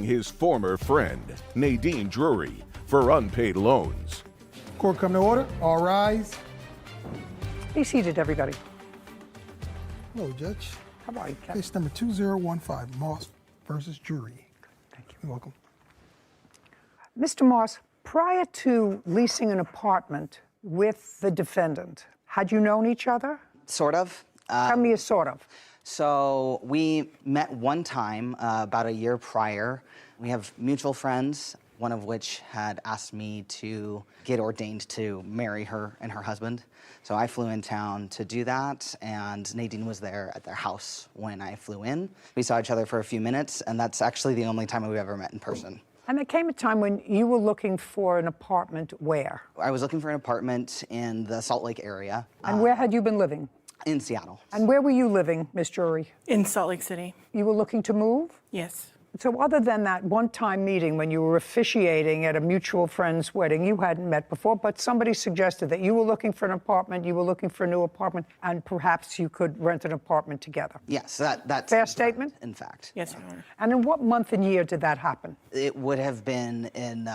His former friend, Nadine Drury, for unpaid loans. Court come to order. All rise. Be seated, everybody. Hello, Judge. How are you, Captain? Case number 2015, Moss versus Drury. Thank you. You're welcome. Mr. Moss, prior to leasing an apartment with the defendant, had you known each other? Sort of. Tell me a sort of. So we met one time about a year prior. We have mutual friends, one of which had asked me to get ordained to marry her and her husband. So I flew in town to do that, and Nadine was there at their house when I flew in. We saw each other for a few minutes, and that's actually the only time we've ever met in person. And there came a time when you were looking for an apartment where? I was looking for an apartment in the Salt Lake area. And where had you been living? In Seattle. And where were you living, Miss Drury? In Salt Lake City. You were looking to move? Yes. So other than that one-time meeting when you were officiating at a mutual friend's wedding, you hadn't met before, but somebody suggested that you were looking for an apartment, you were looking for a new apartment, and perhaps you could rent an apartment together. Yes, that's fair statement? In fact. Yes, Your Honor. And in what month and year did that happen? It would have been in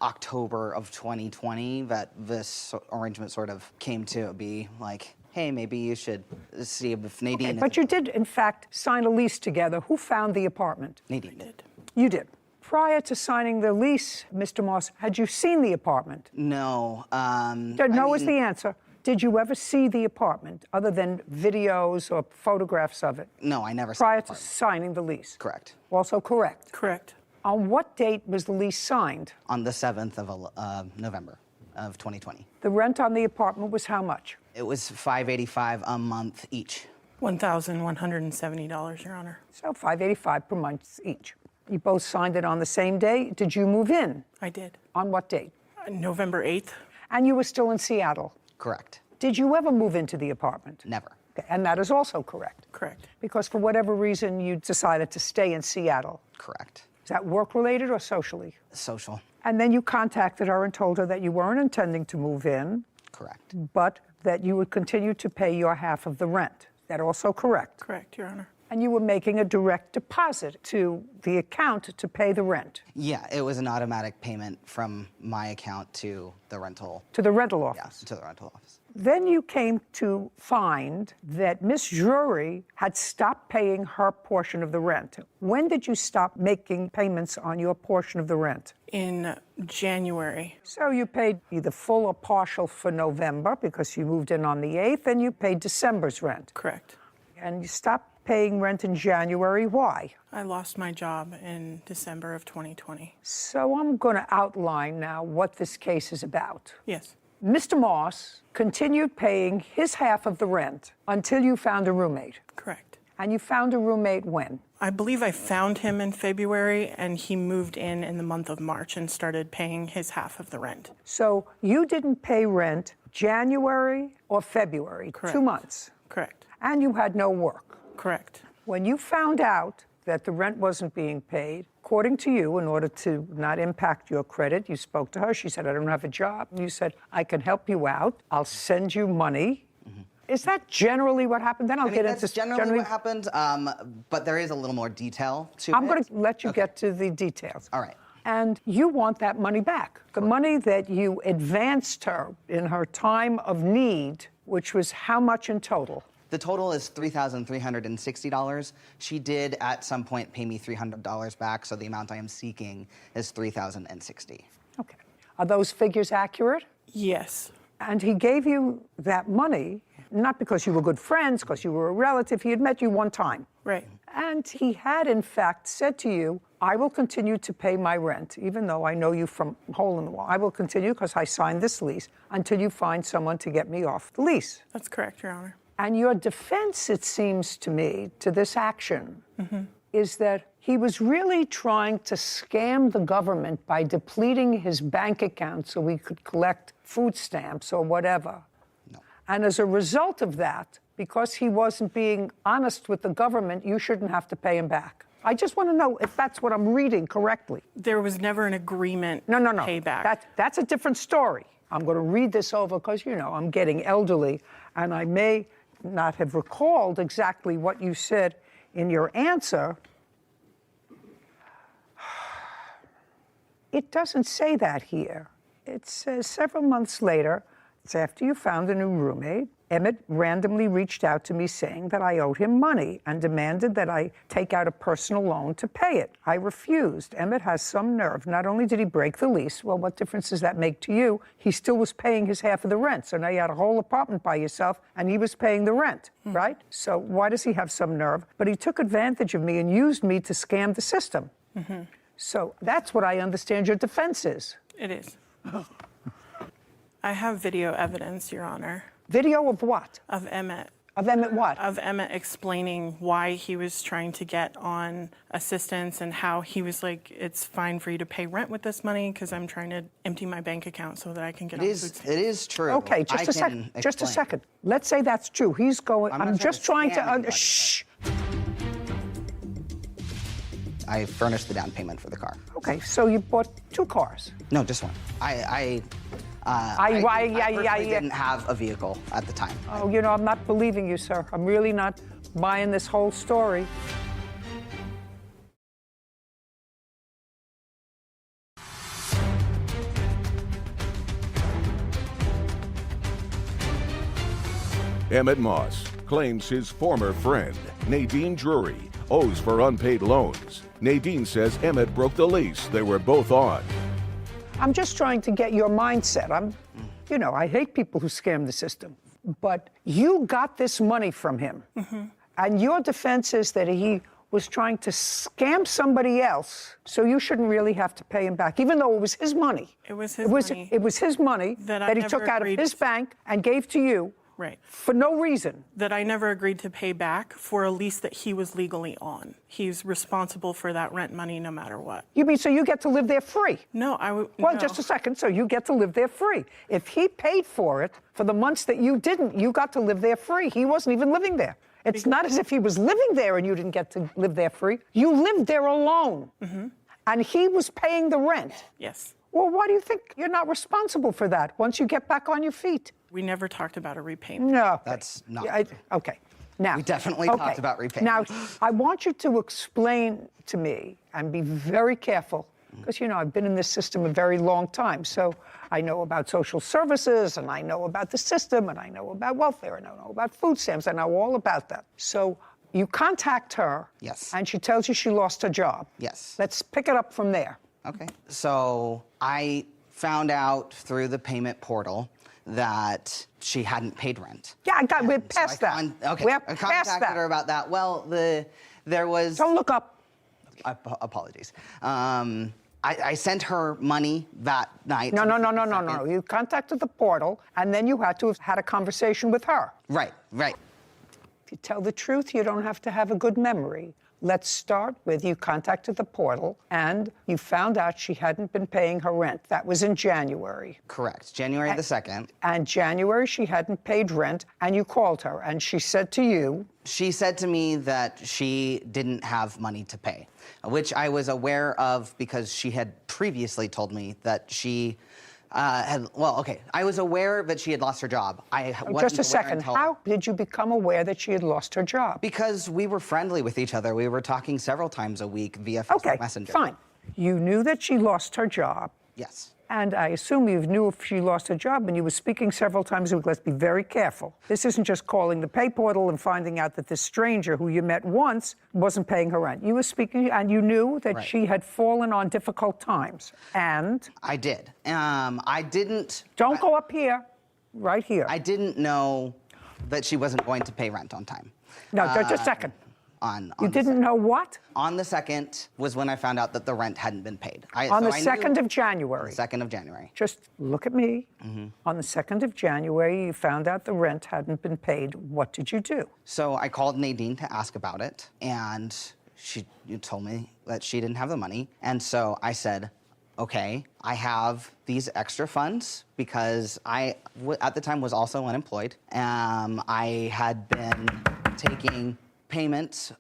October of 2020 that this arrangement sort of came to be like, hey, maybe you should see if Nadine... Okay, but you did, in fact, sign a lease together. Who found the apartment? Nadine did. You did. Prior to signing the lease, Mr. Moss, had you seen the apartment? No. No is the answer. Did you ever see the apartment, other than videos or photographs of it? No, I never saw Prior to signing the lease? Correct. Also correct? Correct. On what date was the lease signed? On the 7th of November. of 2020. The rent on the apartment was how much? It was $585 a month each. $1,170, Your Honor. So $585 per month each. You both signed it on the same day. Did you move in? I did. On what date? November 8th. And you were still in Seattle? Correct. Did you ever move into the apartment? Never. Okay. And that is also correct? Correct. Because for whatever reason, you decided to stay in Seattle? Correct. Is that work-related or socially? Social. And then you contacted her and told her that you weren't intending to move in? Correct. But that you would continue to pay your half of the rent. Is that also correct? Correct, Your Honor. And you were making a direct deposit to the account to pay the rent? Yeah, it was an automatic payment from my account to the rental. To the rental office? Yes, to the rental office. Then you came to find that Miss Jury had stopped paying her portion of the rent. When did you stop making payments on your portion of the rent? In January. So you paid either full or partial for November because you moved in on the 8th, and you paid December's rent. Correct. And you stopped paying rent in January. Why? I lost my job in December of 2020. So I'm going to outline now what this case is about. Yes. Mr. Moss continued paying his half of the rent until you found a roommate. Correct. And you found a roommate when? I believe I found him in February, and he moved in the month of March and started paying his half of the rent. So you didn't pay rent January or February, Correct. 2 months. Correct. And you had no work. Correct. When you found out that the rent wasn't being paid, according to you, in order to not impact your credit, you spoke to her. She said, I don't have a job. And you said, I can help you out. I'll send you money. Is that generally what happened? Then I'll get into that's generally what happened, but there is a little more detail to it. I'm going to let you get to the details. All right. And you want that money back. The money that you advanced her in her time of need, which was how much in total? The total is $3,360. She did at some point pay me $300 back, so the amount I am seeking is $3,060. Okay. Are those figures accurate? Yes. And he gave you that money, not because you were good friends, because you were a relative. He had met you one time. Right. And he had, in fact, said to you, I will continue to pay my rent, even though I know you from hole in the wall. I will continue because I signed this lease until you find someone to get me off the lease. That's correct, Your Honor. And your defense, it seems to me, to this action is that he was really trying to scam the government by depleting his bank account so he could collect food stamps or whatever. No. And as a result of that, because he wasn't being honest with the government, you shouldn't have to pay him back. I just want to know if that's what I'm reading correctly. There was never an agreement No. payback. That's a different story. I'm going to read this over because, you know, I'm getting elderly, and I may not have recalled exactly what you said in your answer. It doesn't say that here. It says several months later, it's after you found a new roommate, Emmett randomly reached out to me saying that I owed him money and demanded that I take out a personal loan to pay it. I refused. Emmett has some nerve. Not only did he break the lease, well, what difference does that make to you? He still was paying his half of the rent. So now you had a whole apartment by yourself and he was paying the rent, right? So why does he have some nerve? But he took advantage of me and used me to scam the system. So that's what I understand your defense is. It is. I have video evidence, Your Honor. Video of what? Of Emmett. Of Emmett what? Of Emmett explaining why he was trying to get on assistance and how he was like, it's fine for you to pay rent with this money because I'm trying to empty my bank account so that I can get on food stamps. It is true. Okay, just a second. Just a second. Let's say that's true. He's going. I'm just trying to. Shh. I furnished the down payment for the car. Okay, so you bought 2 cars. No, just one. I didn't have a vehicle at the time. Oh, you know, I'm not believing you, sir. I'm really not buying this whole story. Emmett Moss claims his former friend, Nadine Drury, owes for unpaid loans. Nadine says Emmett broke the lease they were both on. I'm just trying to get your mindset. You know, I hate people who scam the system. But you got this money from him. And your defense is that he was trying to scam somebody else, so you shouldn't really have to pay him back, even though it was his money. It was his money. It was his money that he took out of his bank and gave to you. Right. For no reason. That I never agreed to pay back for a lease that he was legally on. He's responsible for that rent money no matter what. You mean so you get to live there free? No, Well, no. just a second. So you get to live there free. If he paid for it for the months that you didn't, you got to live there free. He wasn't even living there. It's not as if he was living there and you didn't get to live there free. You lived there alone. Mm-hmm. And he was paying the rent. Yes. Well, why do you think you're not responsible for that once you get back on your feet? We never talked about a repayment. No. That's not. Okay. Now, We definitely talked about repayment. Now, I want you to explain to me and be very careful because, you know, I've been in this system a very long time. So I know about social services and I know about the system and I know about welfare and I know about food stamps. I know all about that. So you contact her. Yes. And she tells you she lost her job. Yes. Let's pick it up from there. Okay. So I found out through the payment portal that she hadn't paid rent. Yeah, we're past that. Okay. We're I past contacted that. her about that. Well, there was. Don't look up. Apologies. I sent her money that night. No. You contacted the portal, and then you had to have had a conversation with her. Right. If you tell the truth, you don't have to have a good memory. Let's start with you contacted the portal, and you found out she hadn't been paying her rent. That was in January. Correct. January the 2nd. And January, she hadn't paid rent, and you called her, and she said to you... She said to me that she didn't have money to pay, which I was aware of because she had previously told me that she I was aware that she had lost her job. Just a second. How did you become aware that she had lost her job? Because we were friendly with each other. We were talking several times a week via Facebook Messenger. Fine. You knew that she lost her job. Yes. And I assume you knew if she lost her job and you were speaking several times a week. Let's be very careful. This isn't just calling the pay portal and finding out that this stranger who you met once wasn't paying her rent. You were speaking and you knew that she had fallen on difficult times. And? I did. I didn't... Don't go up here. Right here. I didn't know that she wasn't going to pay rent on time. No, just a second. You didn't know what? On the 2nd was when I found out that the rent hadn't been paid. On the 2nd of January? The 2nd of January. Just look at me. Mm-hmm. On the 2nd of January, you found out the rent hadn't been paid. What did you do? So I called Nadine to ask about it, and she told me that she didn't have the money. And so I said, okay, I have these extra funds because I, at the time, was also unemployed. I had been taking payments,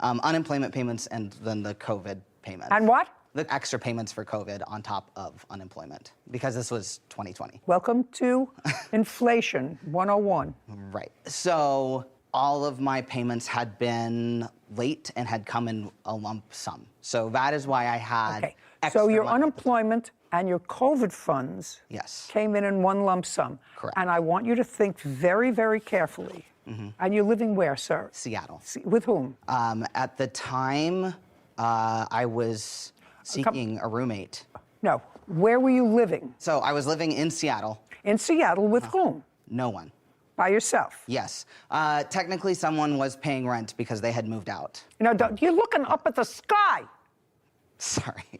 unemployment payments, and then the COVID payments. And what? The extra payments for COVID on top of unemployment, because this was 2020. Welcome to Inflation 101. Right. So all of my payments had been late and had come in a lump sum. So that is why I had extra So your money. unemployment and your COVID funds came in one lump sum. Correct. And I want you to think very, very carefully. Mm-hmm. And you're living where, sir? Seattle. With whom? At the time, I was seeking a roommate. No. Where were you living? So I was living in Seattle. In Seattle with whom? No one. By yourself? Yes. Technically, someone was paying rent because they had moved out. No, you're looking up at the sky. Sorry.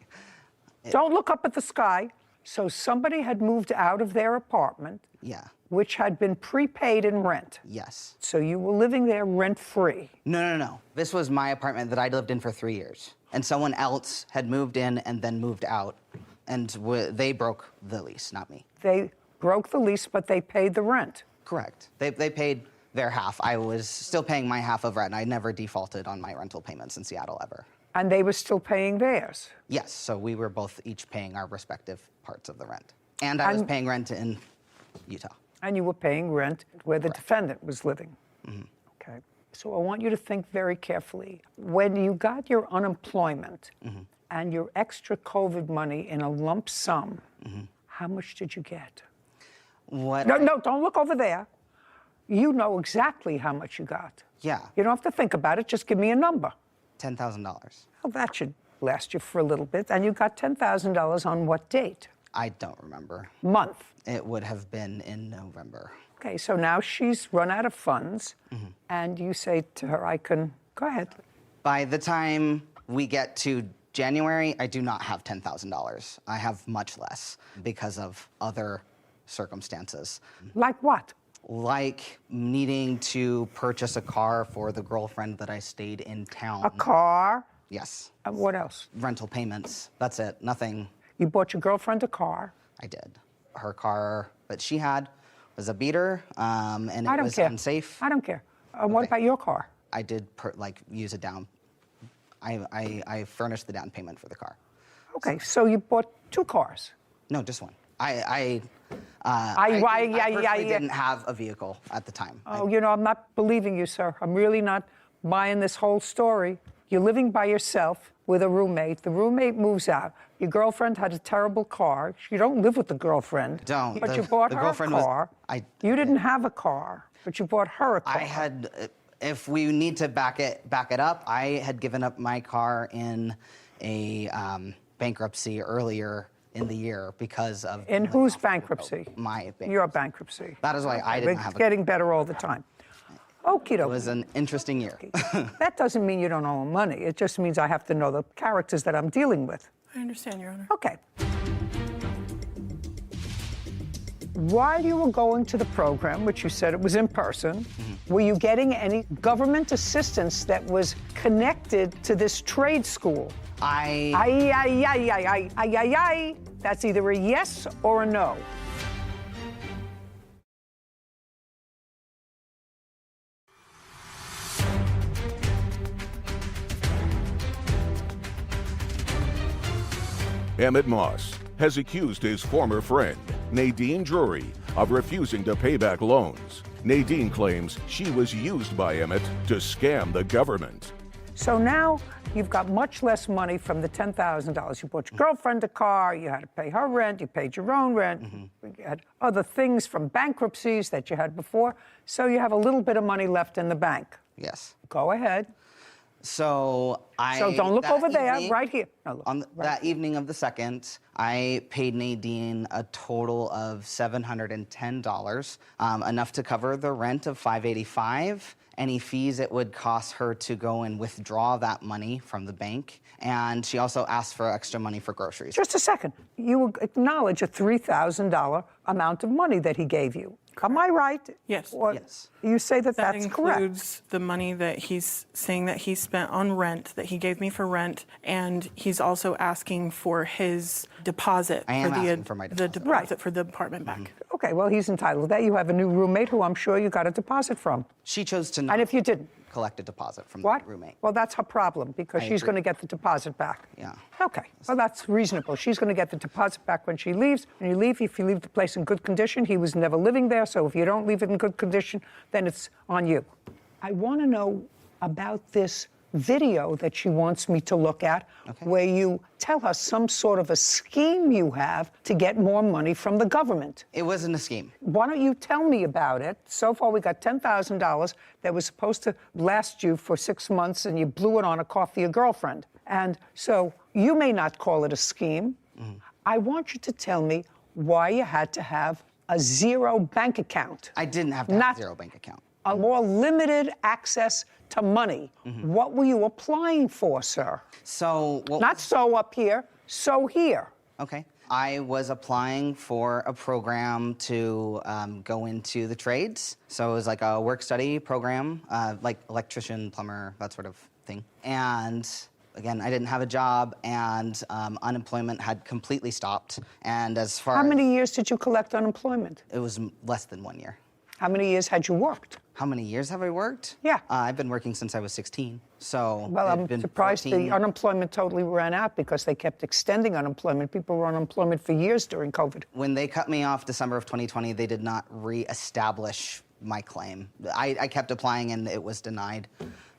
Don't look up at the sky. So somebody had moved out of their apartment. Yeah. Which had been prepaid in rent. Yes. So you were living there rent-free. No. This was my apartment that I'd lived in for 3 years. And someone else had moved in and then moved out. And they broke the lease, not me. They broke the lease, but they paid the rent. Correct. They paid their half. I was still paying my half of rent. I never defaulted on my rental payments in Seattle ever. And they were still paying theirs? Yes. So we were both each paying our respective parts of the rent. And I was paying rent in Utah. And you were paying rent where the defendant was living. Mm-hmm. Okay. So I want you to think very carefully. When you got your unemployment and your extra COVID money in a lump sum, how much did you get? What? No, don't look over there. You know exactly how much you got. Yeah. You don't have to think about it. Just give me a number. $10,000. Well, that should last you for a little bit. And you got $10,000 on what date? I don't remember. Month? It would have been in November. Okay, so now she's run out of funds, and you say to her, go ahead. By the time we get to January, I do not have $10,000. I have much less because of other circumstances. Like what? Like needing to purchase a car for the girlfriend that I stayed in town. A car? Yes. What else? Rental payments. That's it. Nothing. You bought your girlfriend a car? I did. Her car that she had was a beater, and I it don't was care. unsafe. I don't care. What about your car? I did use a down. I furnished the down payment for the car. Okay, so you bought 2 cars? No, just one. I didn't have a vehicle at the time. Oh, I'm not believing you, sir. I'm really not buying this whole story. You're living by yourself with a roommate. The roommate moves out. Your girlfriend had a terrible car. You don't live with the girlfriend. Don't. But you bought her a car. You didn't have a car, but you bought her a car. I had, if we need to back it up, I had given up my car in a bankruptcy earlier in the year because of... In whose bankruptcy? My bankruptcy. Your bankruptcy. That is why I didn't have a car. It's getting better all the time. Okie dokie. It was an interesting year. That doesn't mean you don't owe money. It just means I have to know the characters that I'm dealing with. I understand, Your Honor. Okay. While you were going to the program, which you said it was in person, were you getting any government assistance that was connected to this trade school? That's either a yes or a no. Emmett Moss has accused his former friend, Nadine Drury, of refusing to pay back loans. Nadine claims she was used by Emmett to scam the government. So now you've got much less money from the $10,000. You bought your girlfriend a car, you had to pay her rent, you paid your own rent, you had other things from bankruptcies that you had before, so you have a little bit of money left in the bank. Yes. Go ahead. So don't look over there, right here. No, look, that evening of the 2nd, I paid Nadine a total of $710, enough to cover the rent of $585, any fees it would cost her to go and withdraw that money from the bank, and she also asked for extra money for groceries. Just a second. You acknowledge a $3,000 amount of money that he gave you. Am I right? Yes. Or yes. You say that that's correct. That includes the money that he's saying that he spent on rent, that he gave me for rent, and he's also asking for his deposit. I am asking for my deposit. The deposit for the apartment back. Okay, well, he's entitled to that. You have a new roommate who I'm sure you got a deposit from. She chose to not. And if you didn't? Collect a deposit from What? the roommate. Well, that's her problem because she's going to get the deposit back. Yeah. Okay. Well, that's reasonable. She's going to get the deposit back when she leaves. When you leave, if you leave the place in good condition, he was never living there, so if you don't leave it in good condition, then it's on you. I want to know about this video that she wants me to look at, where you tell her some sort of a scheme you have to get more money from the government. It wasn't a scheme. Why don't you tell me about it? So far, we got $10,000 that was supposed to last you for 6 months, and you blew it on a car for your girlfriend. And so you may not call it a scheme. I want you to tell me why you had to have a zero bank account. I didn't have to have a zero bank account. A more limited access to money. What were you applying for, sir? So not so up here, so here. Okay. I was applying for a program to go into the trades. So it was like a work-study program, like electrician, plumber, that sort of thing. And again, I didn't have a job, and unemployment had completely stopped. And as far How many years did you collect unemployment? It was less than 1 year. How many years had you worked? How many years have I worked? Yeah. I've been working since I was 16. So well, I'm been surprised 14. the unemployment totally ran out because they kept extending unemployment. People were on unemployment for years during COVID. When they cut me off December of 2020, they did not reestablish my claim. I kept applying and it was denied.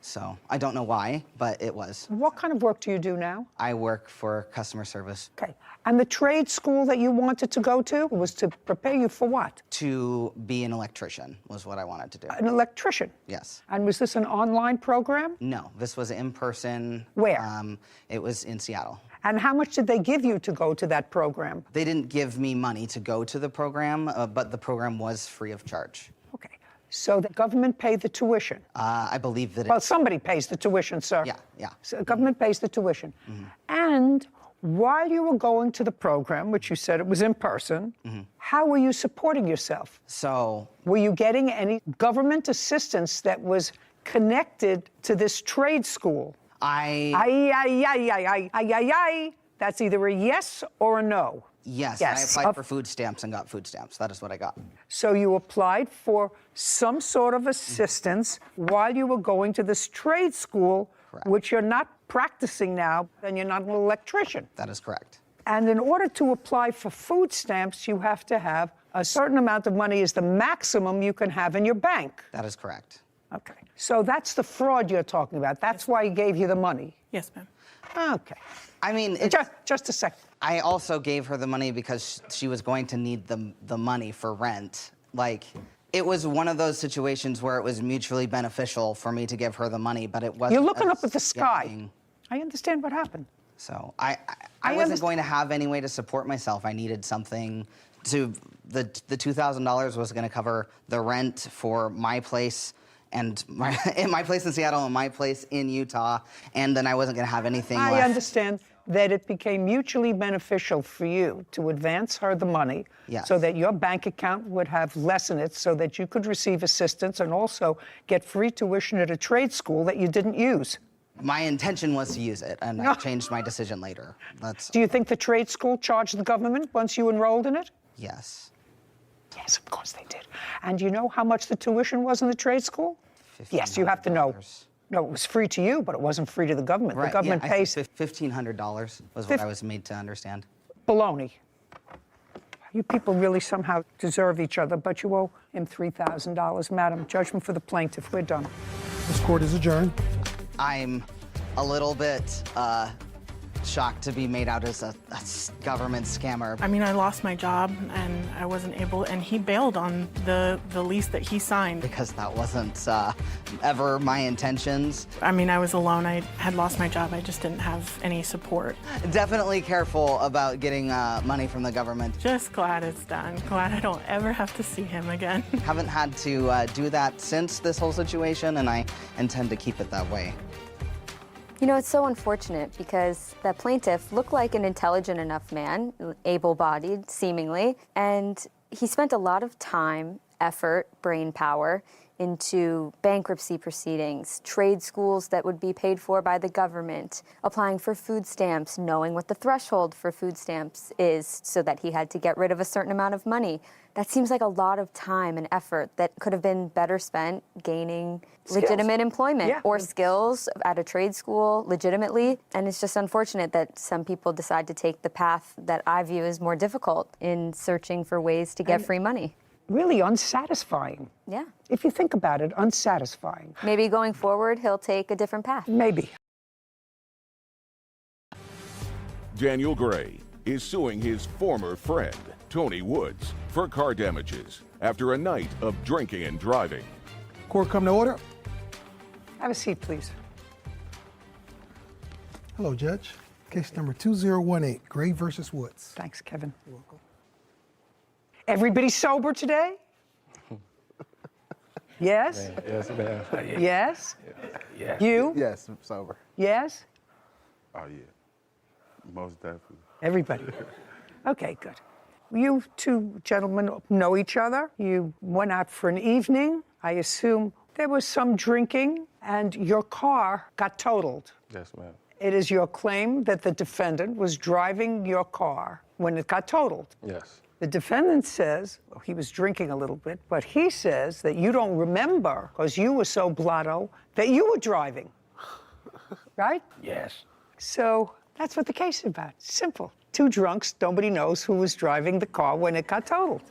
So I don't know why, but it was. What kind of work do you do now? I work for customer service. Okay. And the trade school that you wanted to go to was to prepare you for what? To be an electrician was what I wanted to do. An electrician? Yes. And was this an online program? No, this was in person. Where? It was in Seattle. And how much did they give you to go to that program? They didn't give me money to go to the program, but the program was free of charge. Okay. So the government paid the tuition. I believe that. Well, somebody pays the tuition, sir. Yeah. So the government pays the tuition. And while you were going to the program, which you said it was in person, how were you supporting yourself? So, were you getting any government assistance that was connected to this trade school? That's either a yes or a no. Yes, I applied for food stamps and got food stamps. That is what I got. So you applied for some sort of assistance while you were going to this trade school, which you're not practicing now, and you're not an electrician. That is correct. And in order to apply for food stamps, you have to have a certain amount of money is the maximum you can have in your bank. That is correct. Okay. So that's the fraud you're talking about. That's why he gave you the money. Yes, ma'am. Okay. I mean, just a second. I also gave her the money because she was going to need the money for rent. Like, it was one of those situations where it was mutually beneficial for me to give her the money, but it wasn't. You're looking up at the sky. I understand what happened. So I wasn't going to have any way to support myself. I needed something to. The $2,000 was going to cover the rent for my place and my place in Seattle and my place in Utah, and then I wasn't going to have anything left. I understand that it became mutually beneficial for you to advance her the money so that your bank account would have less in it so that you could receive assistance and also get free tuition at a trade school that you didn't use. My intention was to use it, and I changed my decision later. Do you think the trade school charged the government once you enrolled in it? Yes. Yes, of course they did. And you know how much the tuition was in the trade school? Yes, you have to know. No, it was free to you, but it wasn't free to the government. Right, the government pays. $1,500 was what I was made to understand. Baloney. You people really somehow deserve each other, but you owe him $3,000. Madam, judgment for the plaintiff. We're done. This court is adjourned. I'm a little bit shocked to be made out as a government scammer. I mean, I lost my job and I wasn't able, and he bailed on the lease that he signed. Because that wasn't ever my intentions. I mean, I was alone. I had lost my job. I just didn't have any support. Definitely careful about getting money from the government. Just glad it's done. Glad I don't ever have to see him again. Haven't had to do that since this whole situation, and I intend to keep it that way. You know, it's so unfortunate because that plaintiff looked like an intelligent enough man, able-bodied, seemingly, and he spent a lot of time, effort, brain power into bankruptcy proceedings, trade schools that would be paid for by the government, applying for food stamps, knowing what the threshold for food stamps is so that he had to get rid of a certain amount of money. That seems like a lot of time and effort that could have been better spent gaining legitimate employment or skills at a trade school legitimately. And it's just unfortunate that some people decide to take the path that I view as more difficult in searching for ways to get free money. Really unsatisfying. Yeah. If you think about it, unsatisfying. Maybe going forward, he'll take a different path. Maybe. Daniel Gray is suing his former friend, Tony Woods, for car damages after a night of drinking and driving. Court come to order. Have a seat, please. Hello, Judge. Case number 2018, Gray versus Woods. Thanks, Kevin. You're welcome. Everybody sober today? Yes? Yes, ma'am. Yes? Yeah. You? Yes, I'm sober. Yes? Oh, yeah. Most definitely. Everybody. Okay, good. You two gentlemen know each other. You went out for an evening. I assume there was some drinking, and your car got totaled. Yes, ma'am. It is your claim that the defendant was driving your car when it got totaled. Yes. The defendant says he was drinking a little bit, but he says that you don't remember because you were so blotto that you were driving. Right? Yes. So that's what the case is about. Simple. Two drunks, nobody knows who was driving the car when it got totaled.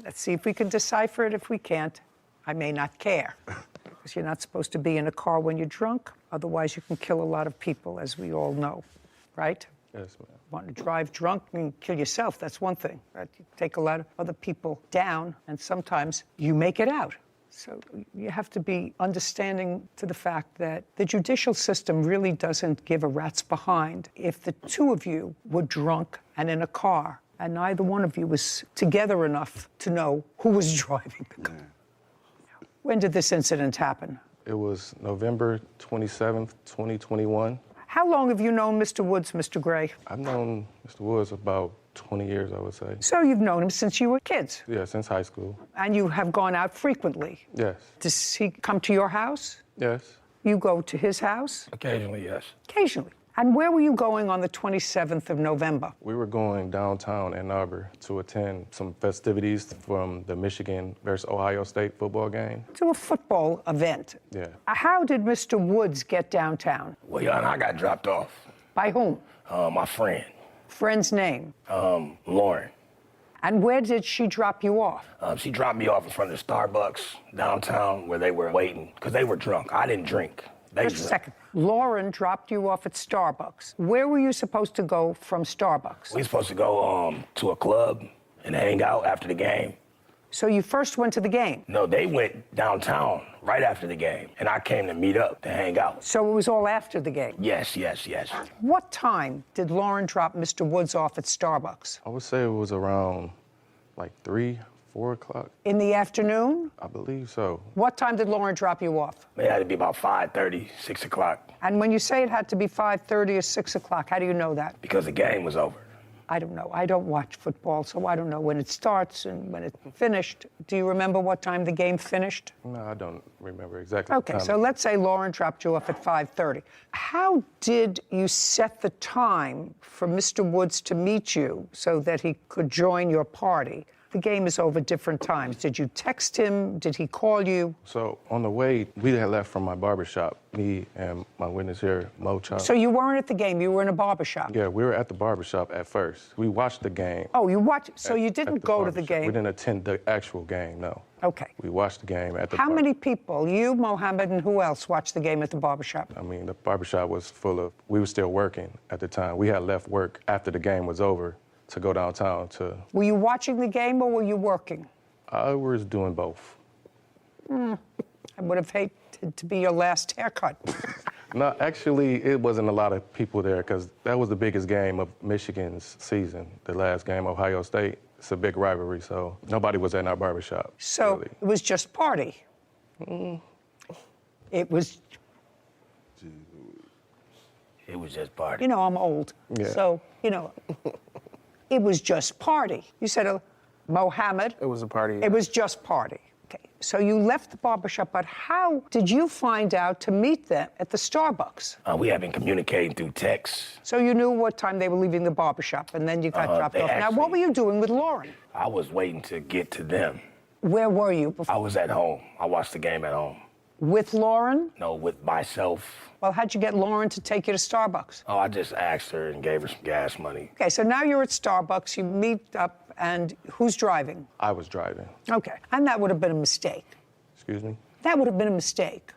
Let's see if we can decipher it. If we can't, I may not care. Because you're not supposed to be in a car when you're drunk. Otherwise, you can kill a lot of people, as we all know. Right? Yes, ma'am. Want to drive drunk and kill yourself, that's one thing. Right? You take a lot of other people down, and sometimes you make it out. So you have to be understanding to the fact that the judicial system really doesn't give a rat's behind if the two of you were drunk and in a car, and neither one of you was together enough to know who was driving the car. When did this incident happen? It was November 27th, 2021. How long have you known Mr. Woods, Mr. Gray? I've known Mr. Woods about 20 years, I would say. So you've known him since you were kids? Yeah, since high school. And you have gone out frequently? Yes. Does he come to your house? Yes. You go to his house? Occasionally, yes. Occasionally. And where were you going on the 27th of November? We were going downtown Ann Arbor to attend some festivities from the Michigan versus Ohio State football game. To a football event. Yeah. How did Mr. Woods get downtown? Well, Your Honor, I got dropped off. By whom? My friend. Friend's name? Lauren. And where did she drop you off? She dropped me off in front of the Starbucks downtown where they were waiting because they were drunk. I didn't drink. Just a second. Lauren dropped you off at Starbucks. Where were you supposed to go from Starbucks? We were supposed to go to a club and hang out after the game. So you first went to the game? No, they went downtown right after the game, and I came to meet up to hang out. So it was all after the game? Yes. What time did Lauren drop Mr. Woods off at Starbucks? I would say it was around like 3, 4 o'clock. In the afternoon? I believe so. What time did Lauren drop you off? It had to be about 5:30, 6 o'clock. And when you say it had to be 5:30 or 6 o'clock, how do you know that? Because the game was over. I don't know. I don't watch football, so I don't know when it starts and when it finished. Do you remember what time the game finished? No, I don't remember exactly. Okay, so let's say Lauren dropped you off at 5:30. How did you set the time for Mr. Woods to meet you so that he could join your party? The game is over different times. Did you text him? Did he call you? So on the way, we had left from my barbershop, me and my witness here, Mo Chop. So you weren't at the game, you were in a barbershop? Yeah, we were at the barbershop at first. We watched the game. Oh, you watched, so you didn't go to the game? We didn't attend the actual game, no. Okay. We watched the game at the How many people, you, Mohammed, and who else watched the game at the barbershop? I mean, the barbershop was full of, we were still working at the time. We had left work after the game was over to go downtown to... Were you watching the game or were you working? I was doing both. I would have hated to be your last haircut. No, actually, it wasn't a lot of people there because that was the biggest game of Michigan's season, the last game, Ohio State. It's a big rivalry, so nobody was in our barbershop. So really. It was just party? It was... It was just party. You know, I'm old, Yeah. so, you know, it was just party. You said, Mohammed? It was a party. It was just party. Okay, so you left the barbershop, but how did you find out to meet them at the Starbucks? We had been communicating through text. So you knew what time they were leaving the barbershop, and then you got dropped they off. Now, what were you doing with Lauren? I was waiting to get to them. Where were you before? I was at home. I watched the game at home. With Lauren? No, with myself. Well, how'd you get Lauren to take you to Starbucks? Oh, I just asked her and gave her some gas money. Okay, so now you're at Starbucks, you meet up, and who's driving? I was driving. Okay, and that would have been a mistake. Excuse me? That would have been a mistake.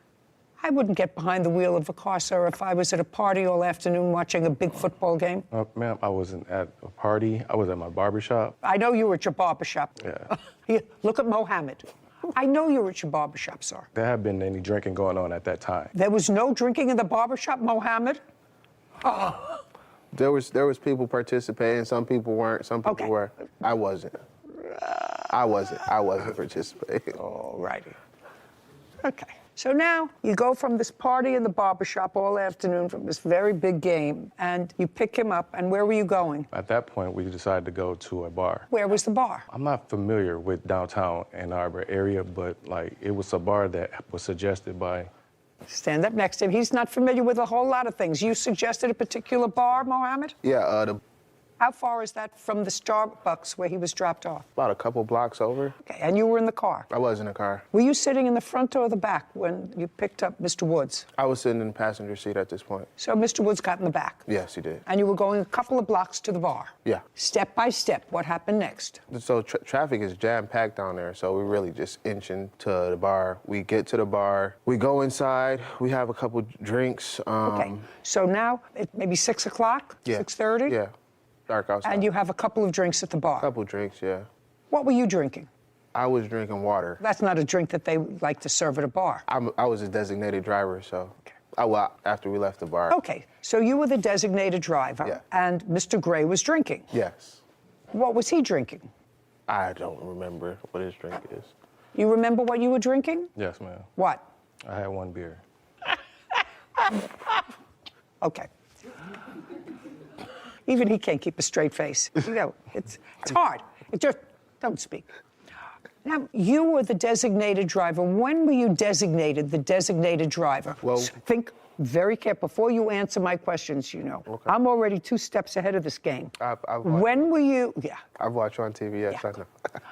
I wouldn't get behind the wheel of a car, sir, if I was at a party all afternoon watching a big football game. Ma'am, I wasn't at a party. I was at my barbershop. I know you were at your barbershop. Yeah. Here, look at Mohammed. I know you were at your barbershop, sir. There had been any drinking going on at that time. There was no drinking in the barbershop, Mohammed? There was people participating. Some people weren't. Some people were. I wasn't. I wasn't participating. All righty. Okay. So now you go from this party in the barbershop all afternoon from this very big game, and you pick him up, and where were you going? At that point, we decided to go to a bar. Where was the bar? I'm not familiar with downtown Ann Arbor area, but like it was a bar that was suggested by... Stand up next to him. He's not familiar with a whole lot of things. You suggested a particular bar, Mohammed? Yeah, How far is that from the Starbucks where he was dropped off? about a couple blocks over. Okay, and you were in the car? I was in the car. Were you sitting in the front or the back when you picked up Mr. Woods? I was sitting in the passenger seat at this point. So Mr. Woods got in the back? Yes, he did. And you were going a couple of blocks to the bar? Yeah. Step by step, what happened next? So traffic is jam-packed down there, so we're really just inching to the bar. We get to the bar, we go inside, we have a couple drinks. Okay, so now it maybe 6 o'clock, Yeah. 6:30? Yeah, dark outside. And you have a couple of drinks at the bar? Couple drinks, yeah. What were you drinking? I was drinking water. That's not a drink that they like to serve at a bar. I was a designated driver, so. After we left the bar. Okay, so you were the designated driver, Yeah. and Mr. Gray was drinking. Yes. What was he drinking? I don't remember what his drink is. You remember what you were drinking? Yes, ma'am. What? I had one beer. Okay. Even he can't keep a straight face. You know, it's hard. It just, don't speak. Now, you were the designated driver. When were you designated the designated driver? Well, think very careful. Before you answer my questions, you know. Okay. I'm already 2 steps ahead of this game. I've When were you, yeah. I've watched you on TV, yes, I know.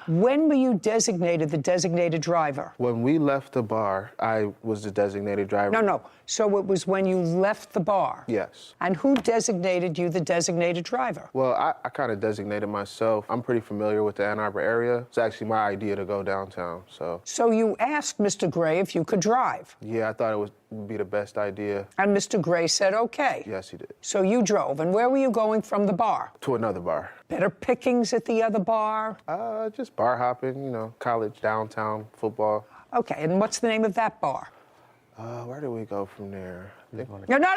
When were you designated the designated driver? When we left the bar, I was the designated driver. No. So it was when you left the bar? Yes. And who designated you the designated driver? Well, I kind of designated myself. I'm pretty familiar with the Ann Arbor area. It's actually my idea to go downtown, so. So you asked Mr. Gray if you could drive? Yeah, I thought it would be the best idea. And Mr. Gray said okay? Yes, he did. So you drove, and where were you going from the bar? To another bar. Better pickings at the other bar? Just bar hopping, you know, college, downtown, football. Okay, and what's the name of that bar? Where did we go from there? No!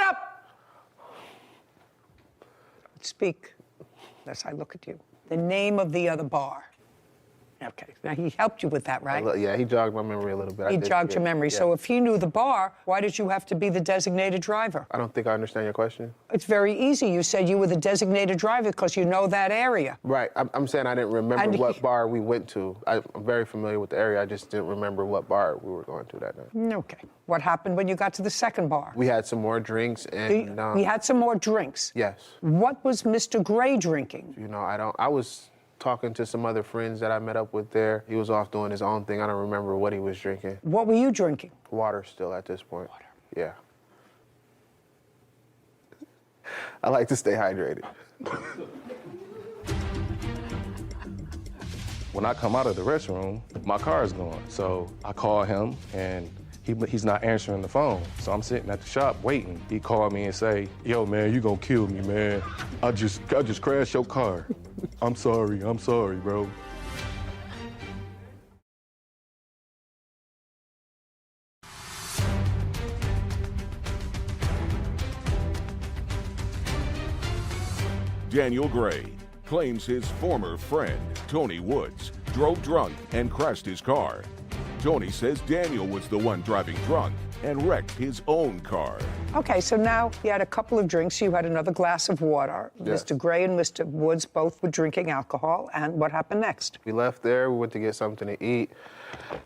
Speak, unless I look at you. The name of the other bar. Okay, now he helped you with that, right? Yeah, he jogged my memory a little bit. He jogged your memory. Yeah. So if he knew the bar, why did you have to be the designated driver? I don't think I understand your question. It's very easy. You said you were the designated driver because you know that area. Right. I'm saying I didn't remember what bar we went to. I'm very familiar with the area. I just didn't remember what bar we were going to that night. Okay. What happened when you got to the second bar? We had some more drinks and... we had some more drinks? Yes. What was Mr. Gray drinking? You know, I was talking to some other friends that I met up with there. He was off doing his own thing. I don't remember what he was drinking. What were you drinking? Water still at this point. Water. Yeah. I like to stay hydrated. When I come out of the restroom, my car is gone. So I call him, and he's not answering the phone. So I'm sitting at the shop waiting. He called me and say, "Yo, man, you gonna kill me, man. I just crashed your car. I'm sorry, bro." Daniel Gray claims his former friend, Tony Woods, drove drunk and crashed his car. Tony says Daniel was the one driving drunk and wrecked his own car. Okay, so now you had a couple of drinks, you had another glass of water. Yes. Mr. Gray and Mr. Woods both were drinking alcohol, and what happened next? We left there, we went to get something to eat.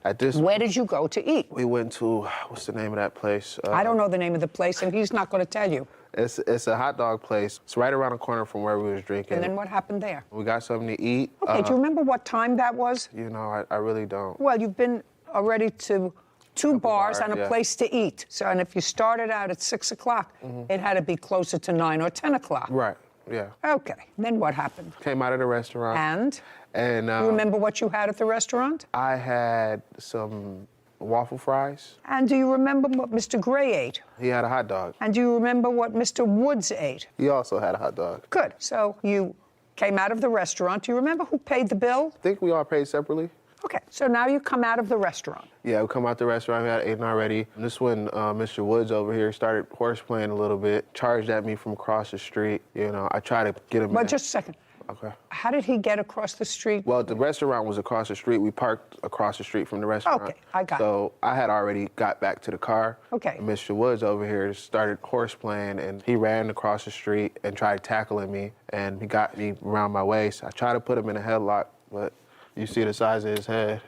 Where did you go to eat? We went to, what's the name of that place? I don't know the name of the place, and he's not going to tell you. It's a hot dog place. It's right around the corner from where we was drinking. And then what happened there? We got something to eat. Okay, do you remember what time that was? You know, I really don't. Well, you've been already to two bars and a place to eat. So, and if you started out at 6 o'clock, it had to be closer to 9 or 10 o'clock. Right, yeah. Okay, then what happened? Came out of the restaurant. And you remember what you had at the restaurant? I had some waffle fries. And do you remember what Mr. Gray ate? He had a hot dog. And do you remember what Mr. Woods ate? He also had a hot dog. Good. So you came out of the restaurant. Do you remember who paid the bill? I think we all paid separately. Okay, so now you come out of the restaurant. Yeah, we come out the restaurant, we had eaten already. And this when Mr. Woods over here started horseplaying a little bit, charged at me from across the street. You know, I tried to get him Well, in. just a second. Okay. How did he get across the street? Well, the restaurant was across the street. We parked across the street from the restaurant. Okay, I got it. So I had already got back to the car. Okay. And Mr. Woods over here started horseplaying, and he ran across the street and tried tackling me, and he got me around my waist. I tried to put him in a headlock, but you see the size of his head.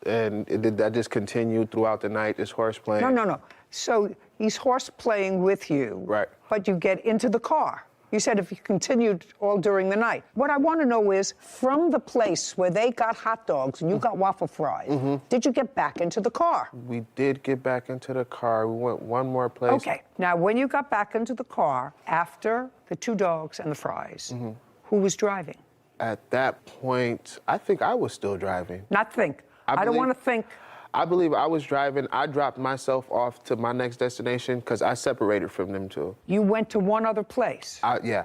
And that just continued throughout the night, this horseplaying. No. So he's horseplaying with you. Right. But you get into the car. You said if you continued all during the night. What I want to know is, from the place where they got hot dogs and you got waffle fries, did you get back into the car? We did get back into the car. We went one more place. Okay. Now, when you got back into the car, after the 2 dogs and the fries, who was driving? At that point, I think I was still driving. Not think. I don't want to think. I believe I was driving. I dropped myself off to my next destination because I separated from them two. You went to one other place? Yeah.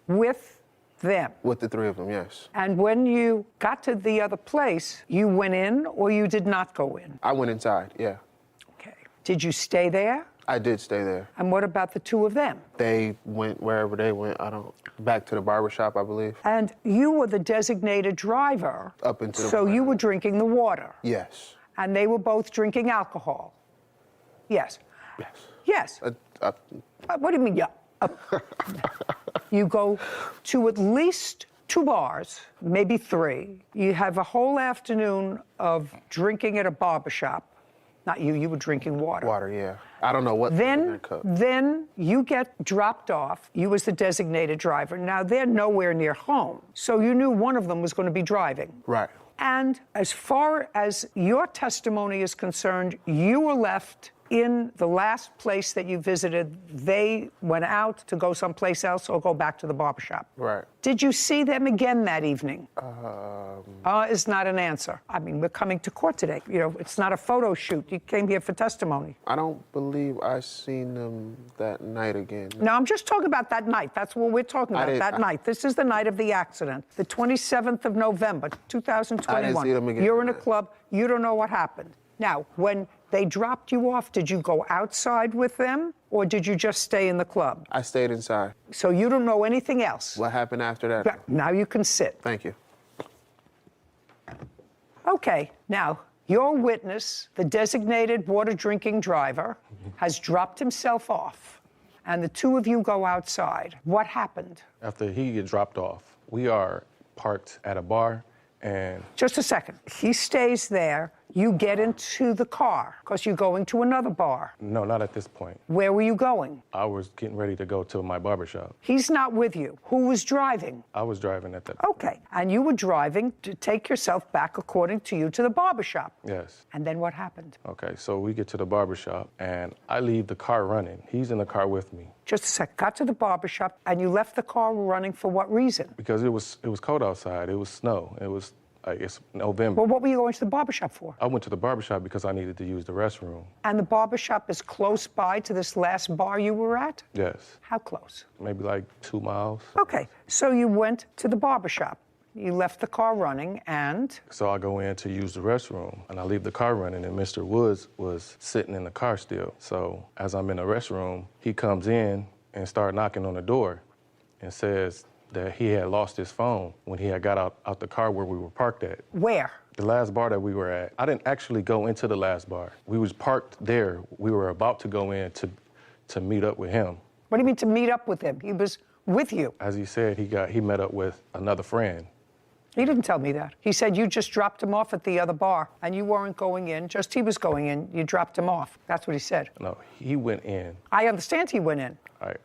With them? With the 3 of them, yes. And when you got to the other place, you went in or you did not go in? I went inside, yeah. Okay. Did you stay there? I did stay there. And what about the two of them? They went wherever they went. Back to the barbershop, I believe. And you were the designated driver. Up into the So you were drinking the water. Yes. And they were both drinking alcohol. Yes. Yes. Yes. What do you mean, yeah? You go to at least 2 bars, maybe 3. You have a whole afternoon of drinking at a barbershop. Not you, you were drinking water. Water, yeah. I don't know what was in that cup. Then you get dropped off. You was the designated driver. Now, they're nowhere near home. So you knew one of them was going to be driving. Right. And as far as your testimony is concerned, you were left in the last place that you visited. They went out to go someplace else or go back to the barbershop. Right. Did you see them again that evening? Is not an answer. I mean, we're coming to court today. You know, it's not a photo shoot. You came here for testimony. I don't believe I seen them that night again. No, I'm just talking about that night. That's what we're talking about, that night. This is the night of the accident, the 27th of November, 2021. I didn't see them again. You're in a club. You don't know what happened. Now, when they dropped you off, did you go outside with them or did you just stay in the club? I stayed inside. So you don't know anything else? What happened after that? Now you can sit. Thank you. Okay, now, your witness, the designated water drinking driver, has dropped himself off, and the two of you go outside. What happened? After he get dropped off, we are parked at a bar, and... Just a second. He stays there. You get into the car because you're going to another bar. No, not at this point. Where were you going? I was getting ready to go to my barbershop. He's not with you. Who was driving? I was driving at that. Okay. And you were driving to take yourself back, according to you, to the barbershop. Yes. And then what happened? Okay, so we get to the barbershop, and I leave the car running. He's in the car with me. Just a sec. Got to the barbershop, and you left the car running for what reason? Because it was cold outside. It was snow. It was... it's November. Well, what were you going to the barbershop for? I went to the barbershop because I needed to use the restroom. And the barbershop is close by to this last bar you were at? Yes. How close? Maybe like 2 miles. Okay, so you went to the barbershop. You left the car running and? So I go in to use the restroom, and I leave the car running, and Mr. Woods was sitting in the car still. So as I'm in the restroom, he comes in and starts knocking on the door and says that he had lost his phone when he had got out the car where we were parked at. Where? The last bar that we were at. I didn't actually go into the last bar. We was parked there. We were about to go in to meet up with him. What do you mean to meet up with him? He was with you. As he said, he met up with another friend. He didn't tell me that. He said you just dropped him off at the other bar and you weren't going in, just he was going in, you dropped him off. That's what he said. No, he went in. I understand he went in.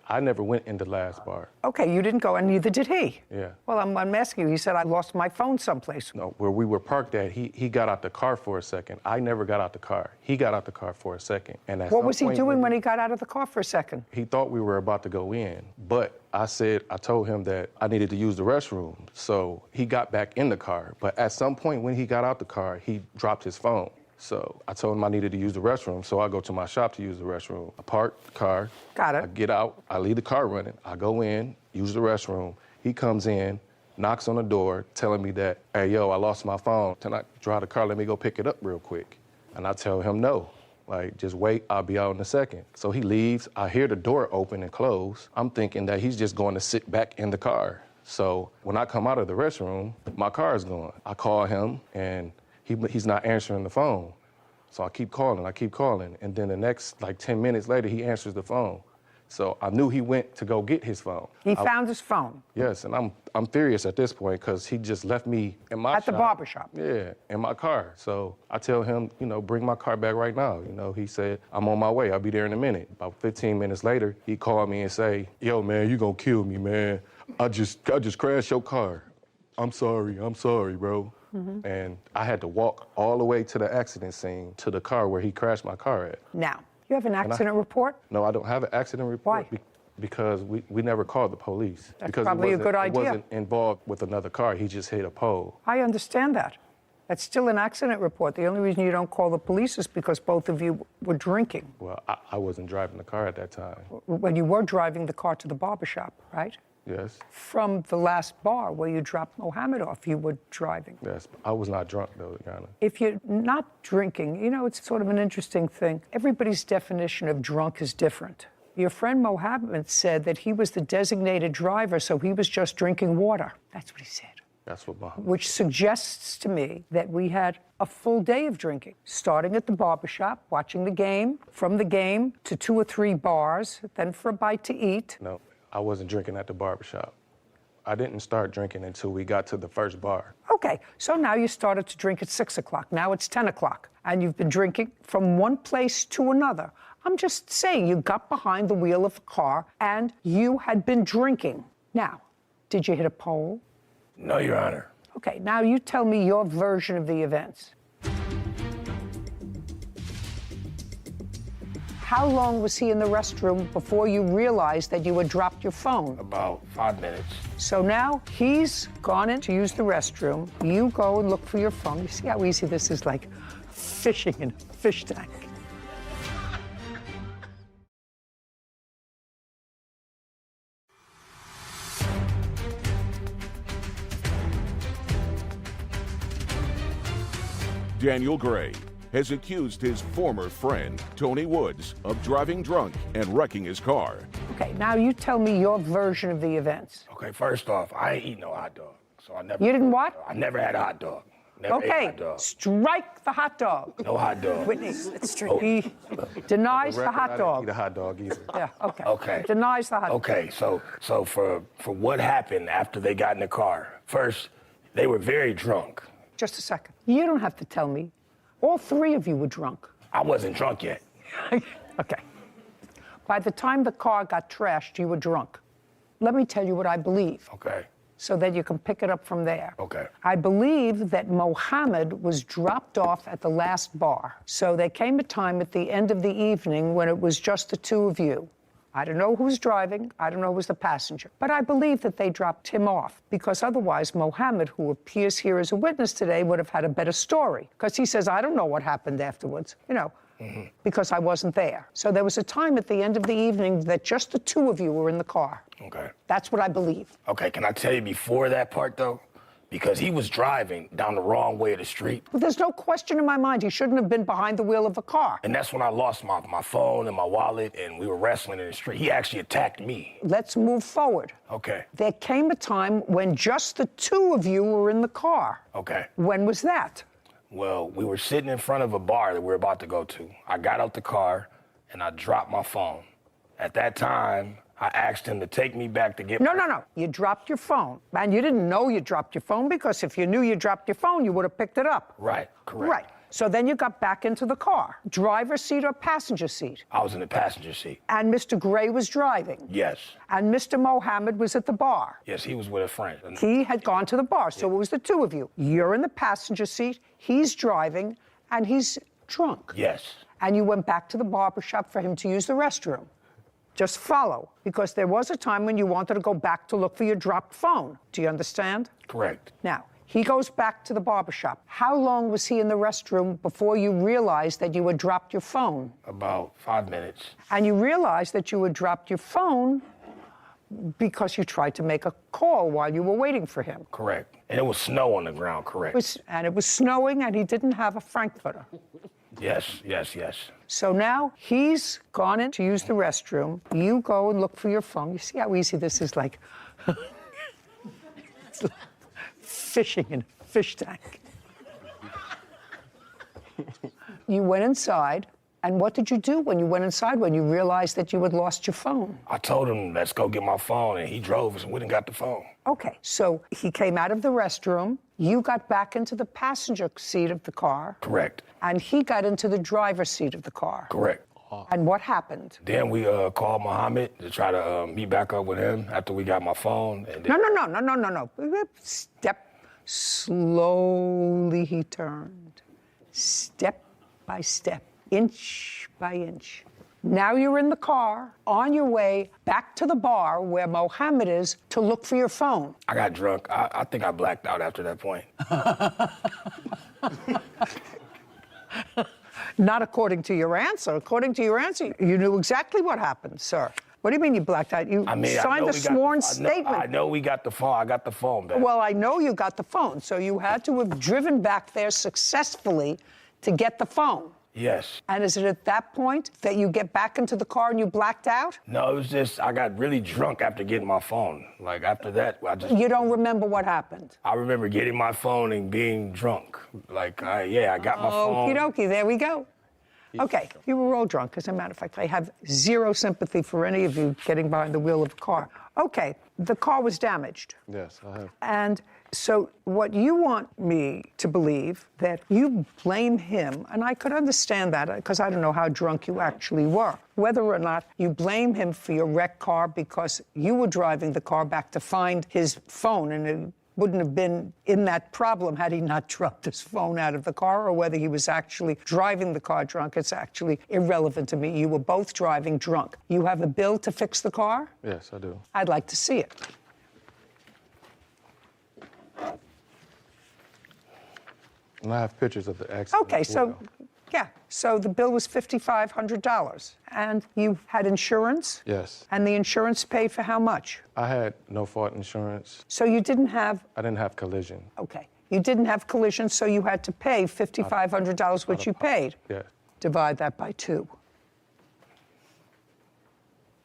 I never went in the last bar. Okay, you didn't go, and neither did he. Yeah. Well, I'm asking you. He said, I lost my phone someplace. No, where we were parked at, he got out the car for a second. I never got out the car. He got out the car for a second. And what was he doing when he got out of the car for a second? He thought we were about to go in, but I told him that I needed to use the restroom. So he got back in the car. But at some point when he got out the car, he dropped his phone. So I told him I needed to use the restroom, so I go to my shop to use the restroom. I park the car. Got it. I get out. I leave the car running. I go in, use the restroom. He comes in, knocks on the door, telling me that, hey, yo, I lost my phone. Can I drive the car? Let me go pick it up real quick. And I tell him no. Like, just wait, I'll be out in a second. So he leaves. I hear the door open and close. I'm thinking that he's just going to sit back in the car. So when I come out of the restroom, my car is gone. I call him, and he's not answering the phone. So I keep calling, and then the next, 10 minutes later, he answers the phone. So I knew he went to go get his phone. He found his phone? Yes, and I'm furious at this point because he just left me in my At the barbershop? Yeah, in my car. So I tell him, bring my car back right now. He said, I'm on my way, I'll be there in a minute. About 15 minutes later, he called me and say, yo, man, you gonna kill me, man. I just crashed your car. I'm sorry, bro. Mm-hmm. And I had to walk all the way to the accident scene, to the car where he crashed my car at. Now, you have an accident report? No, I don't have an accident report. Why? Because we never called the police. That's because probably a good idea. He wasn't involved with another car. He just hit a pole. I understand that. That's still an accident report. The only reason you don't call the police is because both of you were drinking. Well, I wasn't driving the car at that time. When you were driving the car to the barbershop, right? Yes. From the last bar where you dropped Mohammed off, you were driving. Yes. I was not drunk, though, Your Honor. If you're not drinking, you know, it's sort of an interesting thing. Everybody's definition of drunk is different. Your friend Mohammed said that he was the designated driver, so he was just drinking water. That's what he said. That's what Mohammed. Which suggests to me that we had a full day of drinking, starting at the barbershop, watching the game, from the game to 2 or 3 bars, then for a bite to eat. No, I wasn't drinking at the barbershop. I didn't start drinking until we got to the first bar. Okay, so now you started to drink at 6 o'clock. Now it's 10 o'clock, and you've been drinking from one place to another. I'm just saying you got behind the wheel of a car and you had been drinking. Now, did you hit a pole? No, Your Honor. Okay, now you tell me your version of the events. How long was he in the restroom before you realized that you had dropped your phone? About 5 minutes. So now he's gone in to use the restroom. You go and look for your phone. You see how easy this is, like fishing in a fish tank. Daniel Gray has accused his former friend, Tony Woods, of driving drunk and wrecking his car. Okay, now you tell me your version of the events. Okay, first off, I ain't eat no hot dog. So I never. You didn't what? I never had a hot dog. Never ate Okay, hot dog. strike the hot dog. No hot dog. Whitney, he denies the hot I didn't dog. eat a hot dog either. Yeah, okay. Okay. Denies the hot dog. Okay, so for what happened after they got in the car? First, they were very drunk. Just a second. You don't have to tell me. All 3 of you were drunk. I wasn't drunk yet. Okay. By the time the car got trashed, you were drunk. Let me tell you what I believe. Okay. So that you can pick it up from there. Okay. I believe that Mohammed was dropped off at the last bar. So there came a time at the end of the evening when it was just the 2 of you. I don't know who was driving, I don't know who was the passenger, but I believe that they dropped him off because otherwise Mohammed, who appears here as a witness today, would have had a better story because he says, I don't know what happened afterwards, you know, because I wasn't there. So there was a time at the end of the evening that just the 2 of you were in the car. Okay. That's what I believe. Okay, can I tell you before that part, though? Because he was driving down the wrong way of the street. But there's no question in my mind he shouldn't have been behind the wheel of a car. And that's when I lost my phone and my wallet, and we were wrestling in the street. He actually attacked me. Let's move forward. Okay. There came a time when just the 2 of you were in the car. Okay. When was that? Well, we were sitting in front of a bar that we were about to go to. I got out the car, and I dropped my phone. At that time, I asked him to take me back to get No. You dropped your phone. And you didn't know you dropped your phone because if you knew you dropped your phone, you would have picked it up. Right, correct. Right. So then you got back into the car. Driver's seat or passenger seat? I was in the passenger seat. And Mr. Gray was driving? Yes. And Mr. Mohammed was at the bar? Yes, he was with a friend. He had gone to the bar, so it was the 2 of you. You're in the passenger seat, he's driving, and he's drunk. Yes. And you went back to the barbershop for him to use the restroom. Just follow, because there was a time when you wanted to go back to look for your dropped phone. Do you understand? Correct. Now, he goes back to the barbershop. How long was he in the restroom before you realized that you had dropped your phone? About 5 minutes. And you realized that you had dropped your phone because you tried to make a call while you were waiting for him. Correct. And it was snow on the ground, correct. It was snowing, and he didn't have a Frankfurter. Yes. So now he's gone in to use the restroom. You go and look for your phone. You see how easy this is, like, it's like fishing in a fish tank. You went inside, and what did you do when you went inside when you realized that you had lost your phone? I told him, let's go get my phone, and he drove us and went and got the phone. Okay, so he came out of the restroom. You got back into the passenger seat of the car. Correct. And he got into the driver's seat of the car. Correct. And what happened? Then we called Mohammed to try to meet back up with him after we got my phone. And then... No. Step slowly he turned. Step by step, inch by inch. Now you're in the car, on your way back to the bar where Mohammed is to look for your phone. I got drunk. I think I blacked out after that point. Not according to your answer. According to your answer, you knew exactly what happened, sir. What do you mean you blacked out? You I mean, signed a sworn statement. I know we got the phone. I got the phone back. Well, I know you got the phone, so you had to have driven back there successfully to get the phone. Yes. And is it at that point that you get back into the car and you blacked out? No, it was just I got really drunk after getting my phone. Like after that, I just. You don't remember what happened? I remember getting my phone and being drunk. Like, I got my phone. Okie dokie, there we go. Okay, you were all drunk. As a matter of fact, I have zero sympathy for any of you getting behind the wheel of a car. Okay, the car was damaged. Yes, I have. And so what you want me to believe that you blame him, and I could understand that because I don't know how drunk you actually were, whether or not you blame him for your wrecked car because you were driving the car back to find his phone and it wouldn't have been in that problem had he not dropped his phone out of the car, or whether he was actually driving the car drunk. It's actually irrelevant to me. You were both driving drunk. You have a bill to fix the car? Yes, I do. I'd like to see it. And I have pictures of the accident. Okay, so, yeah, so the bill was $5,500. And you had insurance? Yes. And the insurance paid for how much? I had no fault insurance. So you didn't have... I didn't have collision. Okay. You didn't have collision, so you had to pay $5,500, which you paid. Yeah. Divide that by 2.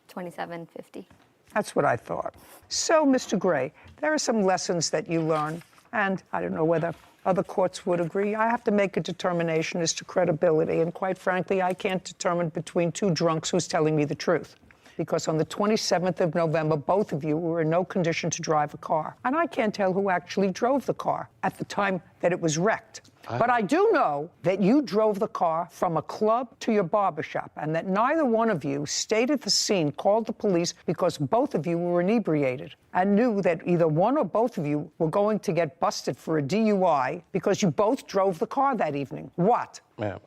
$27.50. That's what I thought. So, Mr. Gray, there are some lessons that you learn, and I don't know whether other courts would agree. I have to make a determination as to credibility, and quite frankly, I can't determine between two drunks who's telling me the truth. Because on the 27th of November, both of you were in no condition to drive a car. And I can't tell who actually drove the car at the time that it was wrecked. But I do know that you drove the car from a club to your barbershop, and that neither one of you stayed at the scene, called the police, because both of you were inebriated and knew that either one or both of you were going to get busted for a DUI because you both drove the car that evening. What? Ma'am,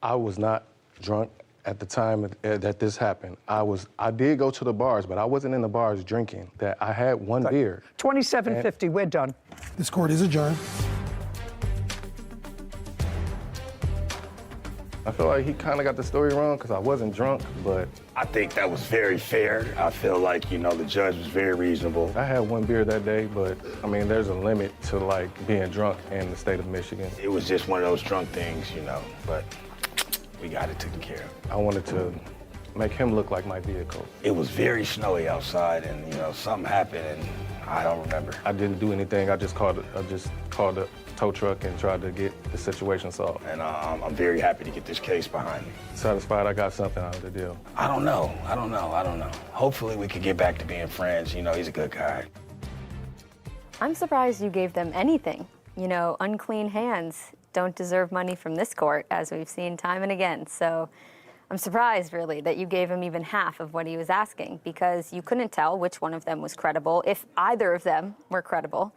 I was not drunk at the time that this happened. I did go to the bars, but I wasn't in the bars drinking. That I had one beer. $27.50, we're done. This court is adjourned. I feel like he kind of got the story wrong because I wasn't drunk, but... I think that was very fair. I feel like, the judge was very reasonable. I had one beer that day, but, I mean, there's a limit to, being drunk in the state of Michigan. It was just one of those drunk things, but we got it taken care of. I wanted to make him look like my vehicle. It was very snowy outside, and, something happened, and I don't remember. I didn't do anything. I just called a tow truck and tried to get the situation solved. And I'm very happy to get this case behind me. Satisfied I got something out of the deal. I don't know. Hopefully we could get back to being friends. He's a good guy. I'm surprised you gave them anything. Unclean hands don't deserve money from this court, as we've seen time and again. So I'm surprised, really, that you gave him even half of what he was asking, because you couldn't tell which one of them was credible, if either of them were credible.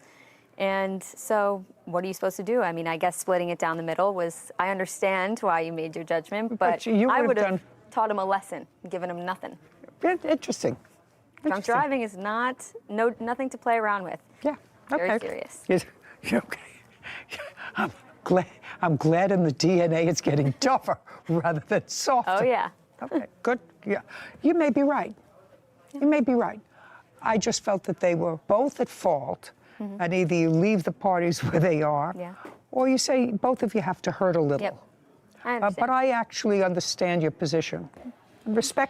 And so what are you supposed to do? I mean, I guess splitting it down the middle was, I understand why you made your judgment, but I would have taught him a lesson, given him nothing. Interesting. Drunk driving is nothing to play around with. Yeah, okay. Very serious. You're okay. I'm glad in the DNA it's getting tougher rather than softer. Oh, yeah. Okay, good. Yeah, you may be right. You may be right. I just felt that they were both at fault. And either you leave the parties where they are, or you say both of you have to hurt a little. Yep. I understand. But I actually understand your position. Respect